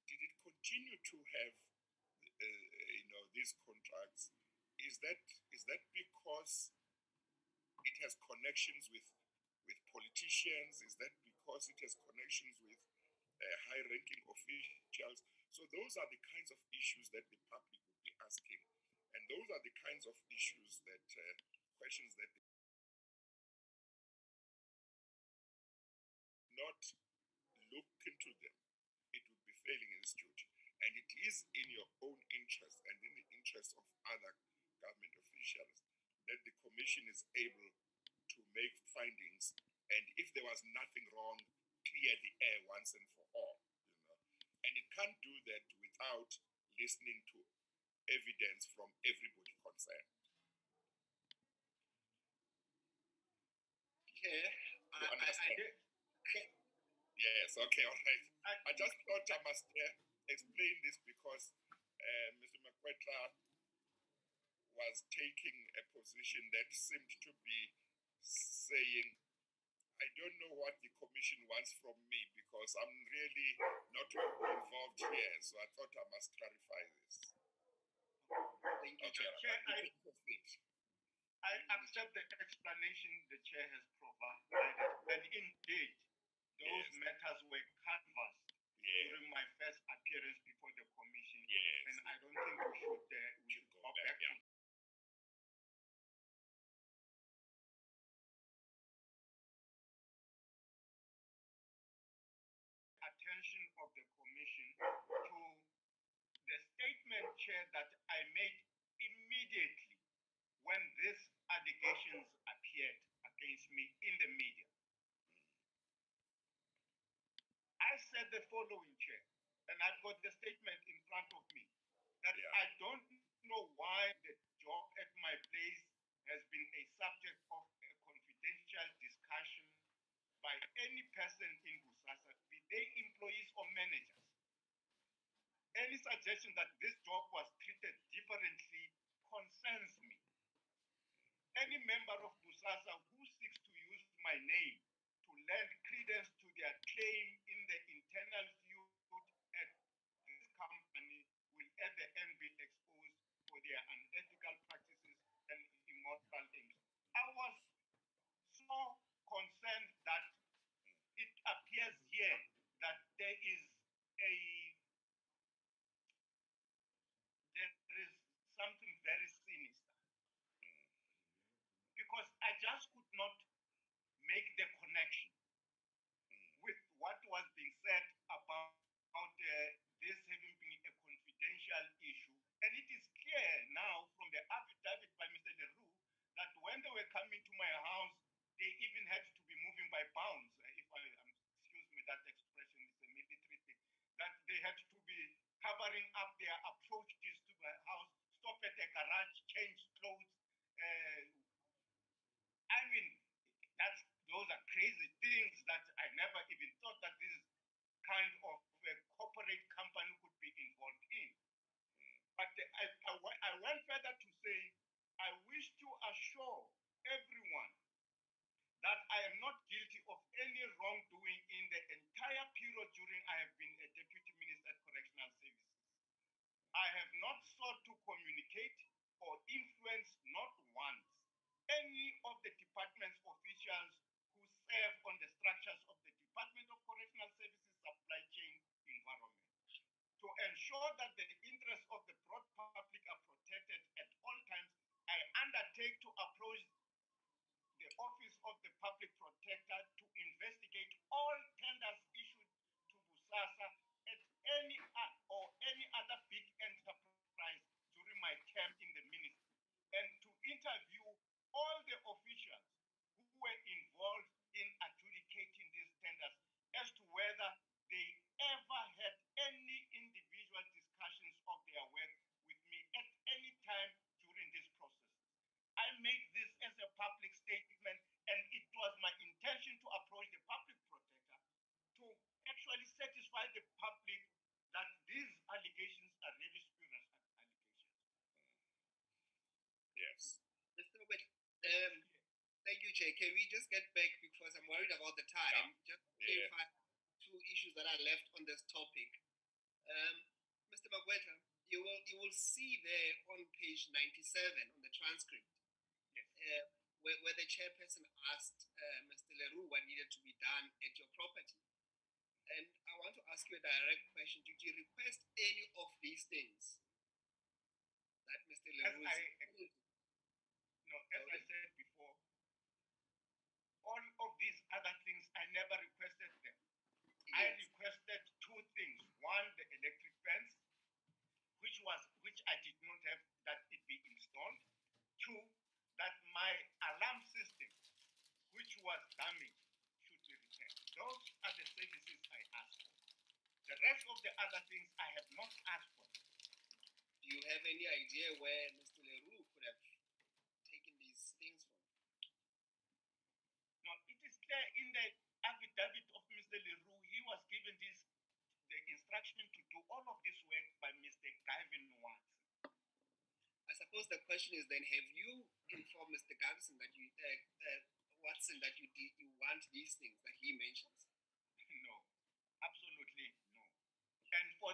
did it continue to have these contracts? Is that because it has connections with politicians? Is that because it has connections with high-ranking officials? So those are the kinds of issues that the public would be asking, and those are the kinds of issues that questions that not look into them, it would be failing in its duty. And it is in your own interest and in the interest of other government officials that the commission is able to make findings, and if there was nothing wrong, clear the air once and for all. And it can't do that without listening to evidence from everybody concerned. Yeah, You understand? Yes, okay, all right. I just thought I must explain this because Mr. Makwetla was taking a position that seemed to be saying, I don't know what the commission wants from me because I'm really not involved here, so I thought I must clarify this. Thank you, Okay, Chair, I accept the explanation the chair has provided, and indeed, those matters were canvassed during my first appearance before the commission, and I don't think we should go back to attention of the commission to the statement, Chair, that I made immediately when these allegations appeared against me in the media. I said the following, Chair, and I've got the statement in front of me, that I don't know why the job at my place has been a subject of a confidential discussion by any person in BOSASA, be they employees or managers. Any suggestion that this job was treated differently concerns me. any member of BOSASA who seeks to use my name to lend credence to their claim in the internal feud at this company will at the end be exposed for their unethical practices and immoral aims. I was so concerned that it appears here that there is something very sinister, because I just could not make the connection with what was being said about this having been a confidential issue. And it is clear now from the affidavit by Mr. Leroux that when they were coming to my house, they even had to be moving by bounds, if I excuse me, that expression is a military thing, that they had to be covering up their approaches to my house, stop at the garage, change clothes. I mean, those are crazy things that I never even thought that this kind of a corporate company could be involved in. But I went further to say, I wish to assure everyone that I am not guilty of any wrongdoing in the entire period during I have been a Deputy Minister at Correctional Services. I have not sought to communicate or influence, not once, any of the department's officials who serve on the structures of the Department of Correctional Services supply chain environment. To ensure that the interests of the broad public are protected at all times, I undertake to approach the Office of the Public Protector to investigate all tenders issued to BOSASA at any other big enterprise during my term in the ministry, and to interview all the officials who were involved in adjudicating these tenders as to whether they ever had any individual discussions of their work with me at any time during this process. I made this as a public statement, and it was my intention to approach the public protector to actually satisfy the public that these allegations are really spurious allegations. Yes. Mr. Makwetla, thank you, Chair. Can we just get back, because I'm worried about the time, just clarify two issues that are left on this topic. Mr. Makwetla, you will see there on page 97 on the transcript, where the chairperson asked Mr. Leroux what needed to be done at your property. And I want to ask you a direct question. Did you request any of these things that Mr. Leroux as I said before, all of these other things, I never requested them. Yes. I requested two things. One, the electric fence, which I did not have, that it be installed. Two, that my alarm system, which was damaged, should be repaired. Those are the services I asked for. The rest of the other things I have not asked for. Do you have any idea where Mr. Leroux could have taken these things from? No, it is clear in the affidavit of Mr. Leroux, he was given the instruction to do all of this work by Mr. Gavin Watson. I suppose the question is then, have you informed Mr. Gavin that Watson that you want these things that he mentions? No, absolutely no. And for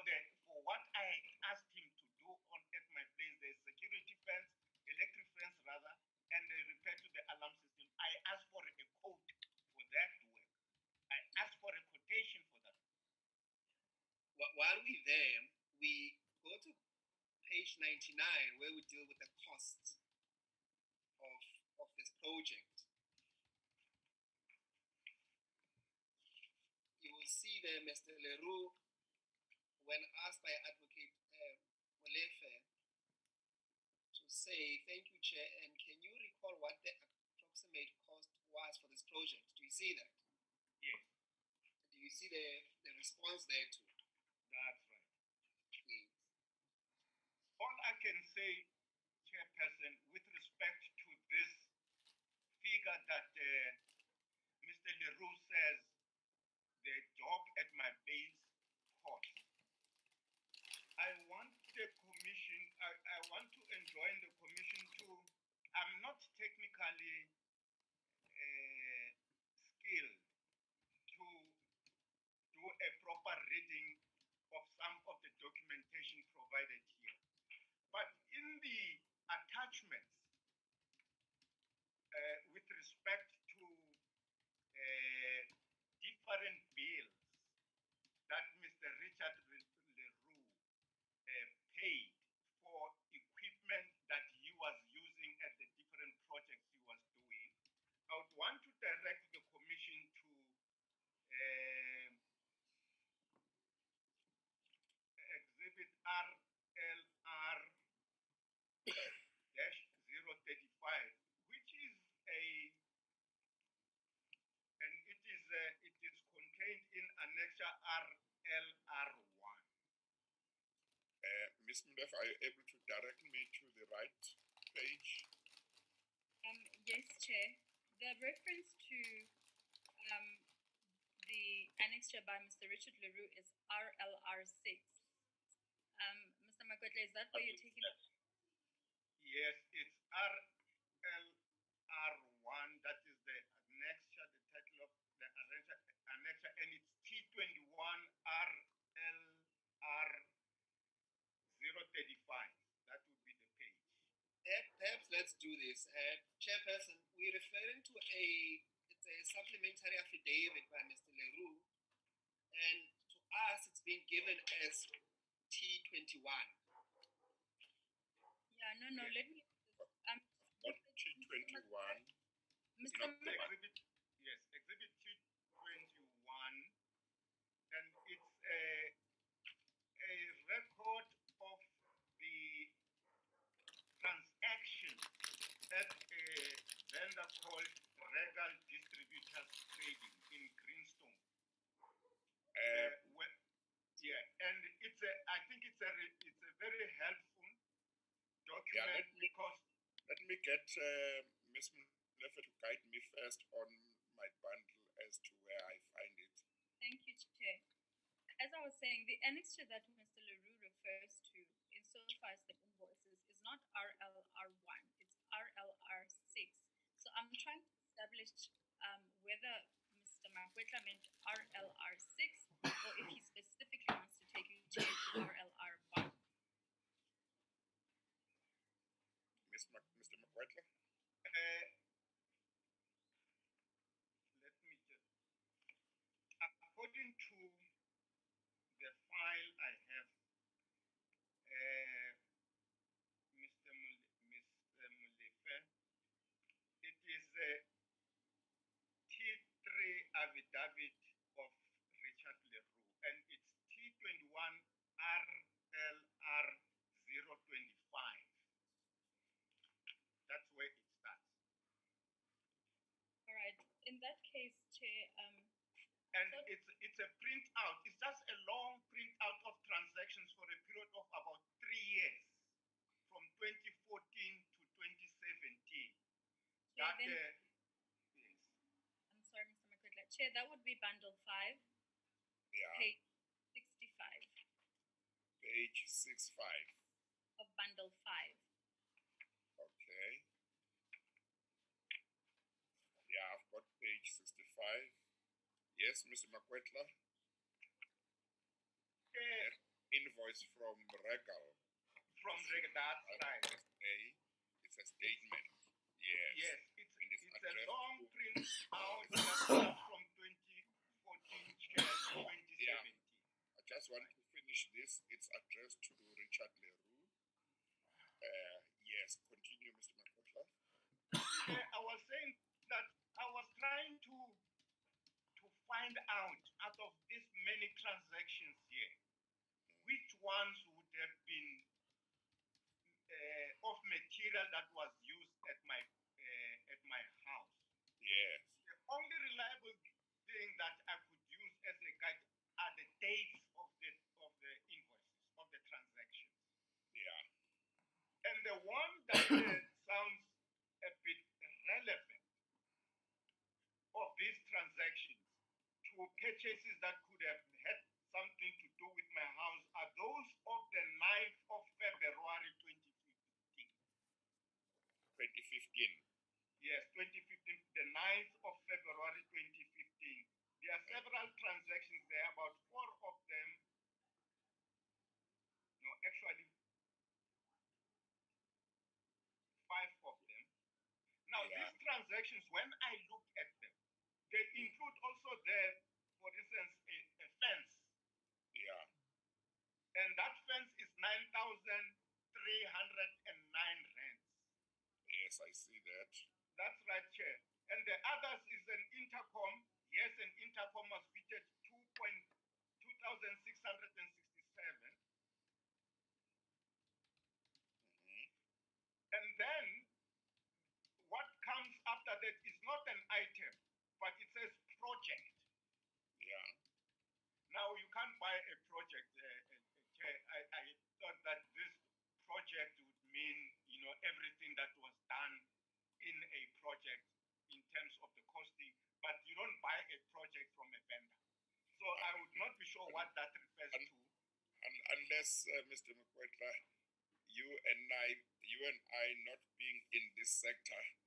what I asked him to do at my place, the security fence, electric fence rather, and the repair to the alarm system, I asked for a quote for that work. I asked for a quotation for that. While we're there, we go to page 99, where we deal with the costs of this project. You will see there, Mr. Leroux, when asked by Advocate Molefe to say, thank you, Chair, and can you recall what the approximate cost was for this project? Do you see that? Yes. Do you see the response there too? That's right. Yes. All I can say, Chairperson, with respect to this figure that Mr. Leroux says the job at my base cost, I want the commission, I want to enjoin the commission to, I'm not technical technically skilled to do a proper reading of some of the documentation provided here. But in the attachments, with respect to different bills that Mr. Richard Leroux paid for equipment that he was using at the different projects he was doing, I would want to direct the Commission to Exhibit RLR-035, which is it is contained in Annexure RLR1. Ms. Mdef, are you able to direct me to the right page? Yes, Chair. The reference to the annexure by Mr. Richard Leroux is RLR6. Mr. Makwetla, is that where you're taking it? Yes, it's RLR1. That is the annexure, the title of the annexure, and it's T21 RLR035. That would be the page. Perhaps let's do this. Chairperson, we're referring to a supplementary affidavit by Mr. Leroux, and to us it's been given as T21. Yeah, no, let me. T21. Mr. Exhibit, yes, Exhibit T21, and it's a record of the transactions at a vendor called Regal Distributors Trading in Greenstone. And I think it's a very helpful document because. Let me get Ms. Mlefe to guide me first on my bundle as to where I find it. Thank you, Chair. As I was saying, the annexure that Mr. Leroux refers to insofar as the invoices is not RLR1, it's RLR6. So I'm trying to establish whether Mr. Makwetla meant RLR6 or if he specifically wants to take you to RLR1. Mr. Makwetla? Let me just, according to the file I have, Mr. Mlefe, it is a T3 affidavit of Richard Leroux, and it's T21 RLR025. That's where it starts. All right. In that case, Chair, and it's a printout. It's just a long printout of transactions for a period of about 3 years, from 2014 to 2017. Chair, yes. I'm sorry, Mr. Makwetla. Chair, that would be bundle 5. Yeah. Page 65. Page 65. Of bundle 5. Okay. Yeah, I've got page 65. Yes, Mr. Makwetla? Invoice from Regal. From Regal, that's right. It's a statement. Yes. Yes, it's a long print out from 2014 to 2017. Yeah. I just want to finish this. It's addressed to Richard Leroux. Yes, continue, Mr. Makwetla. I was saying that I was trying to find out of these many transactions here, which ones would have been of material that was used at my house. Yes. The only reliable thing that I could use as a guide are the dates of the invoices, of the transactions. Yeah. And the one that sounds a bit relevant of these transactions to purchases that could have had something to do with my house are those of the 9th of February 2015. 2015. Yes, 2015, the 9th of February 2015. There are several transactions there, about 4 of them. No, actually, 5 of them. Now, these transactions, when I look at them, they include also there, for instance, a fence. Yeah. And that fence is 9,309 rands. Yes, I see that. That's right, Chair. And the others is an intercom. Yes, an intercom was fitted 2,667. And then what comes after that is not an item, but it says project. Yeah. Now you can't buy a project. Chair. I thought that this project would mean, everything that was done in a project in terms of the costing, but you don't buy a project from a vendor. So I would not be sure what that refers to. Unless, Mr. Mkwetla, you and I not being in this sector,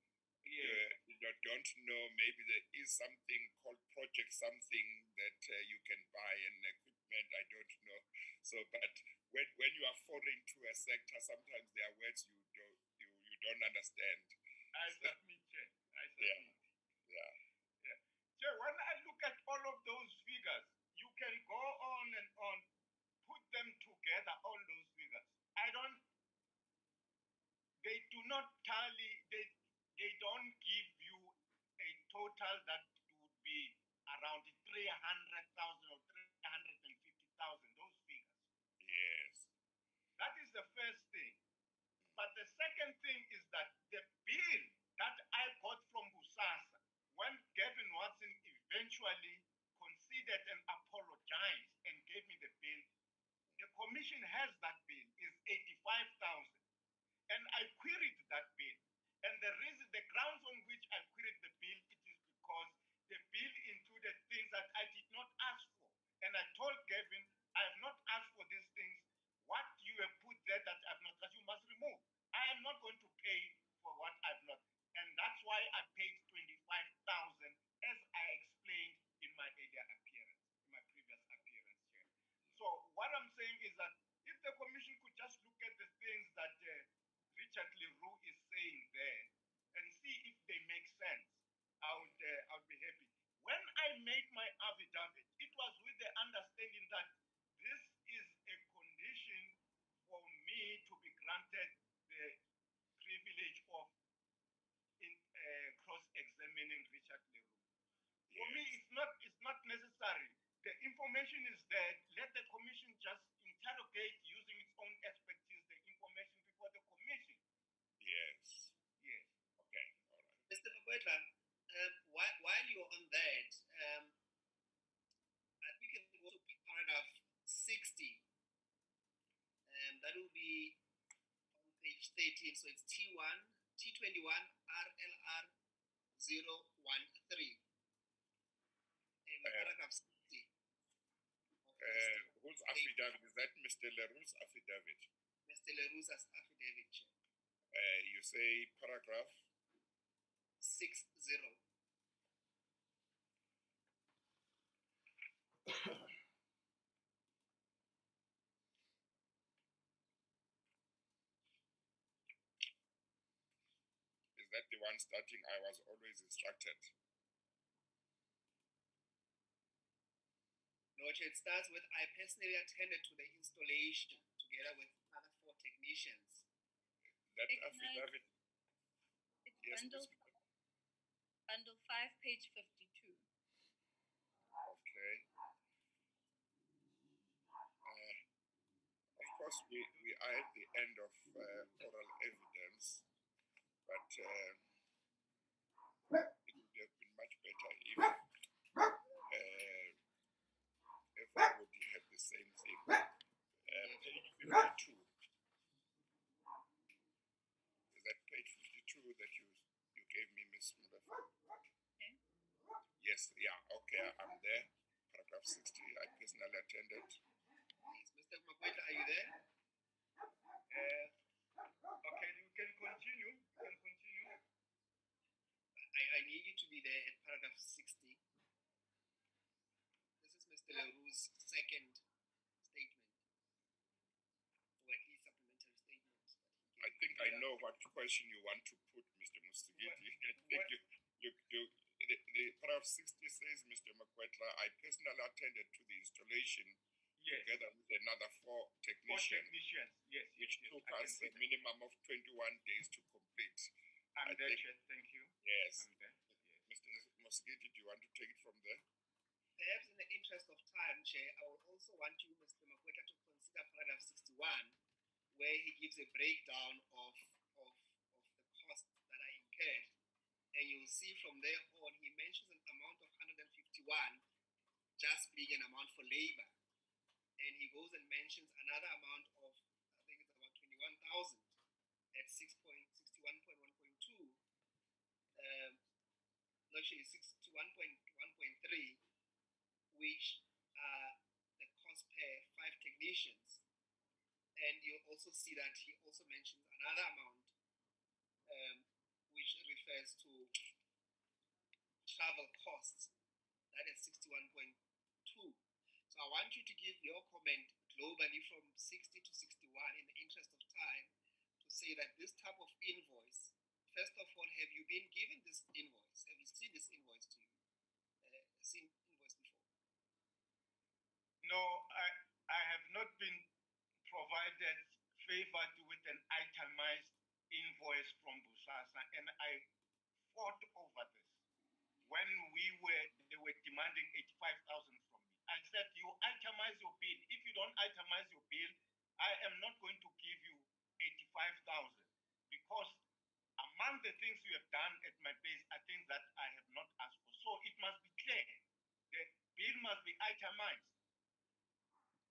don't know, maybe there is something called project something that you can buy and equipment, I don't know. So, but when you are foreign to a sector, sometimes there are words you don't understand. I submit, Chair. I submit. Yeah. So when I look at all of those figures, you can go on and on, put them together, all those figures. They do not tally, they don't give you a total that would be around 300,000 or 350,000, those figures. Yes. That is the first thing. But the second thing is that the bill that I got from BOSASA, when Gavin Watson eventually conceded and apologized and gave me the bill, the commission has that bill, is 85,000. And I queried that bill. And the grounds on which I queried the bill, it is because the bill included things that I did not ask for. And I told Gavin, I have not asked for these things. What you have put there that I have not, that you must remove. I am not going to pay for what I've not. And that's why I paid 25,000, as I explained in my earlier appearance, in my previous appearance here. So what I'm saying is that if the commission could just look at the things that Richard Leroux is saying there and see if they make sense, I would be happy. When I made my affidavit, it was with the understanding that this is a condition for me to be granted the privilege of cross-examining Richard Leroux. Yes. For me, it's not necessary. The information is there. Let the commission just interrogate using its own expertise the information before the commission. Yes. Yes. Okay. All right. Mr. Makwetla, while you're on that, I think you can go to paragraph 60. That will be on page 13. So it's T21 RLR 013. Paragraph 60. Whose affidavit is that? Mr. Leroux's affidavit. Mr. Leroux's affidavit, Chair. You say paragraph 60. Is that the one starting? I was always instructed. No, it starts with, I personally attended to the installation together with other 4 technicians. That affidavit. It's Yes, bundle 5, page 52. Okay. Of course, we are at the end of oral evidence, but it would have been much better if everybody had the same thing. Page 52. Is that page 52 that you gave me, Ms. Muller? Okay. Yes, yeah, okay, I'm there. Paragraph 60, I personally attended. Yes, Mr. Makwetla, are you there? Okay, you can continue. I need you to be there at paragraph 60. This is Mr. Leroux's second statement, or at least supplementary statement that he gave. I think I know what question you want to put, Mr. Musigiti. The paragraph 60 says, Mr. Makwetla, I personally attended to the installation together with another four technicians, yes, which took us a minimum of 21 days to complete. I'm there, Chair. Thank you. Yes. I'm there. Mr. Musigiti, do you want to take it from there? Perhaps in the interest of time, Chair, I would also want you, Mr. Mchuetta, to consider paragraph 61, where he gives a breakdown of the costs that are incurred. And you'll see from there on, he mentions an amount of 151 just being an amount for labor. And he goes and mentions another amount of, I think it's about 21,000 at 61.1.2. Actually 61.1.3, which are the cost per 5 technicians. And you'll also see that he also mentions another amount which refers to travel costs, that is 61.2. So I want you to give your comment globally from 60 to 61 in the interest of time to say that this type of invoice, first of all, have you been given this invoice? Have you seen this invoice to you? Seen invoice before? No, I have not been provided, favored with an itemized invoice from BOSASA, and I fought over this. When they were demanding 85,000 from me. I said, you itemize your bill. If you don't itemize your bill, I am not going to give you 85,000, because among the things you have done at my place are things that I have not asked for. So it must be clear. The bill must be itemized.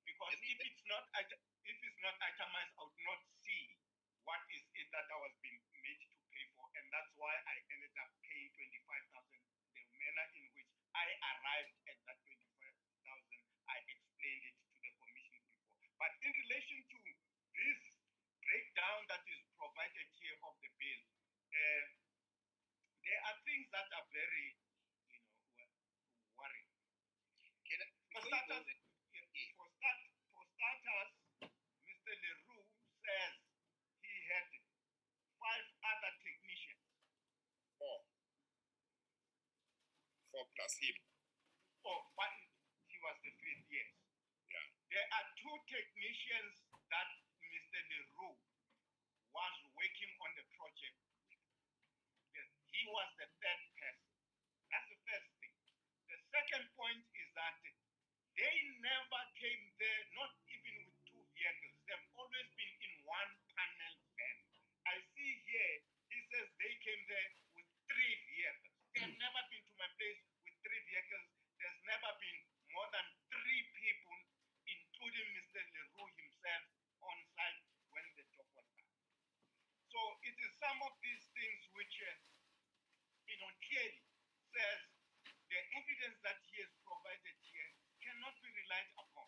Because if it's not itemized, I would not see what is it that I was being made to pay for. And that's why I ended up paying 25,000. The manner in which I arrived at that 25,000, I explained it to the commission before. But in relation to this breakdown that is provided here of the bill, there are things that are very, worrying. For starters, Mr. Leroux says he had 5 other technicians. 4 plus him. But he was the 5th, yes. Yeah. There are 2 technicians that Mr. Leroux was working on the project with. He was the 3rd person. That's the first thing. The second point is that they never came there, not even with 2 vehicles. They've always been in one panel van. I see here, he says they came there with 3 vehicles. They've never been to my place with 3 vehicles. There's never been more than 3 people, including Mr. Leroux himself, on site when the job was done. So it is some of these things which, clearly says the evidence that he has provided here cannot be relied upon.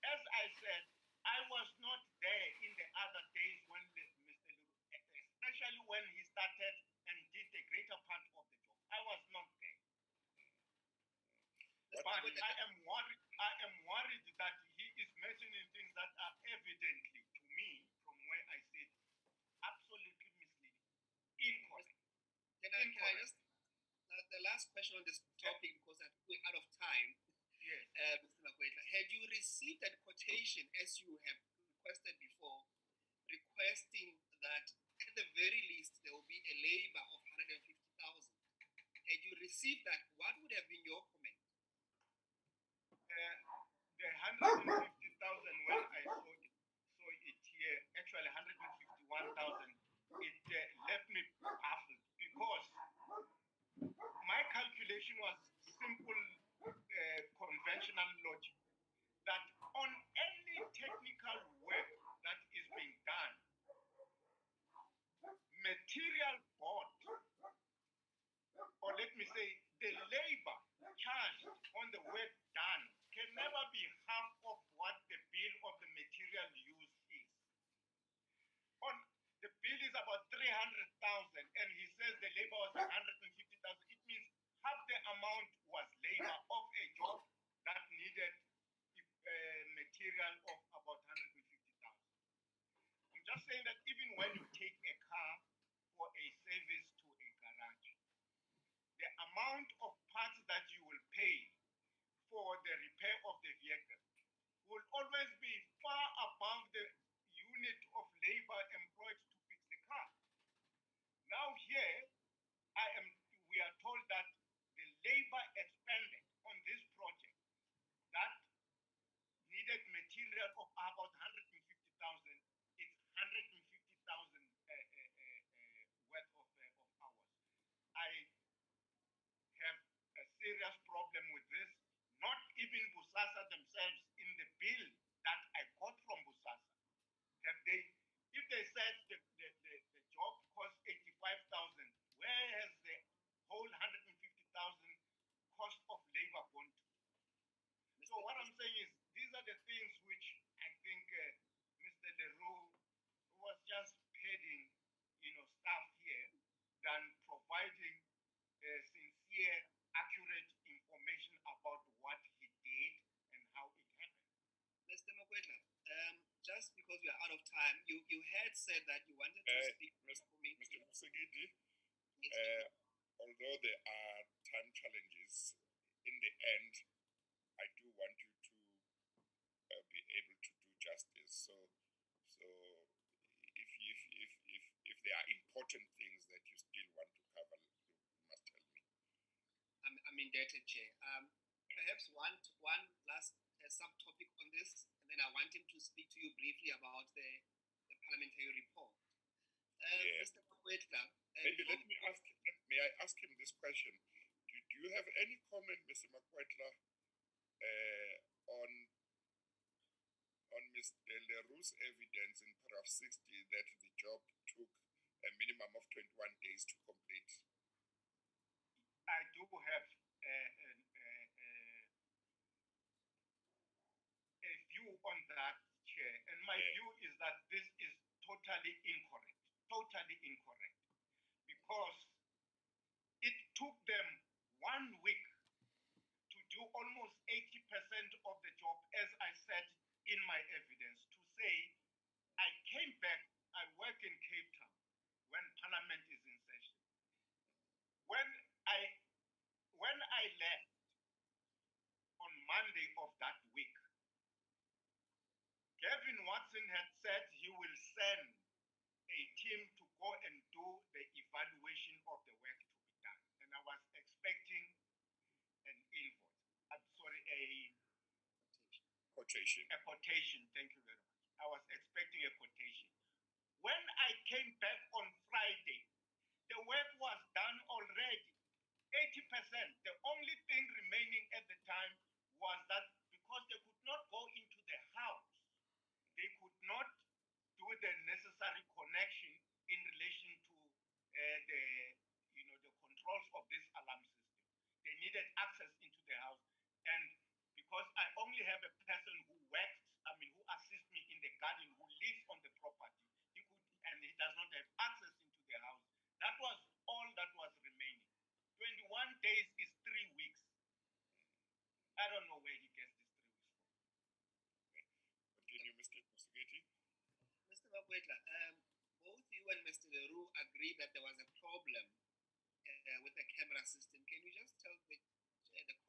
As I said, I was not there in the other days when Mr. Leroux, especially when he started and did the greater part of the job. I was not there. But I am worried that he is mentioning things that are evidently, to me, from where I sit, absolutely misleading, incorrect. Can I just, the last question on this topic, because we're out of time. Yes. Mr. Makwetla, had you received that quotation as you have requested before, requesting that at the very least there will be a labor of 150,000? Had you received that, what would have been your comment? The 150,000 when I saw it here, actually 151,000, it left me baffled, because my calculation was simple, conventional logic, that on any technical work that is being done, material bought, or let me say, the labor charged on the work done can never be half of what the bill of the material used is. The bill is about 300,000, and he says the labor was 150,000. half the amount was labor of a job that needed material of about 150,000. I'm just saying that even when you take a car for a service to a garage, the amount of parts that you will pay for the repair of the vehicle will always be far above the unit of labor employed to fix the car. Now here, we are told that the labor expended on this project that needed material of about 150,000, it's 150,000 worth of hours. I have a serious problem with this. Not even BOSASA themselves in the bill that I got from BOSASA. Have they, if they said the job cost 85,000, where has the whole 150,000 cost of labor gone to? So what I'm saying is, these are the things which I think Mr. Leroux was just padding, staff here than providing sincere, accurate information about what he did and how it happened. Mr. Makwetla, just because we are out of time, you had said that you wanted to speak for me. Mr. Musegidi, Yes, although there are time challenges, in the end, I do want you to be able to do justice. So if there are important things that you still want to cover, you must tell me. I'm indebted, Chair. Perhaps one last subtopic on this, and then I want him to speak to you briefly about the parliamentary report. Yes. Mr. Makwetla, Maybe may I ask him this question? Do you have any comment, Mr. Makwetla, on Mr. Leroux's evidence in paragraph 60 that the job took a minimum of 21 days to complete? I do have a view on that, Chair, and my view is that this is totally incorrect, because it took them 1 week to do almost 80% of the job, as I said in my evidence, to say, I came back, I work in Cape Town when Parliament is in session. When I left on Monday of that week, Gavin Watson had said he will send a team to go and do the evaluation of the work to be done. And I was expecting an invoice. I'm sorry, a quotation. A quotation, thank you very much. I was expecting a quotation. When I came back on Friday, the work was done already, 80%. The only thing remaining at the time was that because they could not go into the house, they could not do the necessary connection in relation to the controls of this alarm system. They needed access into the house, and because I only have a person who who assists me in the garden, who lives on the property, he does not have access into the house. That was all that was remaining. 21 days is 3 weeks. I don't know where he gets these 3 weeks from. Continue, Mr. Musegidi. Mr. Makwetla, both you and Mr. Leroux agreed that there was a problem with the camera system. Can you just tell the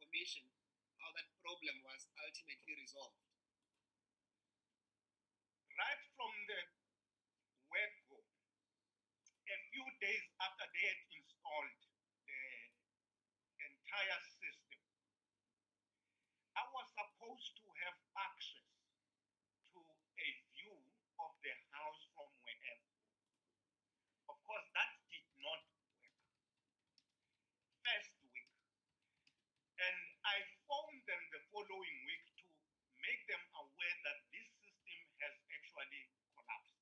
commission how that problem was ultimately resolved? Right from the word-go, a few days after they had installed the entire system, I was supposed to have access to a view of the house from wherever. Of course, that did not work. First week. And I phoned them the following week to make them aware that this system has actually collapsed.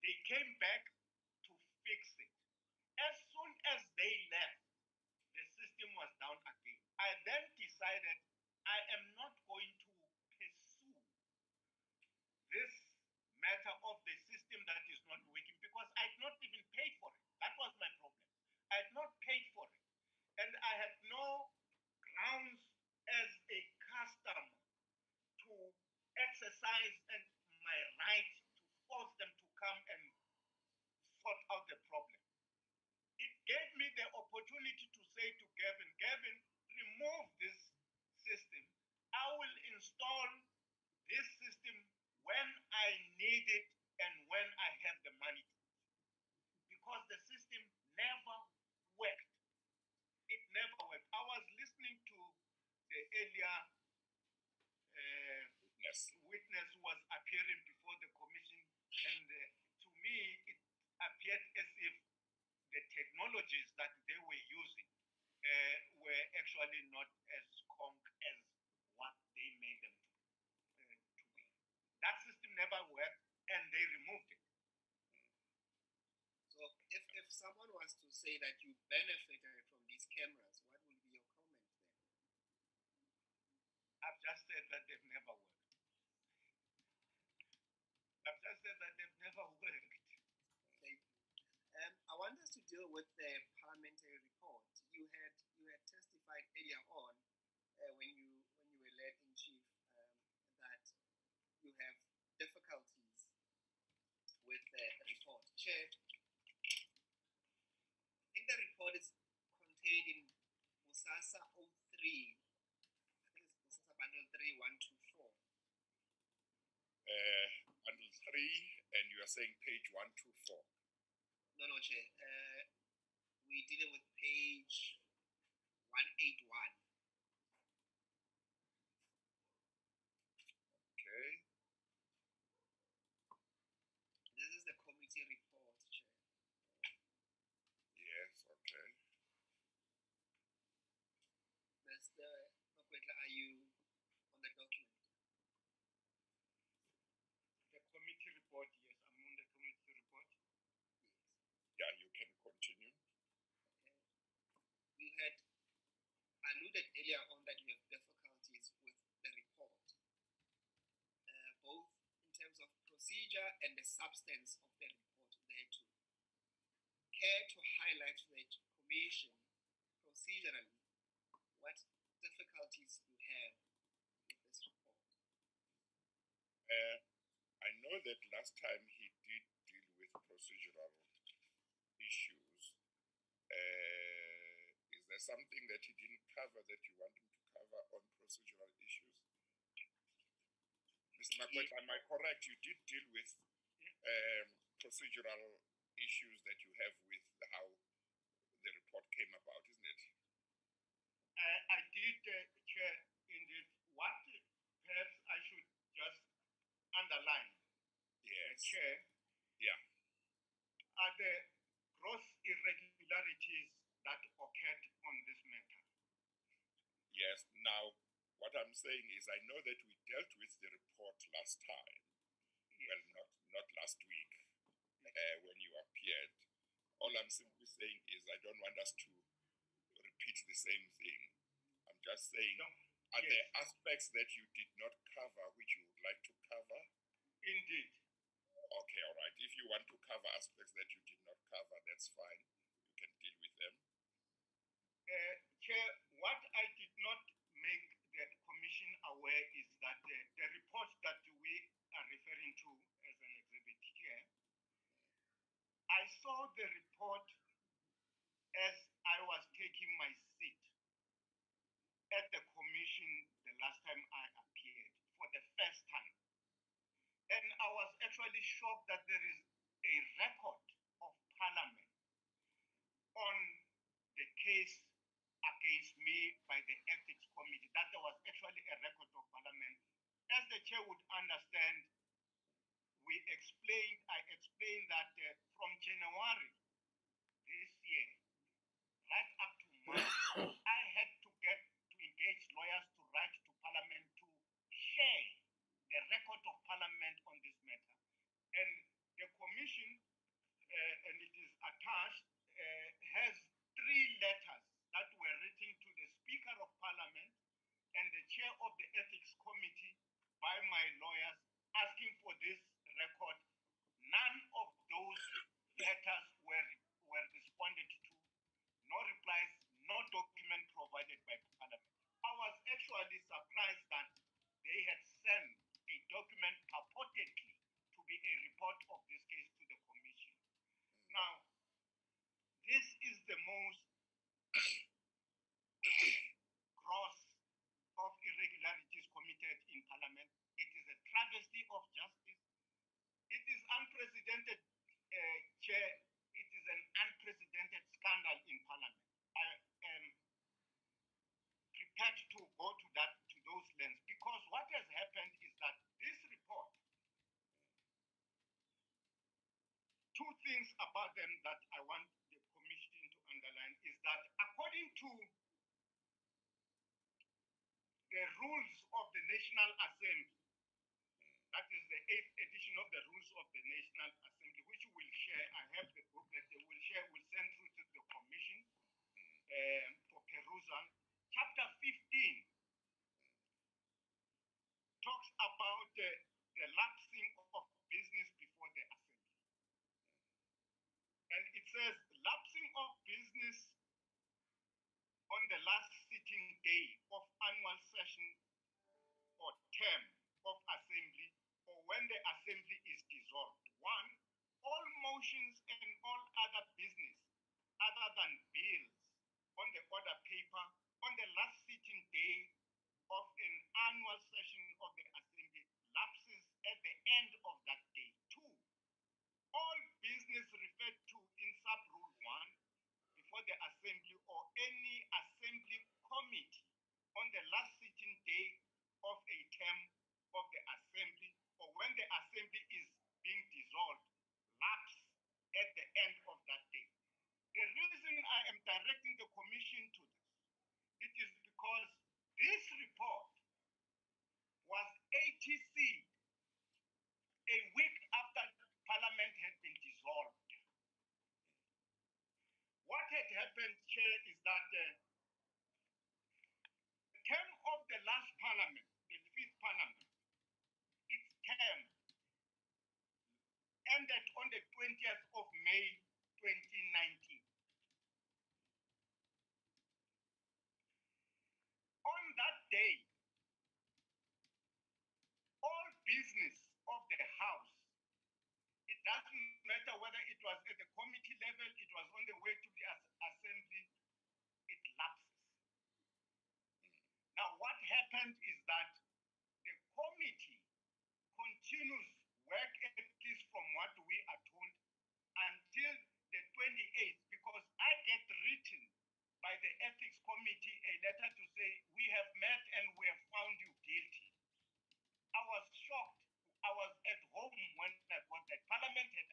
They came back to fix it. As soon as they left, the system was down again. I then decided I am not going to pursue this matter of the system that is not working because I had not even paid for it. That was my problem. I had not paid for it. have the money because the system never worked. It never worked. I was listening to the earlier witness who was appearing before the commission, and to me it appeared as if the technologies that they were using were actually not as conk as what they made them to be. That system never worked, and they removed it. So if someone was to say that you benefited from these cameras, what will be your comment then? I've just said that they've never worked. I've just said that they've never worked. Thank you. I want us to deal with the parliamentary report. You had testified earlier on when you were led in chief that you have difficulties with the report. Chair, I think the report is contained in BOSASA 03. I think it's BOSASA bundle 3124. Bundle 3, and you are saying page 124. No, Chair. We're dealing with page 181. Okay. This is the committee report, Chair. Yes, okay. Mr. Makwetla, are you on the document? The committee report, yes, I'm on the committee report. Yes. Yeah, you can continue. Okay. We had alluded earlier on that you have difficulties with the report, both in terms of procedure and the substance of the report there too. Care to highlight to the commission procedurally what difficulties you have with this report? I know that last time he did deal with procedural issues. Is there something that he didn't cover that you want him to cover on procedural issues? Mr. Makwetla, am I correct? You did deal with procedural issues that you have with how the report came about, isn't it? I did, Chair, indeed. What perhaps I should just underline, Yes. Chair, Yeah. are the gross irregularities that occurred on this matter. Yes. Now, what I'm saying is I know that we dealt with the report last time. Yes. Well, not last week when you appeared. All I'm simply saying is I don't want us to repeat the same thing. I'm just saying, No. are Yes. there aspects that you did not cover which you would like to cover? Indeed. Okay, all right. If you want to cover aspects that you did not cover, that's fine. You can deal with them. Chair, what I did not make the commission aware is that the report that we are referring to as an exhibit here, I saw the report as I was taking my seat at the commission the last time I appeared for the first time. And I was actually shocked that there is a record of Parliament on the case against me by the Ethics Committee, that there was actually a record of Parliament. As the chair would understand, I explained that from January this year, right up to March, I had to engage lawyers to write to Parliament to share the record of Parliament on this matter. And the commission, and it is attached, has 3 letters that were written to the Speaker of Parliament and the Chair of the Ethics Committee by my lawyers asking for this record. None of those letters were responded to, no replies, no document provided by Parliament. I was actually surprised that they had sent a document purportedly to be a report of this case to the commission. Now, this is the most gross of irregularities committed in Parliament. It is a travesty of justice. It is unprecedented Chair, it is an unprecedented scandal in Parliament. I am prepared to go to those lengths, because what has happened is that this report, two things about them that I want the Commission to underline is that according to the rules of the National Assembly, that is the 8th edition of the rules of the National Assembly, which we'll share. I have the book that they will share, we'll send through to the Commission for perusal. Chapter 15 talks about the lapsing of business before the Assembly. And it says, lapsing of business on the last sitting day of annual session or term of Assembly, or when the Assembly is dissolved. 1, all motions and all other business other than bills on the order paper on the last sitting day of an annual session of the Assembly lapses at the end of that day. 2, all business referred to in sub-rule 1 before the Assembly or any Assembly committee on the last sitting day of a term of the Assembly or when the Assembly is being dissolved lapse at the end of that day. The reason I am directing the Commission to this, it is because this report was ATC a week after Parliament had been dissolved. What had happened, Chair, is that the term of the last Parliament, the 5th Parliament, its term ended on the 20th of May 2019. On that day, all business of the House, it doesn't matter whether it was at the committee level, it was on the way to the Assembly, it lapses. Now, what happened is that the committee continues work, at least from what we are told, until the 28th, because I get written by the Ethics Committee a letter to say, we have met and we have found you guilty. I was shocked. I was at home when I got that. Parliament had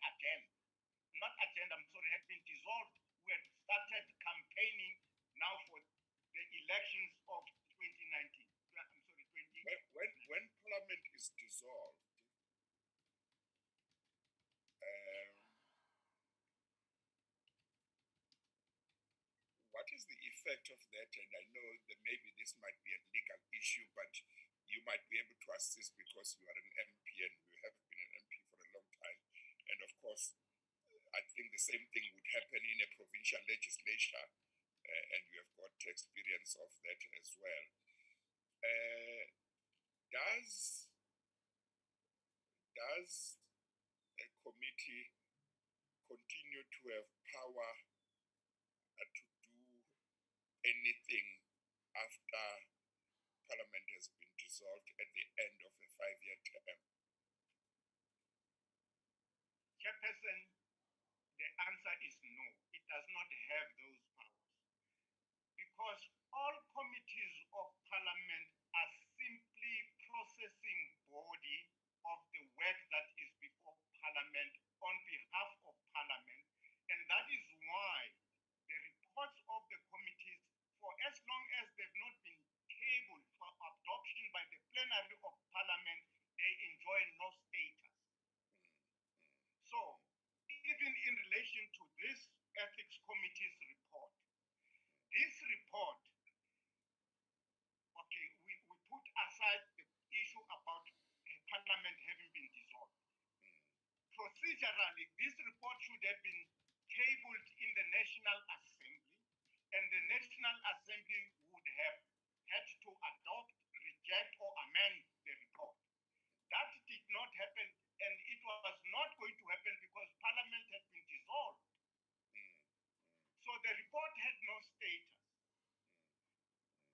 had been dissolved. We had started campaigning now for the elections of 2019. I'm sorry, 20. When Parliament is dissolved, what is the effect of that? And I know that maybe this might be a legal issue, but you might be able to assist because you are an MP and you have been an MP for a long time. And of course, I think the same thing would happen in a provincial legislature, and you have got experience of that as well. Does a committee continue to have power to do anything after Parliament has been dissolved at the end of a 5-year term? Chairperson, the answer is no. It does not have those powers. Because all committees of Parliament are simply processing body of the work that is before Parliament on behalf of Parliament. And that is why the reports of the committees, for as long as they've not been tabled for adoption by the plenary of Parliament, they enjoy no status. So, even in relation to this Ethics Committee's report, this report, okay, we put aside the issue about Parliament having been dissolved. Procedurally, this report should have been tabled in the National Assembly, and the National Assembly would have had to adopt, reject, or amend the report. That did not happen, and it was not going to happen because Parliament had been dissolved. So the report had no status.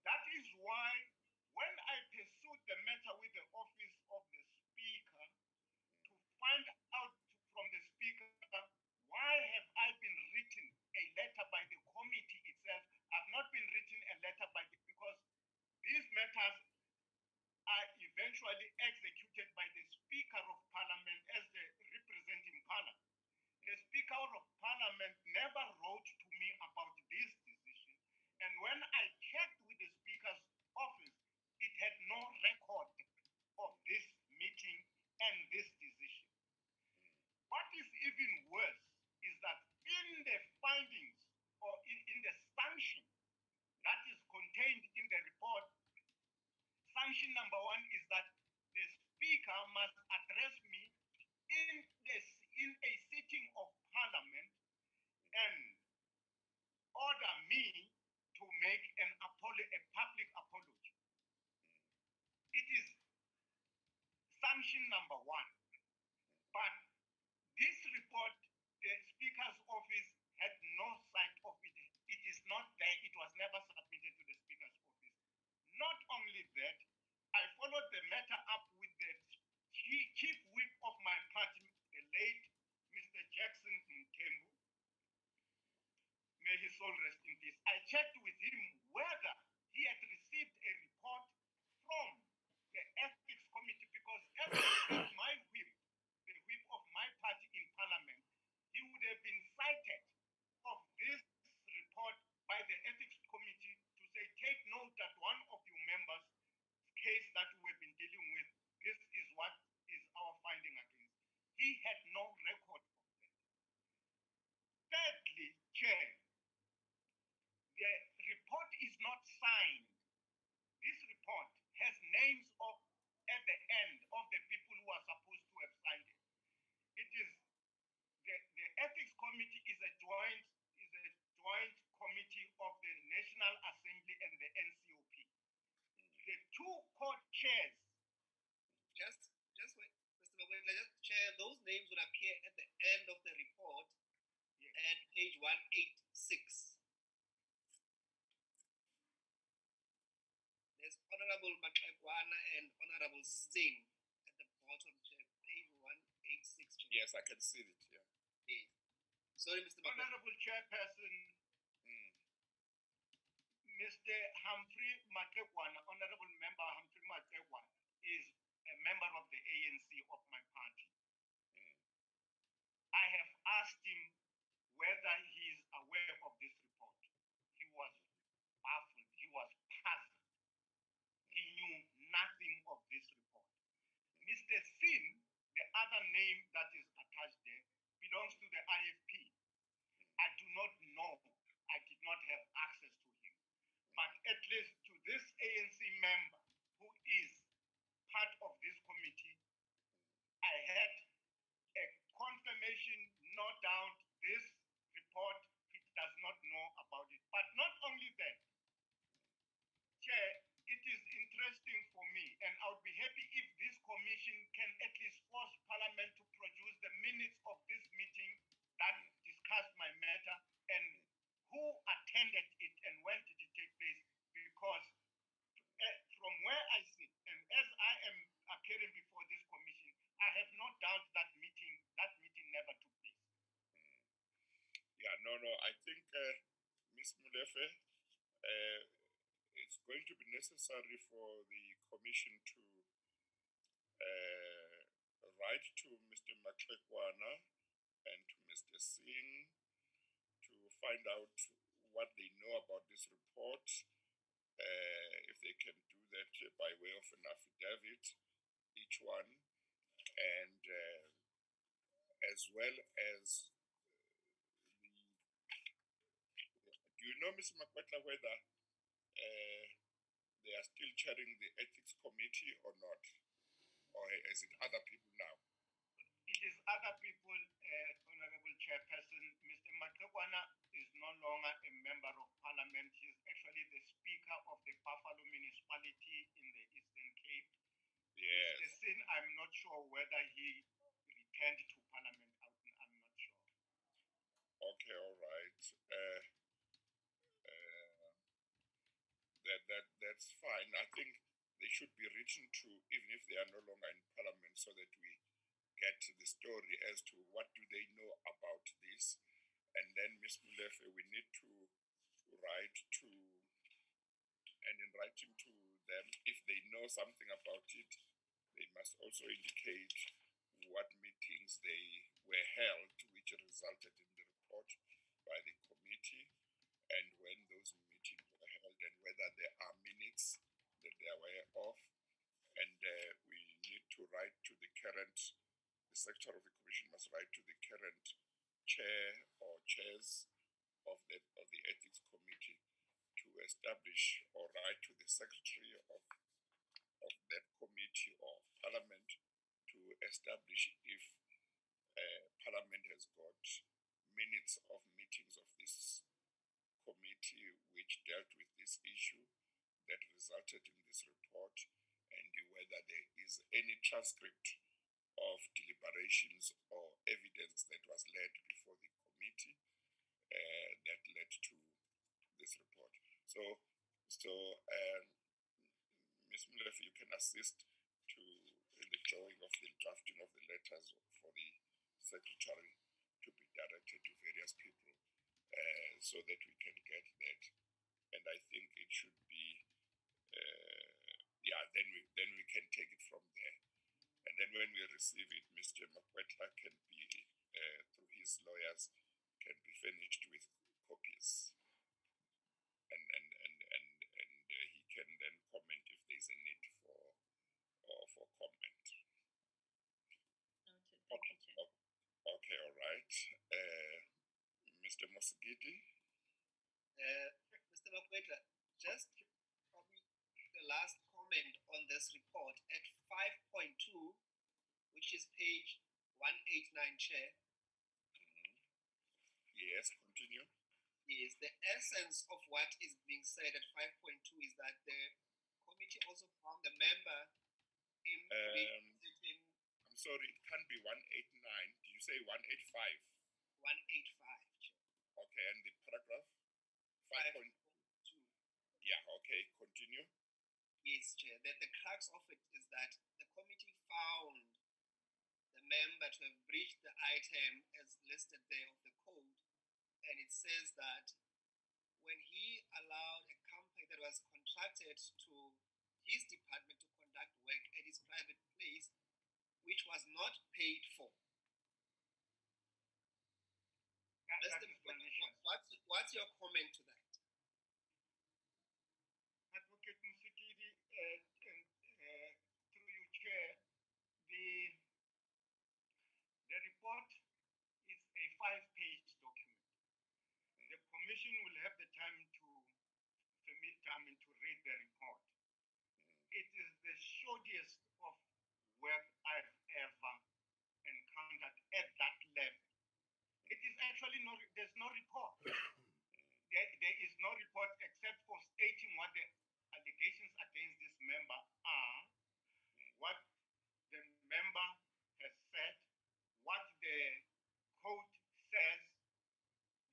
That is why when I pursued the matter with the office of the Speaker to find out from the Speaker never wrote to me about this decision. And when I checked with the Speaker's office, it had no record of this meeting and this decision. What is even worse is that in the findings or in the sanction that is contained in the report, sanction number 1 is that the Speaker must address me in a sitting of Parliament and order me to make a public apology. It is sanction number 1. But this report, the Speaker's office had no sight of it. It is not there. It was never submitted to the Speaker's office. Not only that, I followed the matter up with the chief whip of my party, the late Mr. Jackson Mtembu. May his soul rest in peace. I checked with him whether he had received a report from the Ethics Committee, because every time my whip, the whip of my party in Parliament, he would have been cited of this report by the Ethics Committee to say, take note that one of your members' case that we've been dealing with, this is what is our finding against. He had no record of that. Thirdly, Chair, the report is not signed. This report has names at the end of the people who are supposed to have signed it. It is the Ethics Committee is a joint committee of the National Assembly and the NCOP. The 2 court chairs. Just wait, Mr. Makwetla, just chair, those names will appear at the end of the report at page 186. There's Honorable Makwetla and Honorable Singh at the bottom, chair, page 186. Chair. Yes, I can see it. Yeah. Yes. Sorry, Mr. Makwetla. Honorable Chairperson, Mr. Humphrey Makwetla, Honorable Member Humphrey Makwetla, is a member of the ANC of my party. I have asked him whether he is aware of this report. He was baffled. He was puzzled. He knew nothing of this report. Mr. Sin, the other name that is attached there, belongs to the IFP. I do not know. I did not have access to him. But at least to this ANC member who is part of this committee, I had a confirmation, no doubt, this report, he does not know about it. But not only that, Chair, it is interesting for me, and I would be happy if this commission can at least force Parliament to produce the minutes of this meeting that discussed my matter and who attended it and when did it take place, because from where I sit and as I am appearing before this commission, I have no doubt that meeting never took place. Yeah, no, I think Ms. Mulefe, it's going to be necessary for the commission to write to Mr. Makwetla and to Mr. Singh to find out what they know about this report, if they can do that by way of an affidavit, each one, and as well as do you know, Mr. Makwetla, whether they are still chairing the ethics committee or not? Or is it other people now? It is other people, Honorable Chairperson. Mr. Makwetla is no longer a member of Parliament. He is actually the Speaker of the Buffalo municipality in the Eastern Cape. Yes. Mr. Sin, I'm not sure whether he returned to Parliament. I'm not sure. Okay, all right. That's fine. I think they should be written to, even if they are no longer in Parliament, so that we get the story as to what do they know about this. And then, Ms. Mulefe, we need to write to, and in writing to them, if they know something about it, they must also indicate what meetings they were held, which resulted in the report. by the committee, and when those meetings were held, and whether there are minutes that they are aware of. And we need to write to the Secretary of the Commission must write to the current chair or chairs of the Ethics Committee to establish, or write to the Secretary of that committee or Parliament to establish if Parliament has got minutes of meetings of this committee which dealt with this issue that resulted in this report, and whether there is any transcript of deliberations or evidence that was led before the committee that led to this report. So Ms. Mleff, you can assist to the drawing of the drafting of the letters for the secretary to be directed to various people so that we can get that. And I think it should be, then we can take it from there. And then when we receive it, Mr. Makwetla can be, through his lawyers, can be furnished with copies. And he can then comment if there's a need for comment. Noted. Thank you, Chair. Okay, all right. Mr. Mosigidi? Mr. Makwetla, just probably the last comment on this report at 5.2, which is page 189, Chair. Yes, continue. Yes, the essence of what is being said at 5.2 is that the committee also found the member in I'm sorry, it can't be 189. Do you say 185? 185, Chair. Okay, and the paragraph? 5.2. Yeah, okay, continue. Yes, Chair. The crux of it is that the committee found the member to have breached the item as listed there of the code. And it says that when he allowed a company that was contracted to his department to conduct work at his private place, which was not paid for. What's your comment to that? Advocate Musikidi, through you, Chair, the report is a 5-page document. The commission will have the time to read the report. It is the shortest of work I've ever encountered at that level. It is actually there's no report. There is no report except for stating what the allegations against this member are, what the member has said, what the code says,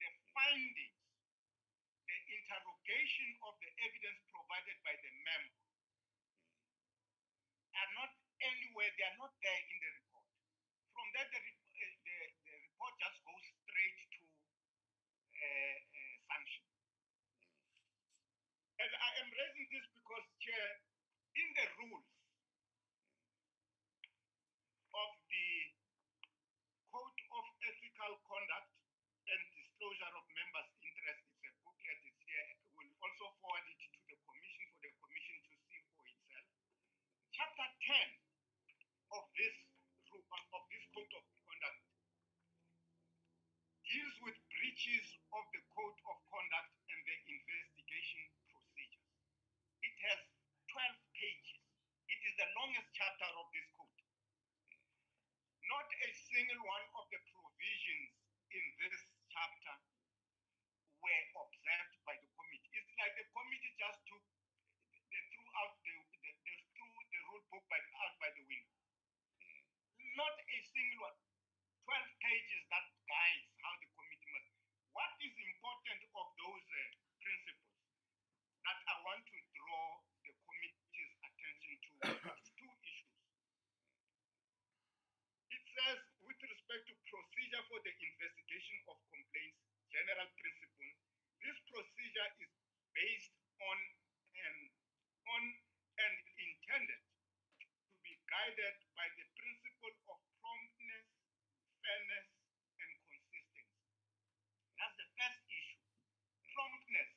the findings, the interrogation of the evidence provided by the member are not anywhere, they are not there in the report. From that, the report just goes straight to sanction. And I am raising this because, Chair, in the rules of the Code of Ethical Conduct and Disclosure of Members' Interest, it's a booklet, it's here. We'll also forward it to the Commission for the Commission to see for itself. Chapter 10 of this Code of Conduct deals with breaches of the Code of Conduct and the investigation procedures. It has 12 pages. It is the longest chapter of this code. Not a single one of the provisions in this chapter were observed by the committee. It's like the committee just threw the rule book out by the window. Not a single one. 12 pages that guides how the committee must. What is important of those principles that I want to draw the committee's attention to is 2 issues. It says, with respect to procedure for the investigation of complaints, general principle, this procedure is based on and intended to be guided by the principle of promptness, fairness, and consistency. That's the first issue, promptness.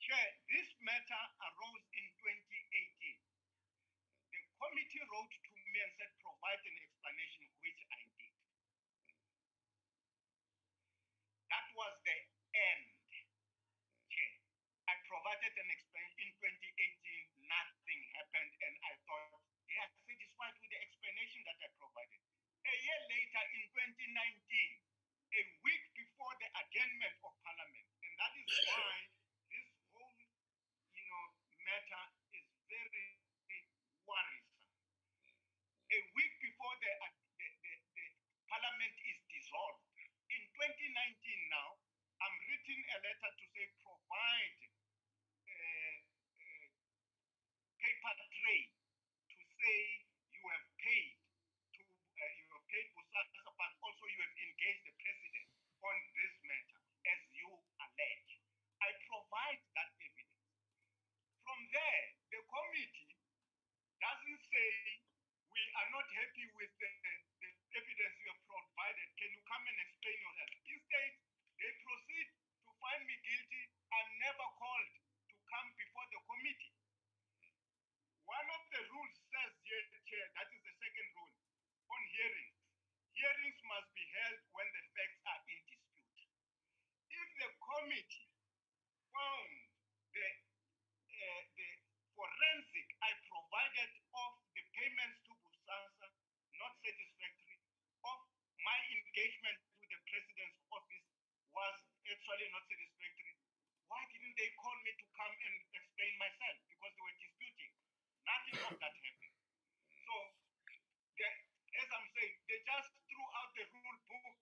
Chair, this matter arose in 2018. The committee wrote to me and said, provide an explanation, which I did. That was the end, Chair. I provided an explanation in 2018, nothing happened, and I thought they are satisfied with the explanation that I provided. A year later, in 2019, a week before the adjournment of Parliament, and that is why this whole, matter is very worrisome. A week before the Parliament is dissolved, in 2019 now, I'm writing a letter to say provide paper trail to say you have paid BOSASA, but also you have engaged the president on this matter, as you allege. I provide that evidence. From there, the committee doesn't say we are not happy with the evidence you have provided. Can you come and explain yourself? Instead, they proceed to find me guilty. I'm never called to come before the committee. One of the rules says here, Chair, that is the second rule, on hearings. Hearings must be held when the facts are in dispute. If the committee found the forensic I provided of the payments to BOSASA not satisfactory, of my engagement with the president's office was actually not satisfactory, why didn't they call me to come and explain myself? Because they were disputing. Nothing of that happened. So, as I'm saying, they just threw out the rule book.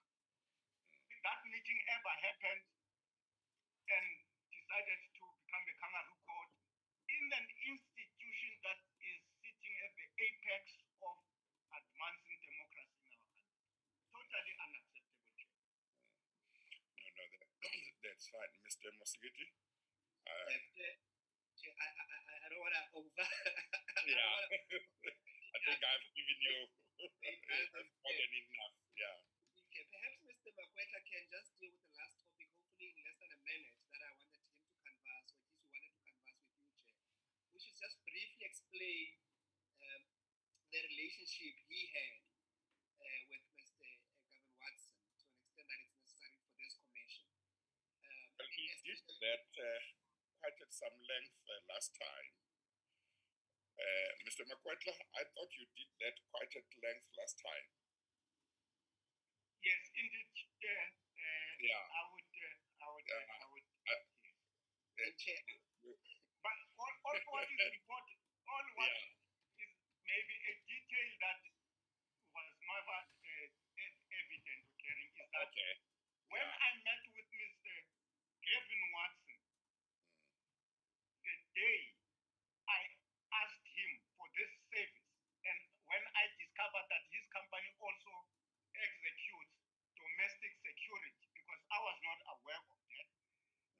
If that meeting ever happened and decided to become a kangaroo court in an institution that is sitting at the apex of advancing democracy in our country. Totally unacceptable, Chair. No, that's fine. Mr. Mosigiti? I don't want to over. Yeah. I think I've given you more than enough. Yeah. Okay, perhaps Mr. Makwetla can just deal with the last topic, hopefully in less than a minute, that I wanted him to converse, or at least we wanted to converse with you, Chair. We should just briefly explain the relationship he had with Mr. Gavin Watson to an extent that it's necessary for this commission. Well, he did that quite at some length last time. Mr. Makwetla, I thought you did that quite at length last time. Yes, indeed, Chair. Yeah. I would. Yes. Chair. But all what is important, all what is maybe a detail that was never evident or caring is that when I met with Mr. Gavin Watson, the day I asked him for this service, and when I discovered that his company also executes domestic security, because I was not aware of that,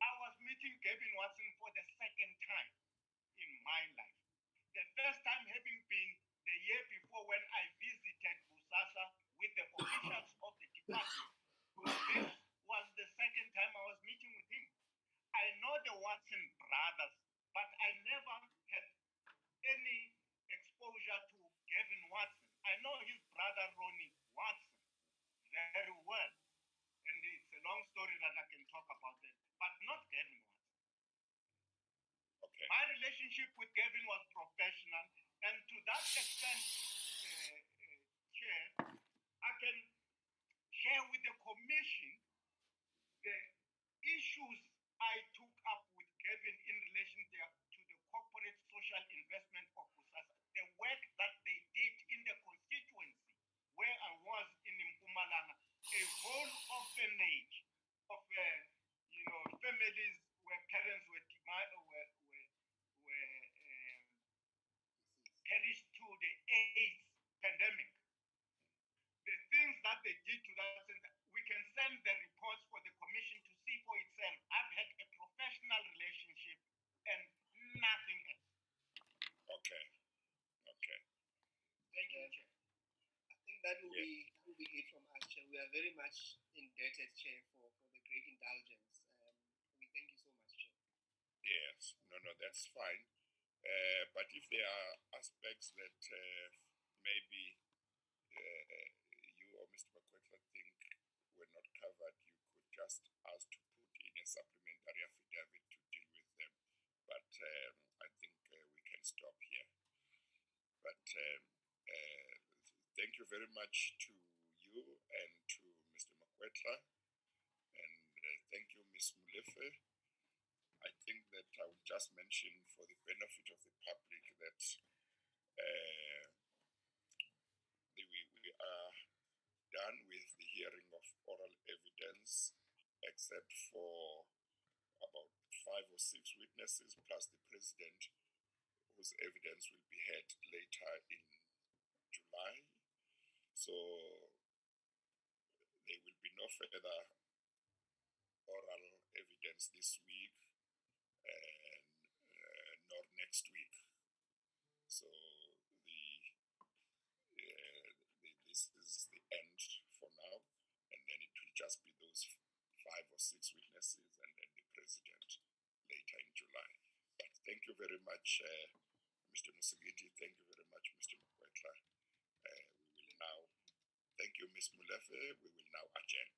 I was meeting Gavin Watson for the second time in my life. The first time having been the year before when I visited BOSASA with the officials of the department. This was the second time I was meeting with him. I know the Watson brothers, but I never had any exposure to Gavin Watson. I know his brother Ronnie Watson very well. And it's a long story that I can talk about it, but not Gavin Watson. Okay. My relationship with Gavin was professional, and to that extent, Chair, I can share with the Commission the issues I took up with Gavin in relation to the corporate social investment of BOSASA, the work that they did in the constituency where I was in Mpumalanga, a whole orphanage of families where parents were perished to the AIDS pandemic. The things that they did to that center, we can send the reports for the commission to see for itself. I've had a professional relationship and nothing else. Okay. Thank you, Chair. I think that will be it from us, Chair. we are very much indebted, Chair, for the great indulgence. We thank you so much, Chair. Yes, no, that's fine. But if there are aspects that maybe you or Mr. Makwetla think were not covered, you could just ask to put in a supplementary affidavit to deal with them. But I think we can stop here. But thank you very much to you and to Mr. Makwetla. And thank you, Ms. Mulefe. I think that I will just mention for the benefit of the public that we are done with the hearing of oral evidence, except for about 5 or 6 witnesses, plus the president, whose evidence will be heard later in July. So there will be no further oral evidence this week and nor next week. So this is the end for now, and then it will just be those 5 or 6 witnesses and then the president later in July. But thank you very much, Mr. Musigiti. Thank you very much, Mr. Makwetla. We will now, thank you, Ms. Mulefe. We will now adjourn.